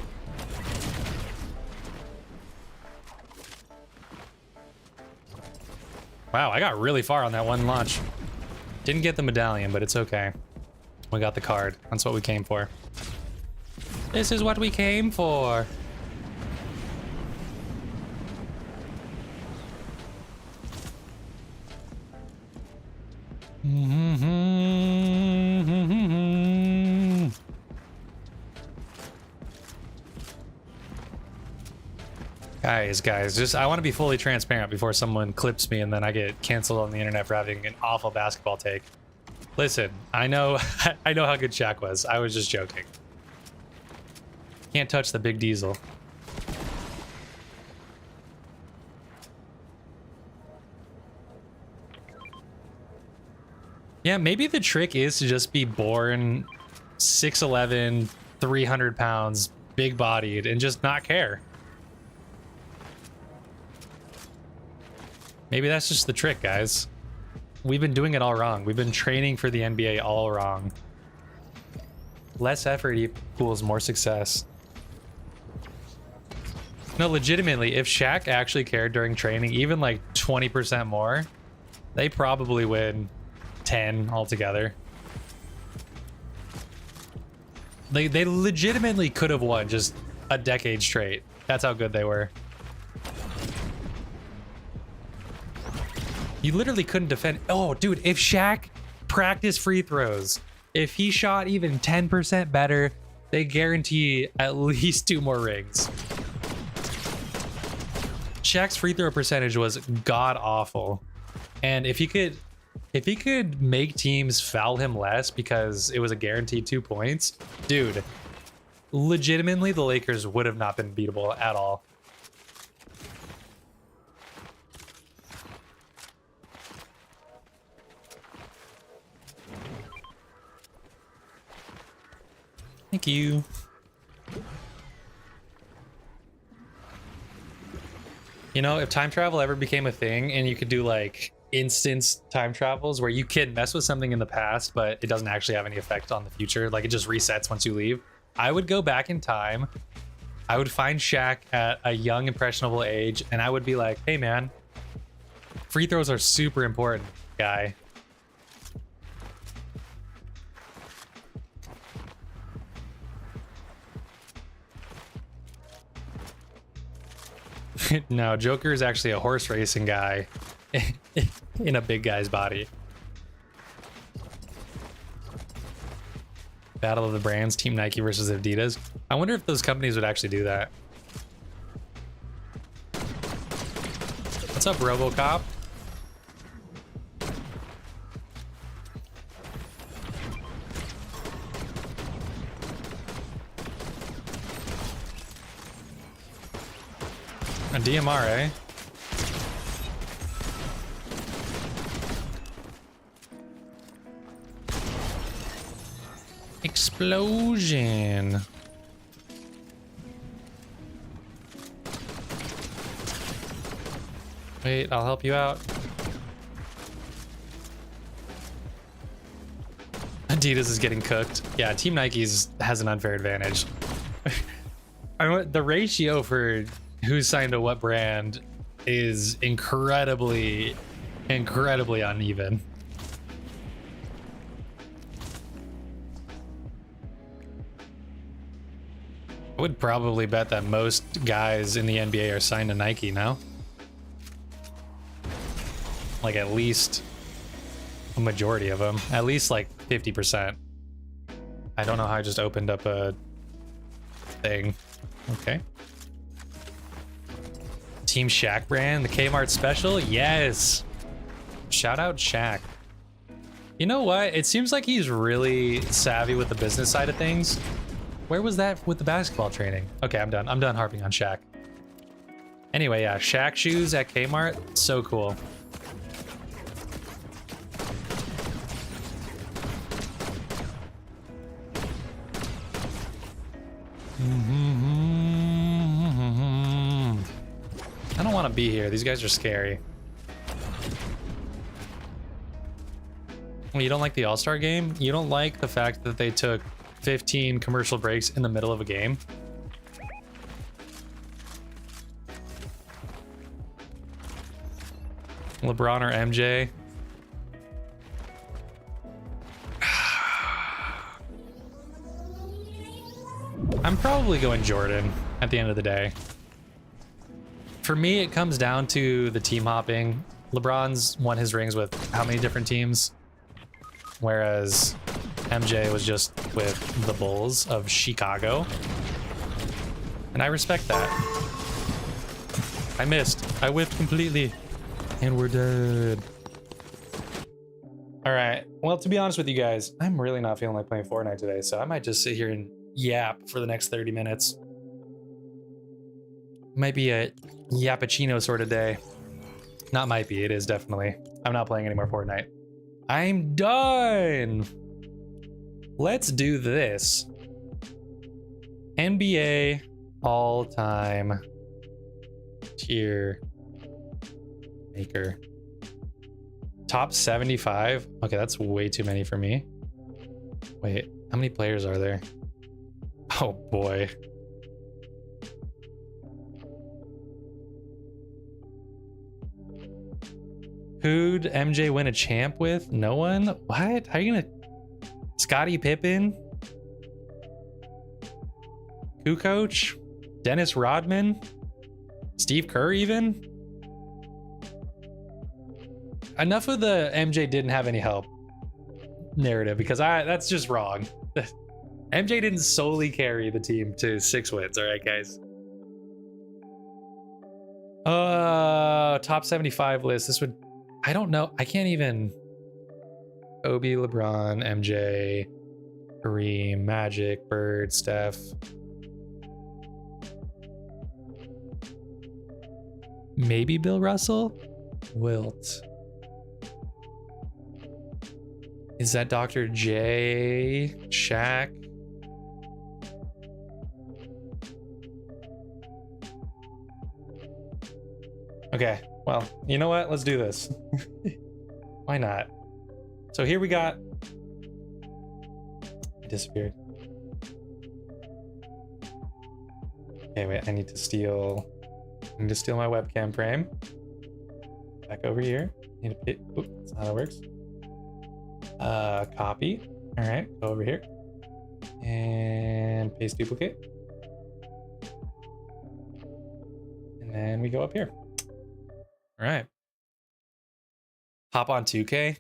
Wow, I got really far on that one launch. Didn't get the medallion, but it's okay. We got the card. That's what we came for. This is what we came for. Guys, just I want to be fully transparent before someone clips me and then I get canceled on the internet for having an awful basketball take. Listen, I know I know how good Shaq was. I was just joking. Can't touch the Big Diesel. Yeah, maybe the trick is to just be born 6'11", 300 pounds, big-bodied, and just not care. Maybe that's just the trick, guys. We've been doing it all wrong. We've been training for the NBA all wrong. Less effort equals more success. No, legitimately, if Shaq actually cared during training, even like 20% more, they probably win 10 altogether. They legitimately could have won just a decade straight. That's how good they were. You literally couldn't defend. Oh, dude, if Shaq practiced free throws, if he shot even 10% better, they guarantee at least 2 more rings. Shaq's free throw percentage was god awful. And if he could make teams foul him less because it was a guaranteed 2 points, dude, legitimately the Lakers would have not been beatable at all. Thank you. You know, if time travel ever became a thing and you could do like instance time travels where you can mess with something in the past, but it doesn't actually have any effect on the future, like it just resets once you leave, I would go back in time. I would find Shaq at a young, impressionable age, and I would be like, hey man, free throws are super important, guy. No, Joker is actually a horse racing guy in a big guy's body. Battle of the brands, Team Nike versus Adidas. I wonder if those companies would actually do that. What's up, RoboCop? A DMR, eh? Explosion. Wait, I'll help you out. Adidas is getting cooked. Yeah, Team Nike's has an unfair advantage. The ratio for who's signed to what brand is incredibly uneven. I would probably bet that most guys in the NBA are signed to Nike now. Like at least a majority of them, at least like 50%. I don't know how I just opened up a thing. Okay. Team Shaq brand, the Kmart special. Yes. Shout out Shaq. You know what? It seems like he's really savvy with the business side of things. Where was that with the basketball training? Okay, I'm done. I'm done harping on Shaq. Anyway, yeah, Shaq shoes at Kmart. So cool. I don't want to be here. These guys are scary. Well, you don't like the All-Star game? You don't like the fact that they took 15 commercial breaks in the middle of a game? LeBron or MJ? I'm probably going Jordan at the end of the day. For me, it comes down to the team hopping. LeBron's won his rings with how many different teams? Whereas MJ was just with the Bulls of Chicago. And I respect that. I missed. I whiffed completely. And we're dead. All right. Well, to be honest with you guys, I'm really not feeling like playing Fortnite today, so I might just sit here and yap for the next 30 minutes. Might be a yappuccino sort of day. Not might be, it is definitely. I'm not playing any more Fortnite. I'm done. Let's do this. NBA all-time tier maker. Top 75. Okay, that's way too many for me. Wait, how many players are there? Oh boy. Who'd MJ win a champ with? No one? What? How are you gonna... Scottie Pippen? Kukoc? Dennis Rodman? Steve Kerr even? Enough of the MJ didn't have any help narrative, because that's just wrong. MJ didn't solely carry the team to 6 wins. All right, guys. Top 75 list. This would... I don't know. I can't even... Kobe, LeBron, MJ, Kareem, Magic, Bird, Steph. Maybe Bill Russell? Wilt. Is that Dr. J? Shaq? Okay, well, you know what? Let's do this. Why not? So here we got... It disappeared. Okay, wait, I need to steal my webcam frame. Back over here. Need to pick... Oop, that's not how it works. Copy. All right, go over here. And paste duplicate. And then we go up here. All right. Hop on 2K.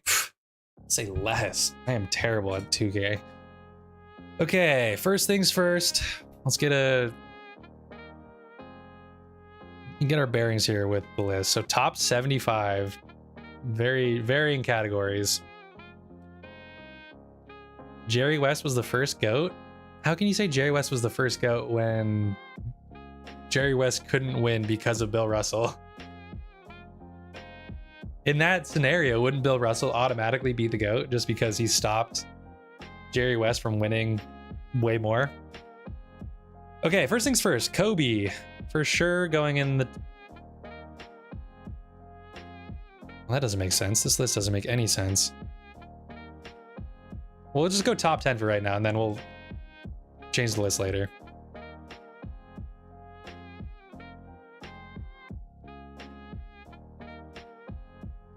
Say less. I am terrible at 2K. Okay, first things first. Let's get our bearings here with the list. So top 75, very varying categories. Jerry West was the first GOAT. How can you say Jerry West was the first GOAT when Jerry West couldn't win because of Bill Russell. In that scenario, wouldn't Bill Russell automatically be the GOAT just because he stopped Jerry West from winning way more? Okay, first things first, Kobe for sure going in the... Well, that doesn't make sense. This list doesn't make any sense. We'll just go top 10 for right now, and then we'll change the list later.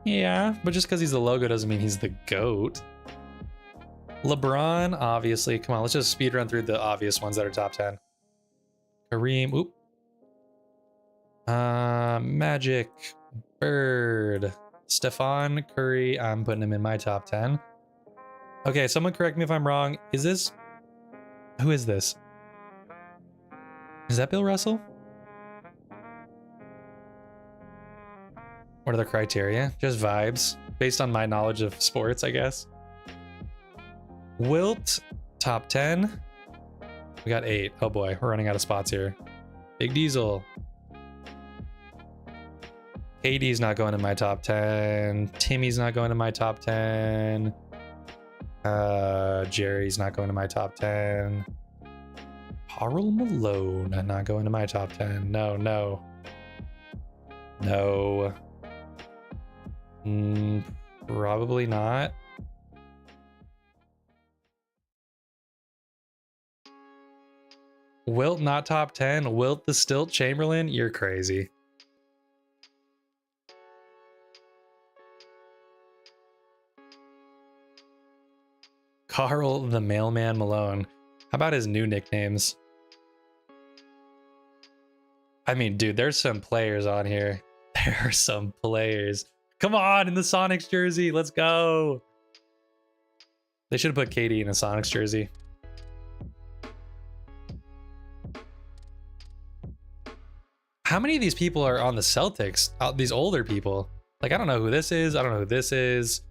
Yeah, but just because he's the logo doesn't mean he's the GOAT. LeBron, obviously. Come on, let's just speed run through the obvious ones that are top 10. Kareem, oop. Magic, Bird, Stephon Curry. I'm putting him in my top 10. Okay, someone correct me if I'm wrong. Is this... Who is this? Is that Bill Russell? What are the criteria? Just vibes. Based on my knowledge of sports, I guess. Wilt, top 10. We got 8. Oh boy, we're running out of spots here. Big Diesel. KD's not going in my top 10. Timmy's not going in my top 10. Jerry's not going to my top 10. Karl Malone not going to my top 10. No, no. No. Probably not. Wilt not top 10. Wilt the Stilt Chamberlain? You're crazy. Carl the Mailman Malone. How about his new nicknames? I mean, dude, there's some players on here. There are some players. Come on, in the Sonics jersey. Let's go. They should have put KD in a Sonics jersey. How many of these people are on the Celtics? These older people. Like, I don't know who this is. I don't know who this is.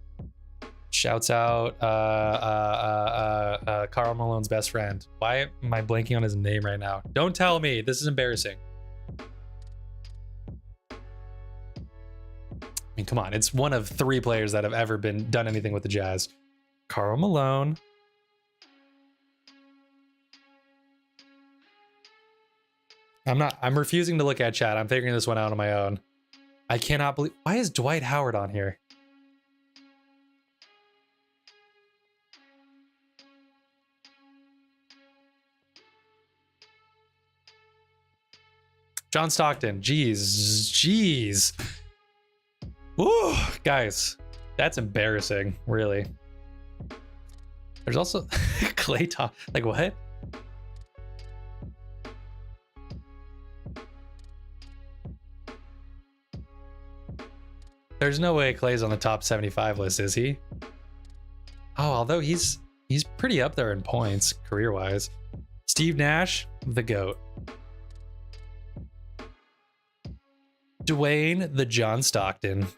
Shouts out Karl Malone's best friend. Why am I blanking on his name right now? Don't tell me. This is embarrassing. I mean, come on. It's one of 3 players that have ever done anything with the Jazz. Karl Malone. I'm refusing to look at chat. I'm figuring this one out on my own. I cannot believe... Why is Dwight Howard on here? John Stockton. Jeez. Woo, guys, that's embarrassing, really. There's also Klay Thompson. Like, what? There's no way Klay's on the top 75 list, is he? Oh, although he's pretty up there in points, career-wise. Steve Nash, the GOAT. Dwayne, the John Stockton.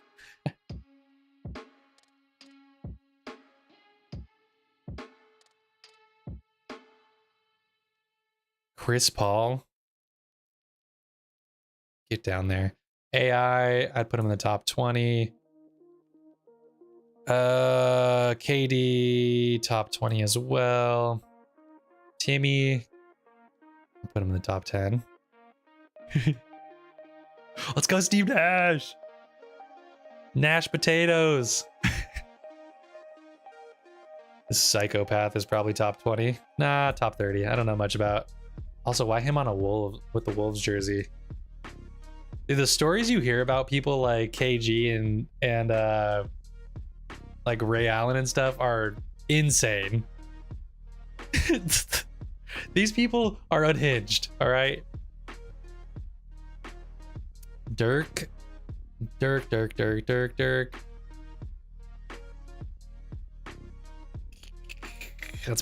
Chris Paul. Get down there. AI, I'd put him in the top 20. KD, top 20 as well. Timmy, I'll put him in the top 10. Let's go, Steve Nash. Nash potatoes. This psychopath is probably top 20. Nah, top 30. I don't know much about. Also, why him on a wolf with the Wolves jersey? Dude, the stories you hear about people like KG and like Ray Allen and stuff are insane. These people are unhinged, all right? Dirk. That's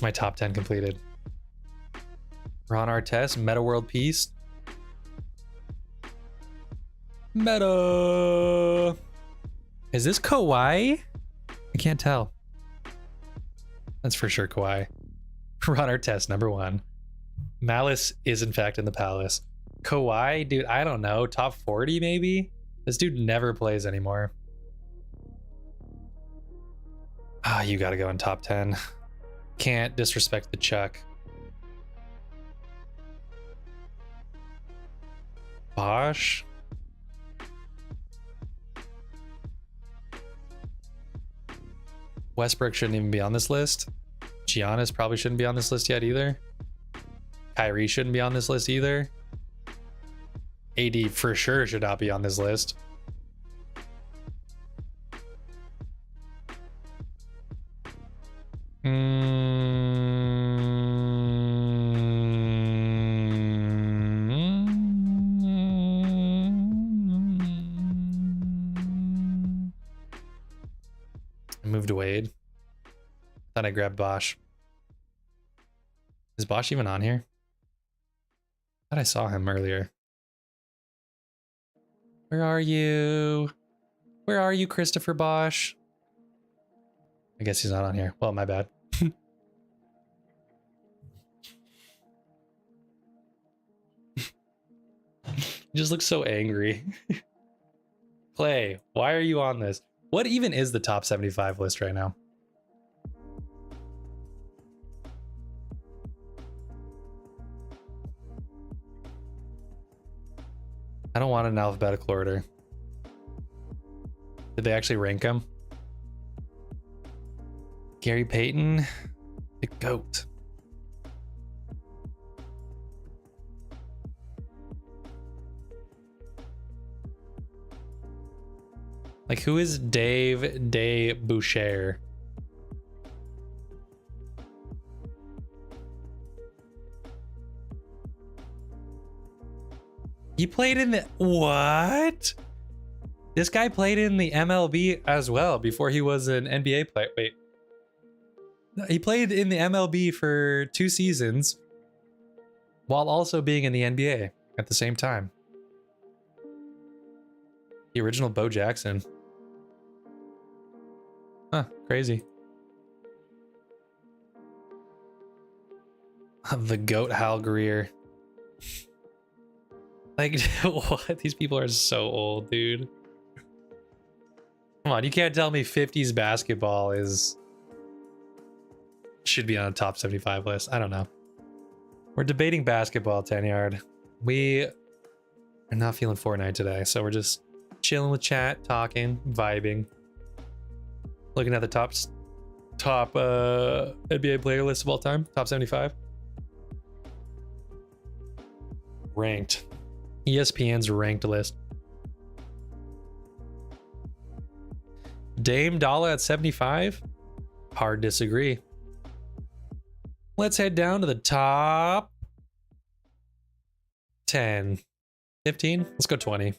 my top 10 completed. Ron Artest, Meta World Peace. Meta. Is this Kawhi? I can't tell. That's for sure Kawhi. Ron Artest, number 1. Malice is in fact in the palace. Kawhi, dude, I don't know. Top 40 maybe? This dude never plays anymore. Ah, you gotta go in top 10. Can't disrespect the Chuck. Bosh? Westbrook shouldn't even be on this list. Giannis probably shouldn't be on this list yet either. Kyrie shouldn't be on this list either. AD for sure should not be on this list. I moved to Wade. Thought I grabbed Bosh. Is Bosh even on here? I thought I saw him earlier. Where are you? Where are you, Christopher Bosh? I guess he's not on here. Well, my bad. He just looks so angry. Clay, why are you on this? What even is the top 75 list right now? I don't want an alphabetical order. Did they actually rank him? Gary Payton, the GOAT. Like, who is Dave De Boucher? He played in the... What? This guy played in the MLB as well before he was an NBA player. Wait. He played in the MLB for 2 seasons while also being in the NBA at the same time. The original Bo Jackson. Huh, crazy. The GOAT Hal Greer. Like, what? These people are so old, dude. Come on, you can't tell me 50s basketball should be on a top 75 list. I don't know. We're debating basketball, 10 yard. We are not feeling Fortnite today, so we're just chilling with chat, talking, vibing. Looking at the top NBA player list of all time, top 75. Ranked. ESPN's ranked list. Dame Dollar at 75? Hard disagree. Let's head down to the top 10. 15? Let's go 20.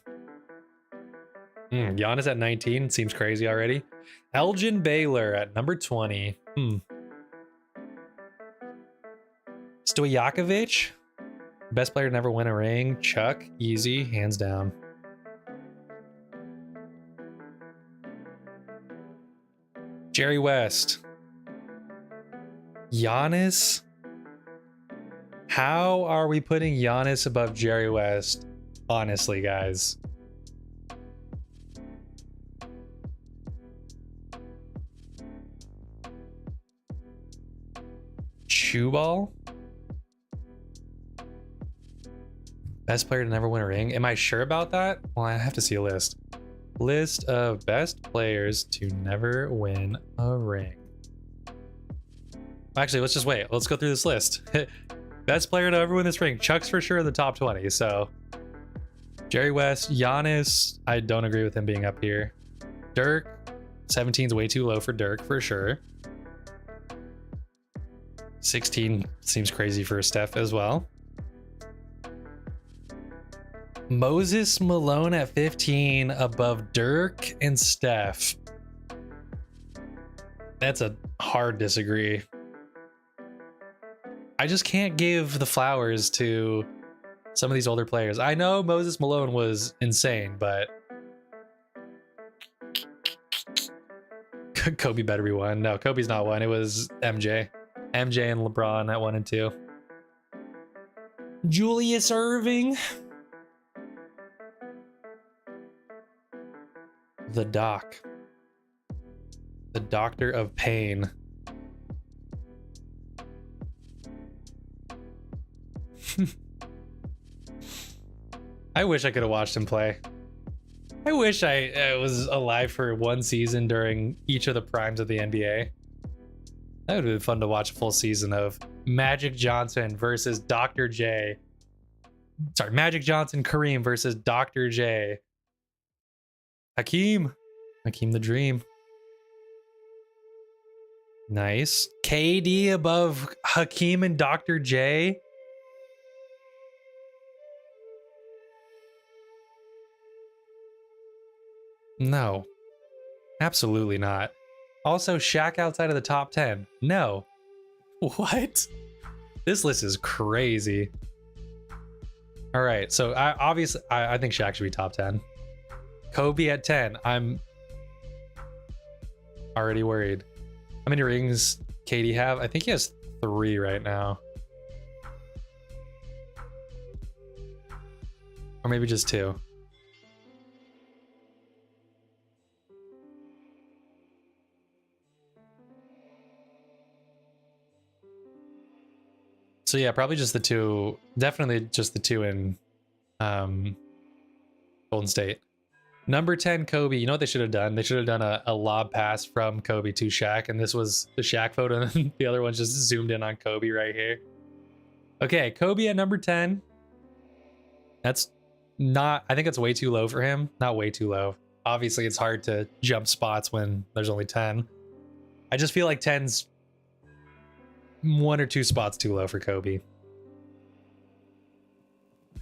Giannis at 19 seems crazy already. Elgin Baylor at number 20. Stojakovic? Best player to never win a ring. Chuck, easy, hands down. Jerry West. Giannis? How are we putting Giannis above Jerry West? Honestly, guys. Chew ball? Best player to never win a ring. Am I sure about that? Well, I have to see a list. List of best players to never win a ring. Actually, let's just wait. Let's go through this list. Best player to ever win this ring. Chuck's for sure in the top 20. So Jerry West, Giannis. I don't agree with him being up here. Dirk. 17 is way too low for Dirk for sure. 16 seems crazy for Steph as well. Moses Malone at 15 above Dirk and Steph. That's a hard disagree. I just can't give the flowers to some of these older players. I know Moses Malone was insane, but Kobe better be one. No, Kobe's not one. It was MJ. MJ and LeBron at 1 and 2. Julius Erving. The doc. The doctor of pain. I wish I could have watched him play. I wish I was alive for one season during each of the primes of the NBA. That would have been fun to watch a full season of Magic Johnson versus Dr. J. Sorry, Magic Johnson, Kareem versus Dr. J. Hakeem the Dream. Nice. KD above Hakeem and Dr. J. No, absolutely not. Also, Shaq outside of the top 10. No. What? This list is crazy. All right, so I think Shaq should be top 10. Kobe at 10. I'm already worried. How many rings KD have? I think he has 3 right now. Or maybe just 2. So yeah, probably just the 2. Definitely just the 2 in Golden State. Number 10, Kobe. You know what they should have done? They should have done a lob pass from Kobe to Shaq, and this was the Shaq photo, and the other one's just zoomed in on Kobe right here. Okay, Kobe at number 10. That's not, I think that's way too low for him. Not way too low. Obviously, it's hard to jump spots when there's only 10. I just feel like 10's 1 or 2 spots too low for Kobe.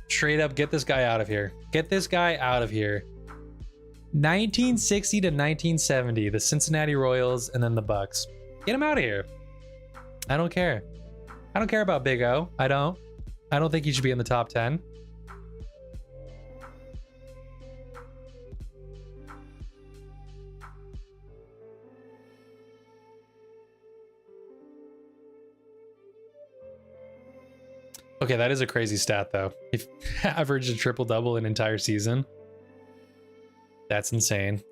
Straight up, get this guy out of here. Get this guy out of here. 1960 to 1970, the Cincinnati Royals and then the Bucks. Get him out of here. I don't care. I don't care about Big O. I don't think he should be in the top 10. Okay, that is a crazy stat though. If averaged a triple-double an entire season. That's insane.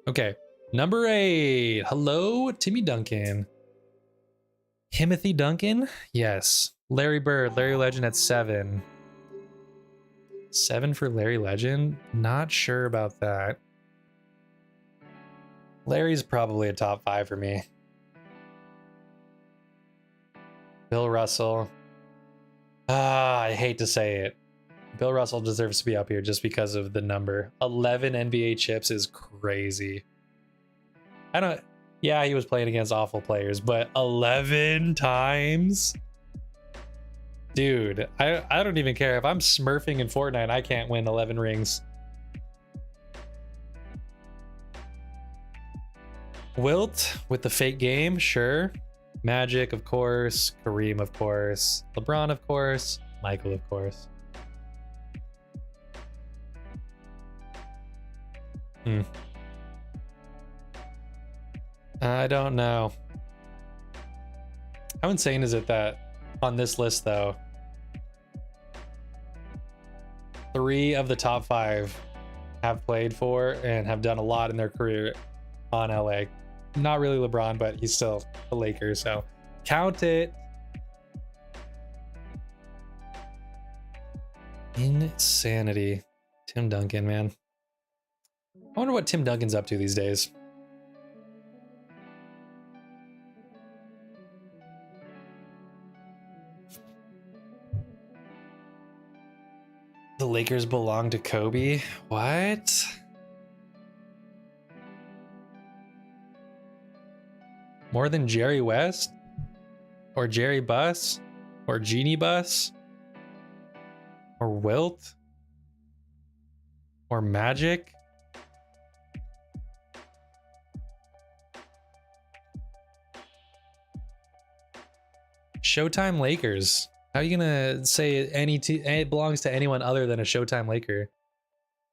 Okay, number 8. Hello, Timmy Duncan. Timothy Duncan? Yes. Larry Bird, Larry Legend at 7. 7 for Larry Legend? Not sure about that. Larry's probably a top 5 for me. Bill Russell. I hate to say it. Bill Russell deserves to be up here just because of the number. 11 NBA chips is crazy. Yeah, he was playing against awful players, but 11 times? Dude, I don't even care. If I'm smurfing in Fortnite, I can't win 11 rings. Wilt with the fake game, sure. Magic, of course. Kareem, of course. LeBron, of course. Michael, of course. I don't know. How insane is it that on this list, though, 3 of the top 5 have played for and have done a lot in their career on LA. Not really LeBron, but he's still a Laker, so count it. Insanity. Tim Duncan, man. I wonder what Tim Duncan's up to these days. The Lakers belong to Kobe? What? More than Jerry West? Or Jerry Buss? Or Genie Buss? Or Wilt? Or Magic? Showtime Lakers. How are you gonna say it belongs to anyone other than a Showtime Laker?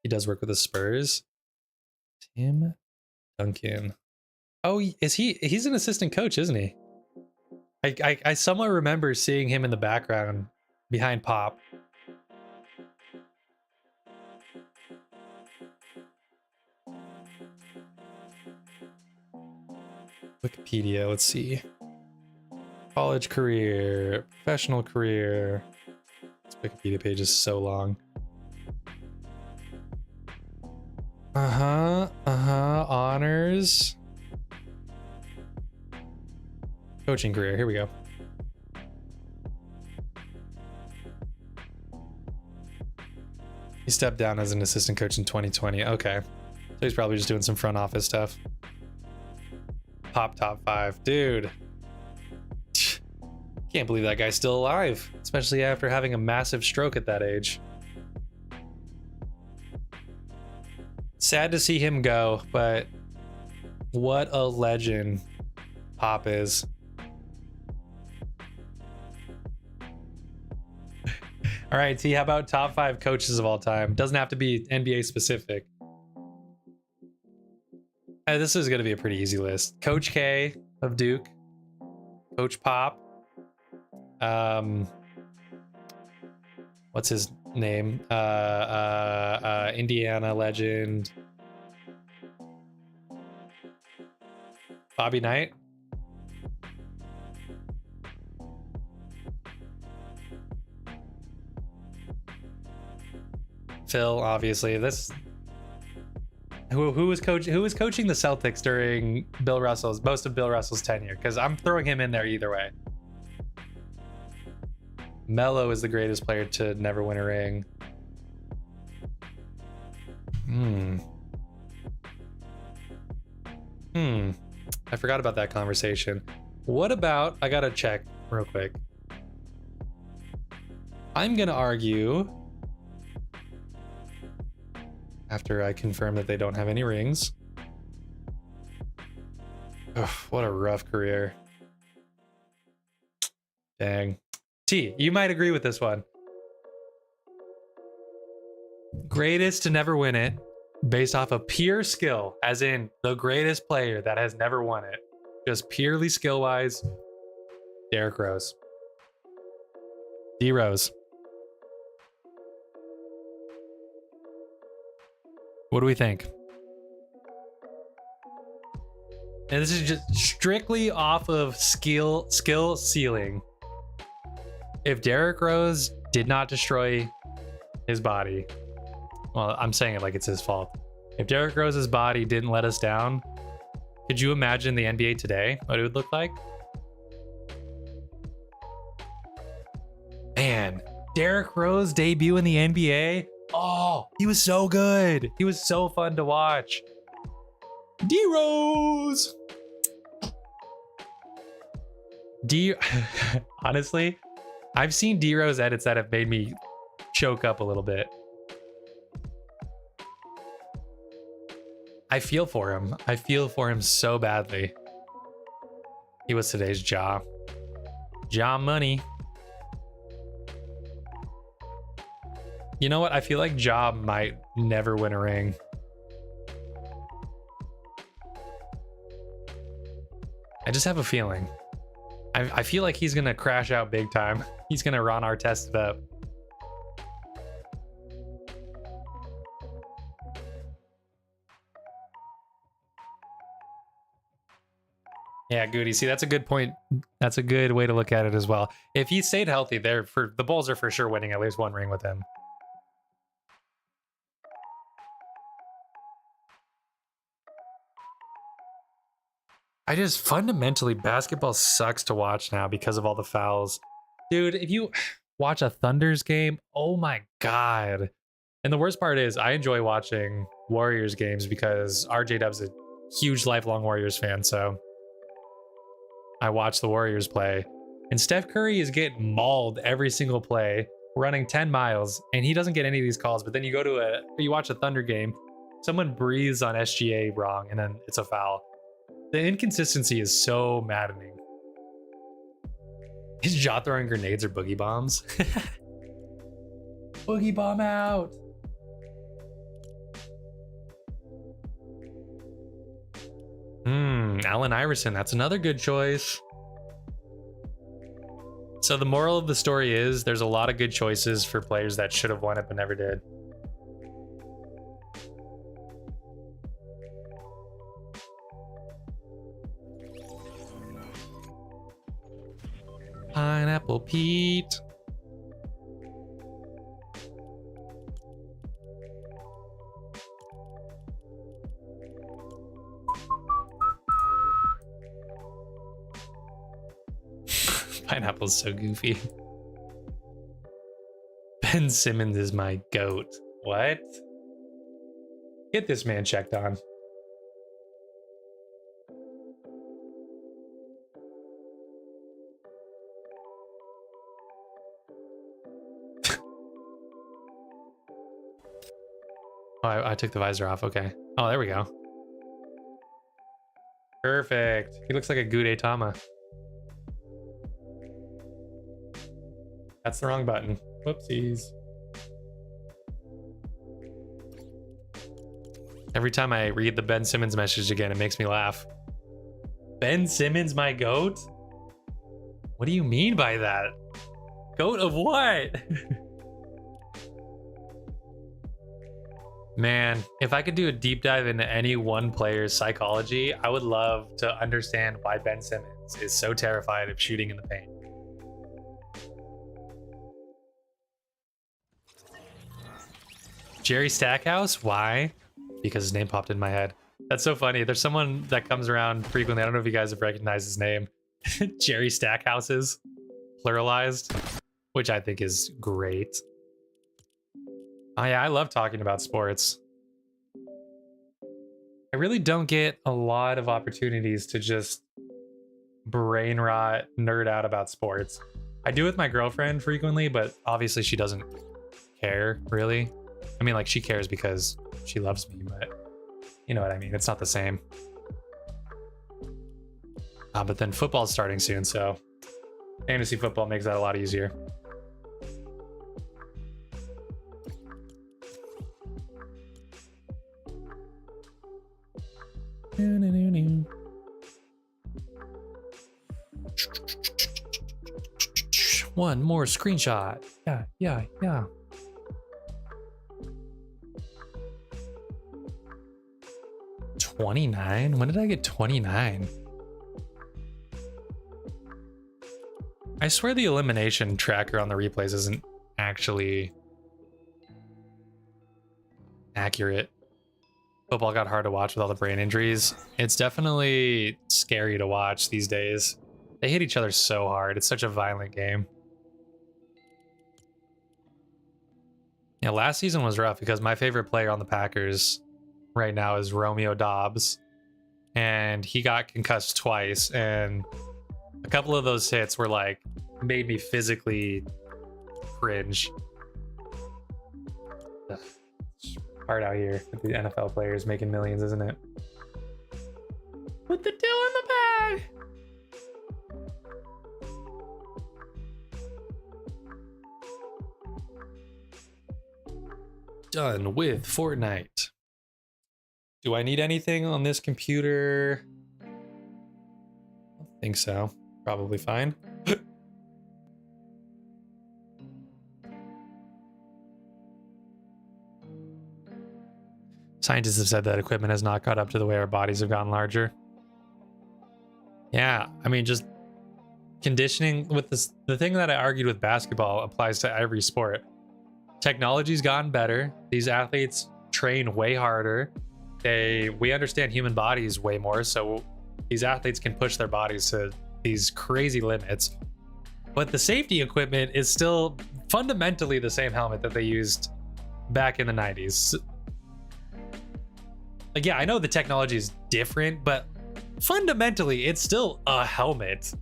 He does work with the Spurs. Tim Duncan. Oh, is he? He's an assistant coach, isn't he? I somewhat remember seeing him in the background behind Pop. Wikipedia, let's see. College career, professional career. This Wikipedia page is so long. Honors. Coaching career, here we go. He stepped down as an assistant coach in 2020. Okay. So he's probably just doing some front office stuff. Pop top 5. Dude. Can't believe that guy's still alive, especially after having a massive stroke at that age. Sad to see him go, but what a legend Pop is. All right, T, how about top 5 coaches of all time? Doesn't have to be NBA specific. This is going to be a pretty easy list. Coach K of Duke. Coach Pop. What's his name? Indiana legend. Bobby Knight. Phil, obviously. This who was coaching the Celtics during most of Bill Russell's tenure, because I'm throwing him in there either way. Melo is the greatest player to never win a ring. I forgot about that conversation. What about, I gotta check real quick. I'm gonna argue, after I confirm that they don't have any rings. Ugh, what a rough career. Dang. T, you might agree with this one. Greatest to never win it, based off of pure skill, as in the greatest player that has never won it. Just purely skill-wise, Derrick Rose. D-Rose. What do we think? And this is just strictly off of skill ceiling. If Derrick Rose did not destroy his body, well, I'm saying it like it's his fault. If Derrick Rose's body didn't let us down, could you imagine the NBA today? What it would look like? Man, Derrick Rose debut in the NBA. Oh, he was so good. He was so fun to watch. D-Rose. Honestly, I've seen D-Rose edits that have made me choke up a little bit. I feel for him. I feel for him so badly. He was today's Ja. Ja Money. You know what? I feel like Ja might never win a ring. I just have a feeling. I feel like he's gonna crash out big time. He's gonna Ron Artest it up. Yeah, Goody. See, that's a good point. That's a good way to look at it as well. If he stayed healthy, the Bulls are for sure winning at least one ring with him. I just fundamentally, basketball sucks to watch now because of all the fouls. Dude, if you watch a Thunder's game, oh my God. And the worst part is I enjoy watching Warriors games because RJ Dub's a huge lifelong Warriors fan. So I watch the Warriors play, and Steph Curry is getting mauled every single play, running 10 miles, and he doesn't get any of these calls. But then you watch a Thunder game, someone breathes on SGA wrong, and then it's a foul. The inconsistency is so maddening. His jaw throwing grenades or boogie bombs. Boogie bomb out. Allen Iverson, that's another good choice. So the moral of the story is there's a lot of good choices for players that should have won it but never did. Pineapple Pete. Pineapple's so goofy. Ben Simmons is my goat. What? Get this man checked on. Oh, I took the visor off. Okay. Oh, there we go. Perfect. He looks like a Gudetama. That's the wrong button. Whoopsies. Every time I read the Ben Simmons message again, it makes me laugh. Ben Simmons, my goat? What do you mean by that? Goat of what? Man, if I could do a deep dive into any one player's psychology, I would love to understand why Ben Simmons is so terrified of shooting in the paint. Jerry Stackhouse? Why? Because his name popped in my head. That's so funny. There's someone that comes around frequently. I don't know if you guys have recognized his name. Jerry Stackhouses, pluralized, which I think is great. Oh yeah, I love talking about sports. I really don't get a lot of opportunities to just brain rot, nerd out about sports. I do with my girlfriend frequently, but obviously she doesn't care, really. I mean, like, she cares because she loves me, but you know what I mean? It's not the same. But then football's starting soon, so fantasy football makes that a lot easier. One more screenshot. Yeah. 29? When did I get 29? I swear the elimination tracker on the replays isn't actually accurate. Football got hard to watch with all the brain injuries. It's definitely scary to watch these days. They hit each other so hard. It's such a violent game. Yeah, last season was rough because my favorite player on the Packers right now is Romeo Dobbs, and he got concussed twice, and a couple of those hits were like made me physically cringe. Ugh. It's hard out here with the NFL players making millions, isn't it? Put the deal in the bag. Done with Fortnite. Do I need anything on this computer? I don't think so. Probably fine. Scientists have said that equipment has not caught up to the way our bodies have gotten larger. Yeah, I mean, just conditioning with this. The thing that I argued with basketball applies to every sport. Technology's gotten better. These athletes train way harder. We understand human bodies way more, so these athletes can push their bodies to these crazy limits. But the safety equipment is still fundamentally the same helmet that they used back in the 90s. Like, yeah, I know the technology is different, but fundamentally, it's still a helmet.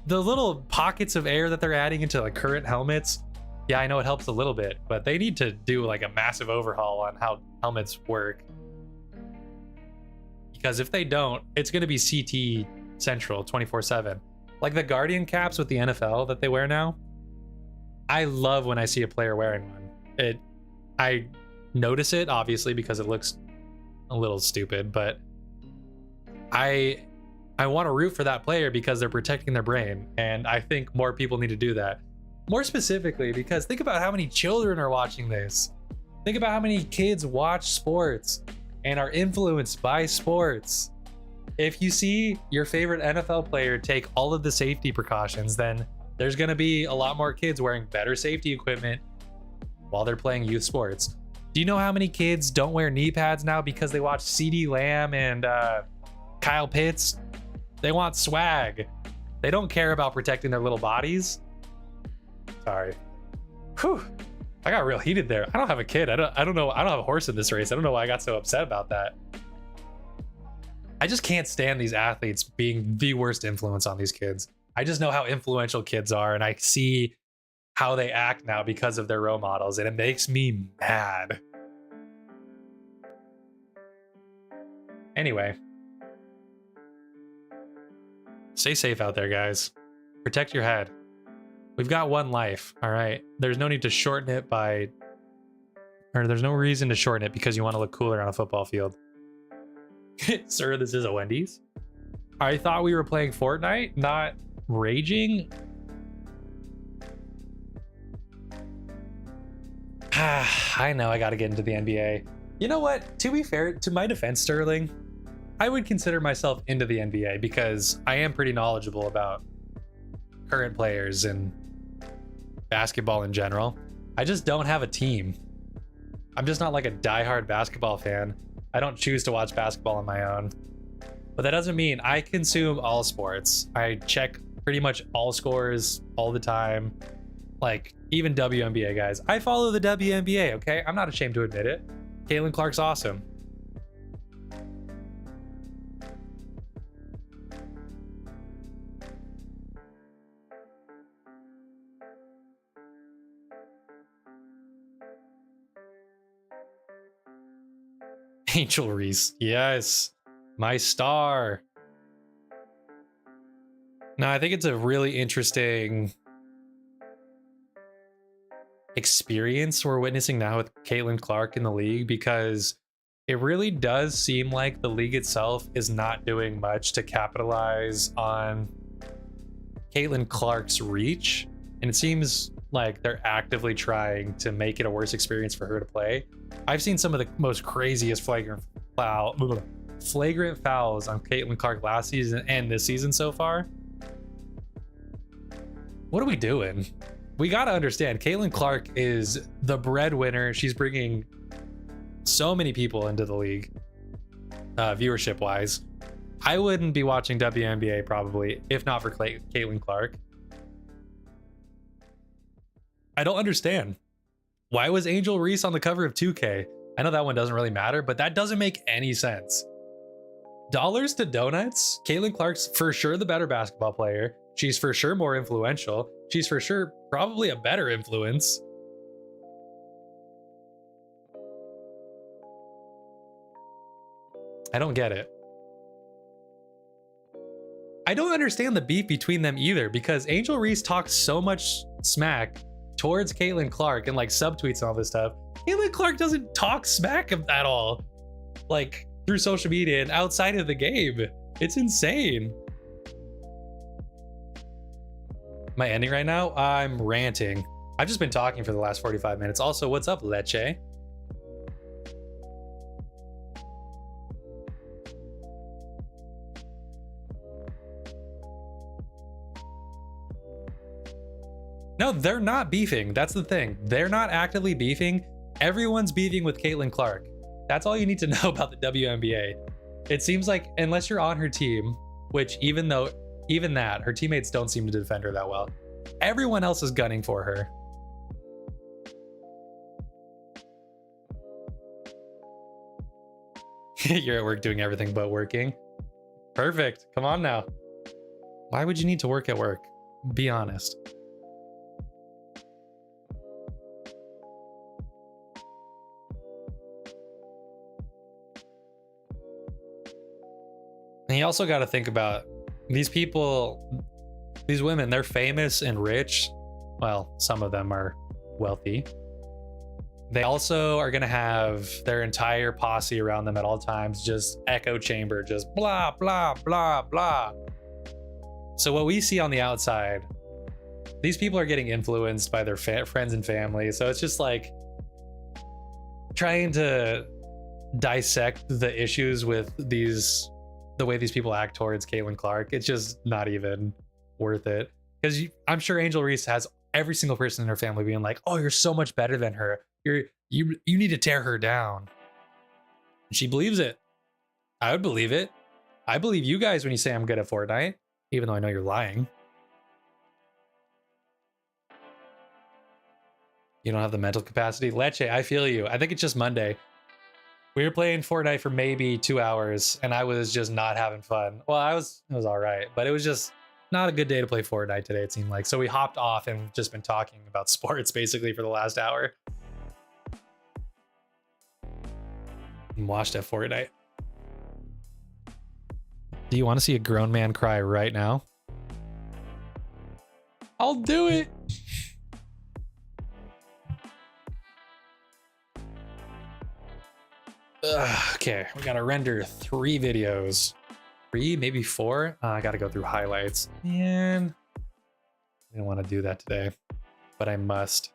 The little pockets of air that they're adding into like current helmets, yeah, I know it helps a little bit, but they need to do like a massive overhaul on how helmets work. Because if they don't, it's going to be CT central 24/7. Like the Guardian caps with the NFL that they wear now. I love when I see a player wearing one. I notice it obviously because it looks a little stupid, but I want to root for that player because they're protecting their brain, and I think more people need to do that. More specifically, because think about how many children are watching this. Think about how many kids watch sports and are influenced by sports. If you see your favorite NFL player take all of the safety precautions, then there's going to be a lot more kids wearing better safety equipment while they're playing youth sports. Do you know how many kids don't wear knee pads now because they watch CeeDee Lamb and Kyle Pitts? They want swag. They don't care about protecting their little bodies. Sorry. Whew. I got real heated there. I don't have a kid. I don't know. I don't have a horse in this race. I don't know why I got so upset about that. I just can't stand these athletes being the worst influence on these kids. I just know how influential kids are, and I see how they act now because of their role models, and it makes me mad. Anyway. Stay safe out there, guys. Protect your head. We've got one life, all right? There's no need to shorten it there's no reason to shorten it because you want to look cooler on a football field. Sir, this is a Wendy's. I thought we were playing Fortnite, not raging. I know I got to get into the NBA. You know what? To be fair, to my defense, Sterling, I would consider myself into the NBA because I am pretty knowledgeable about current players and basketball in general. I just don't have a team. I'm just not like a diehard basketball fan. I don't choose to watch basketball on my own. But that doesn't mean I consume all sports. I check pretty much all scores all the time. Like, even WNBA, guys. I follow the WNBA, okay? I'm not ashamed to admit it. Caitlin Clark's awesome. Angel Reese, yes, my star. No, I think it's a really interesting experience we're witnessing now with Caitlin Clark in the league, because it really does seem like the league itself is not doing much to capitalize on Caitlin Clark's reach, and it seems like they're actively trying to make it a worse experience for her to play. I've seen some of the most craziest flagrant fouls on Caitlin Clark last season and this season so far. What are we doing? We got to understand, Caitlin Clark is the breadwinner. She's bringing so many people into the league, viewership wise. I wouldn't be watching WNBA probably if not for Caitlin Clark. I don't understand. Why was Angel Reese on the cover of 2K? I know that one doesn't really matter, but that doesn't make any sense. Dollars to donuts? Caitlin Clark's for sure the better basketball player. She's for sure more influential. She's for sure probably a better influence. I don't get it. I don't understand the beef between them either, because Angel Reese talks so much smack towards Caitlin Clark and like subtweets and all this stuff. Caitlin Clark doesn't talk smack at all, like through social media and outside of the game. It's insane. Am I ending right now? I'm ranting. I've just been talking for the last 45 minutes. Also, what's up, Leche? No, they're not beefing. That's the thing. They're not actively beefing. Everyone's beefing with Caitlin Clark. That's all you need to know about the WNBA. It seems like unless you're on her team, which even that, her teammates don't seem to defend her that well. Everyone else is gunning for her. You're at work doing everything but working. Perfect. Come on now. Why would you need to work at work? Be honest. And you also got to think about these people, these women, they're famous and rich. Well, some of them are wealthy. They also are going to have their entire posse around them at all times, just echo chamber, just blah, blah, blah, blah. So what we see on the outside, these people are getting influenced by their friends and family. So it's just like trying to dissect the issues with these the way these people act towards Caitlin Clark, it's just not even worth it. Because I'm sure Angel Reese has every single person in her family being like, "Oh, you're so much better than her. You need to tear her down." And she believes it. I would believe it. I believe you guys when you say I'm good at Fortnite, even though I know you're lying. You don't have the mental capacity. Leche, I feel you. I think it's just Monday. We were playing Fortnite for maybe 2 hours and I was just not having fun. Well, it was all right, but it was just not a good day to play Fortnite today, it seemed like. So we hopped off and just been talking about sports basically for the last hour. And watched at Fortnite. Do you want to see a grown man cry right now? I'll do it. Okay, we gotta render 3 videos. 3, maybe 4. I gotta go through highlights. Man, I didn't want to do that today, but I must.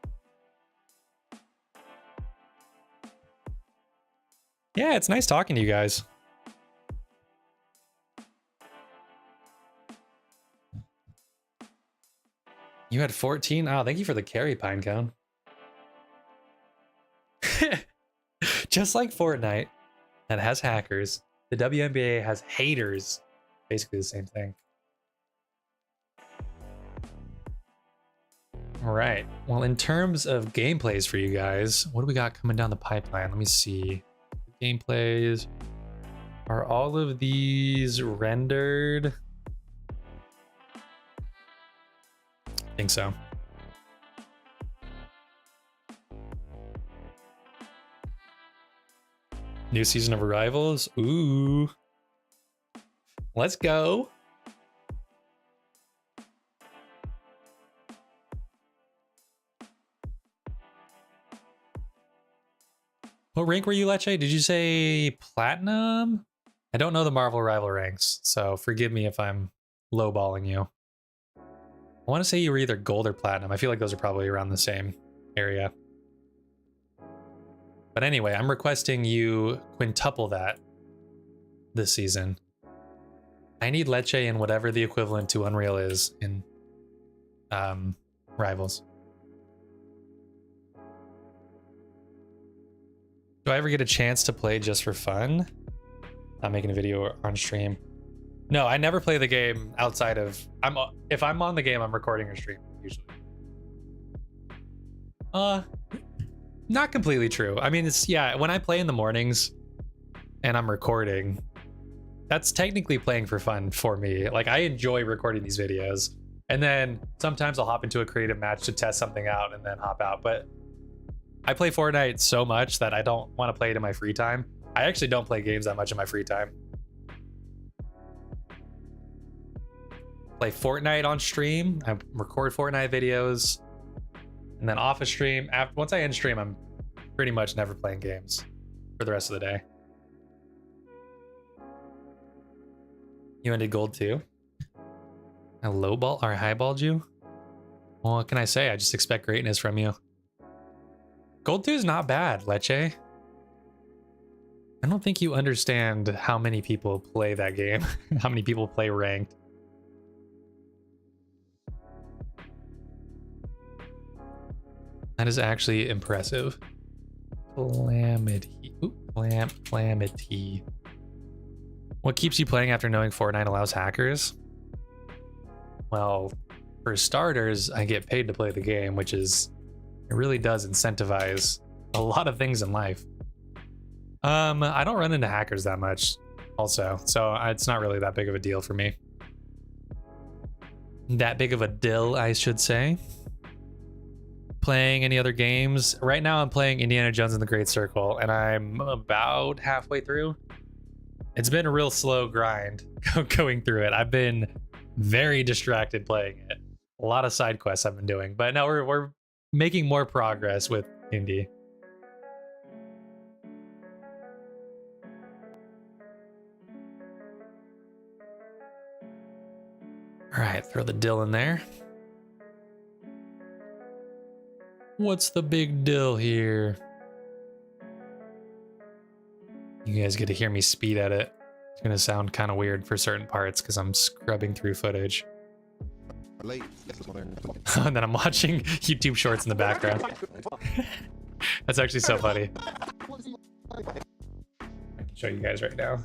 Yeah, it's nice talking to you guys. You had 14? Oh, thank you for the carry, Pinecone. Just like Fortnite, that has hackers, the WNBA has haters. Basically the same thing. All right. Well, in terms of gameplays for you guys, what do we got coming down the pipeline? Let me see. Gameplays. Are all of these rendered? I think so. New season of Arrivals. Ooh. Let's go. What rank were you, Leche? Did you say platinum? I don't know the Marvel rival ranks, so forgive me if I'm lowballing you. I want to say you were either gold or platinum. I feel like those are probably around the same area. But anyway, I'm requesting you quintuple that this season. I need Leche in whatever the equivalent to Unreal is in Rivals. Do I ever get a chance to play just for fun? Not making a video on stream. No, I never play the game outside of... If I'm on the game, I'm recording or streaming, usually. Not completely true. I mean, it's... Yeah, when I play in the mornings and I'm recording, that's technically playing for fun for me. Like, I enjoy recording these videos. And then sometimes I'll hop into a creative match to test something out and then hop out. But I play Fortnite so much that I don't want to play it in my free time. I actually don't play games that much in my free time. Play Fortnite on stream. I record Fortnite videos. And then off a stream. Once I end stream, I'm pretty much never playing games for the rest of the day. You ended gold too? I lowball or highballed you? Well, what can I say? I just expect greatness from you. Gold 2 is not bad, Leche. I don't think you understand how many people play that game. How many people play ranked. That is actually impressive. Calamity. Ooh, calamity. What keeps you playing after knowing Fortnite allows hackers? Well, for starters, I get paid to play the game, which is... It really does incentivize a lot of things in life. I don't run into hackers that much also, so it's not really that big of a deal for me. That big of a deal, I should say. Playing any other games? Right now I'm playing Indiana Jones and the Great Circle, and I'm about halfway through. It's been a real slow grind going through it. I've been very distracted playing it. A lot of side quests I've been doing, but no, we're making more progress with Indy. All right, throw the dill in there. What's the big deal here? You guys get to hear me speed at it. It's gonna sound kind of weird for certain parts because I'm scrubbing through footage. And then I'm watching YouTube shorts in the background. That's actually so funny. I can show you guys right now.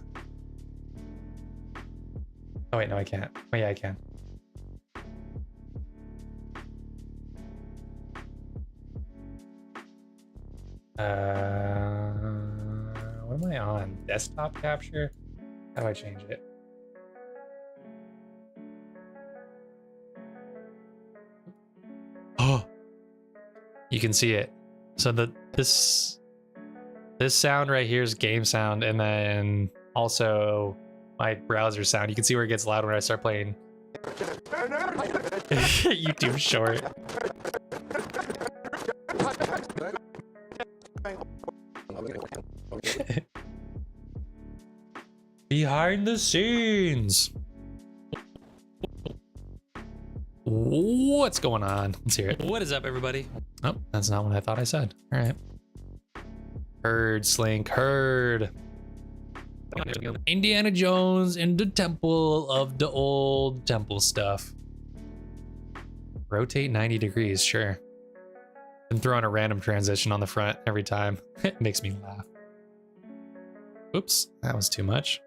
Oh wait, no I can't. Oh yeah, I can. What am I on? Desktop capture? How do I change it? Oh, you can see it. So this sound right here is game sound, and then also my browser sound. You can see where it gets loud when I start playing YouTube short. Behind the scenes. What's going on? Let's hear it. What is up, everybody? Oh, that's not what I thought I said. All right. Heard, Slink, heard. Indiana Jones in the temple of the old temple stuff. Rotate 90 degrees, sure. And throw in a random transition on the front every time. It makes me laugh. Oops, that was too much.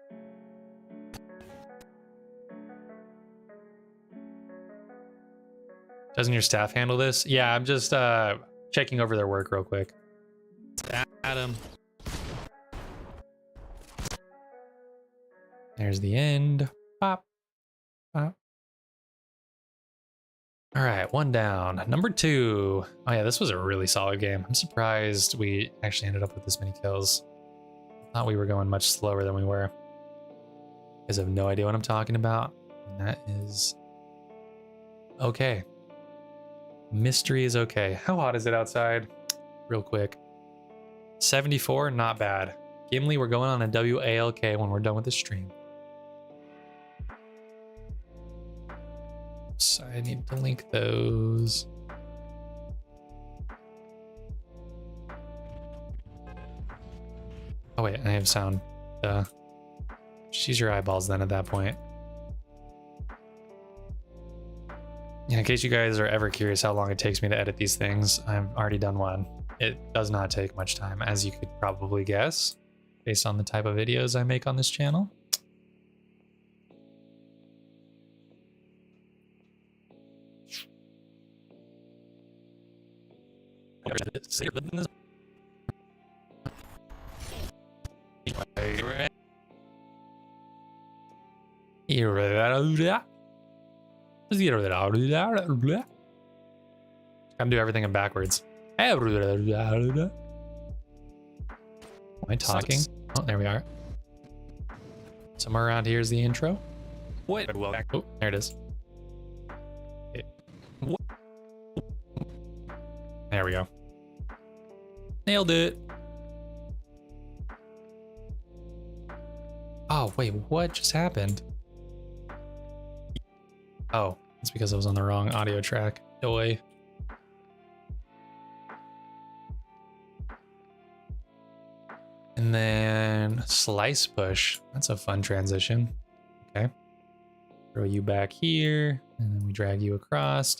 Doesn't your staff handle this? Yeah, I'm just checking over their work real quick. Adam. There's the end. Pop. Pop. All right, one down. Number 2. Oh yeah, this was a really solid game. I'm surprised we actually ended up with this many kills. Thought we were going much slower than we were. You guys have no idea what I'm talking about. And that is okay. Mystery is okay. How hot is it outside? Real quick. 74, not bad. Gimli, we're going on a WALK when we're done with the stream. So I need to link those. Oh wait, I have sound. Just use your eyeballs then at that point. Yeah, in case you guys are ever curious how long it takes me to edit these things, I've already done one. It does not take much time, as you could probably guess, based on the type of videos I make on this channel. Gotta do everything in backwards. Am I talking? Oh, there we are. Somewhere around here is the intro. What? Oh, there it is. Okay. There we go. Nailed it. Oh, wait, what just happened? Oh, it's because I was on the wrong audio track. Doy. And then slice push. That's a fun transition. Okay. Throw you back here, and then we drag you across,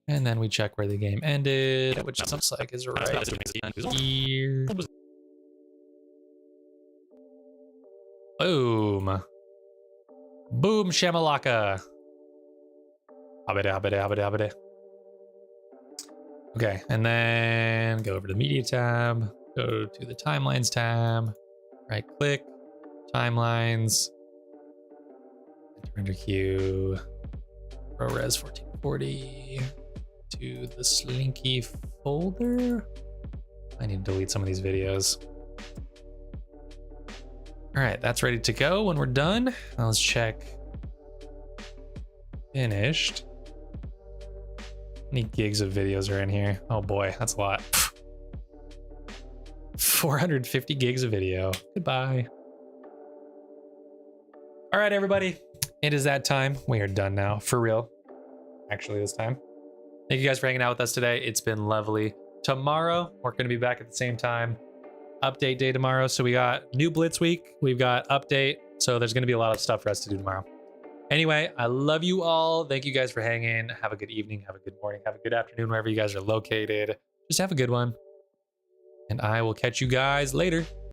and then we check where the game ended, which looks like is right here. Boom. Boom shamalaka. Okay, and then go over to the media tab, go to the timelines tab, right click, timelines, render queue, ProRes 1440 to the Sliinky folder. I need to delete some of these videos. All right, that's ready to go. When we're done, now let's check finished. How many gigs of videos are in here? Oh boy, that's a lot. 450 gigs of video. Goodbye. All right, everybody. It is that time. We are done now, for real. Actually, this time. Thank you guys for hanging out with us today. It's been lovely. Tomorrow, we're going to be back at the same time. Update day tomorrow. So we got new Blitz week. We've got update. So there's going to be a lot of stuff for us to do tomorrow. Anyway, I love you all. Thank you guys for hanging. Have a good evening. Have a good morning. Have a good afternoon, wherever you guys are located. Just have a good one. And I will catch you guys later.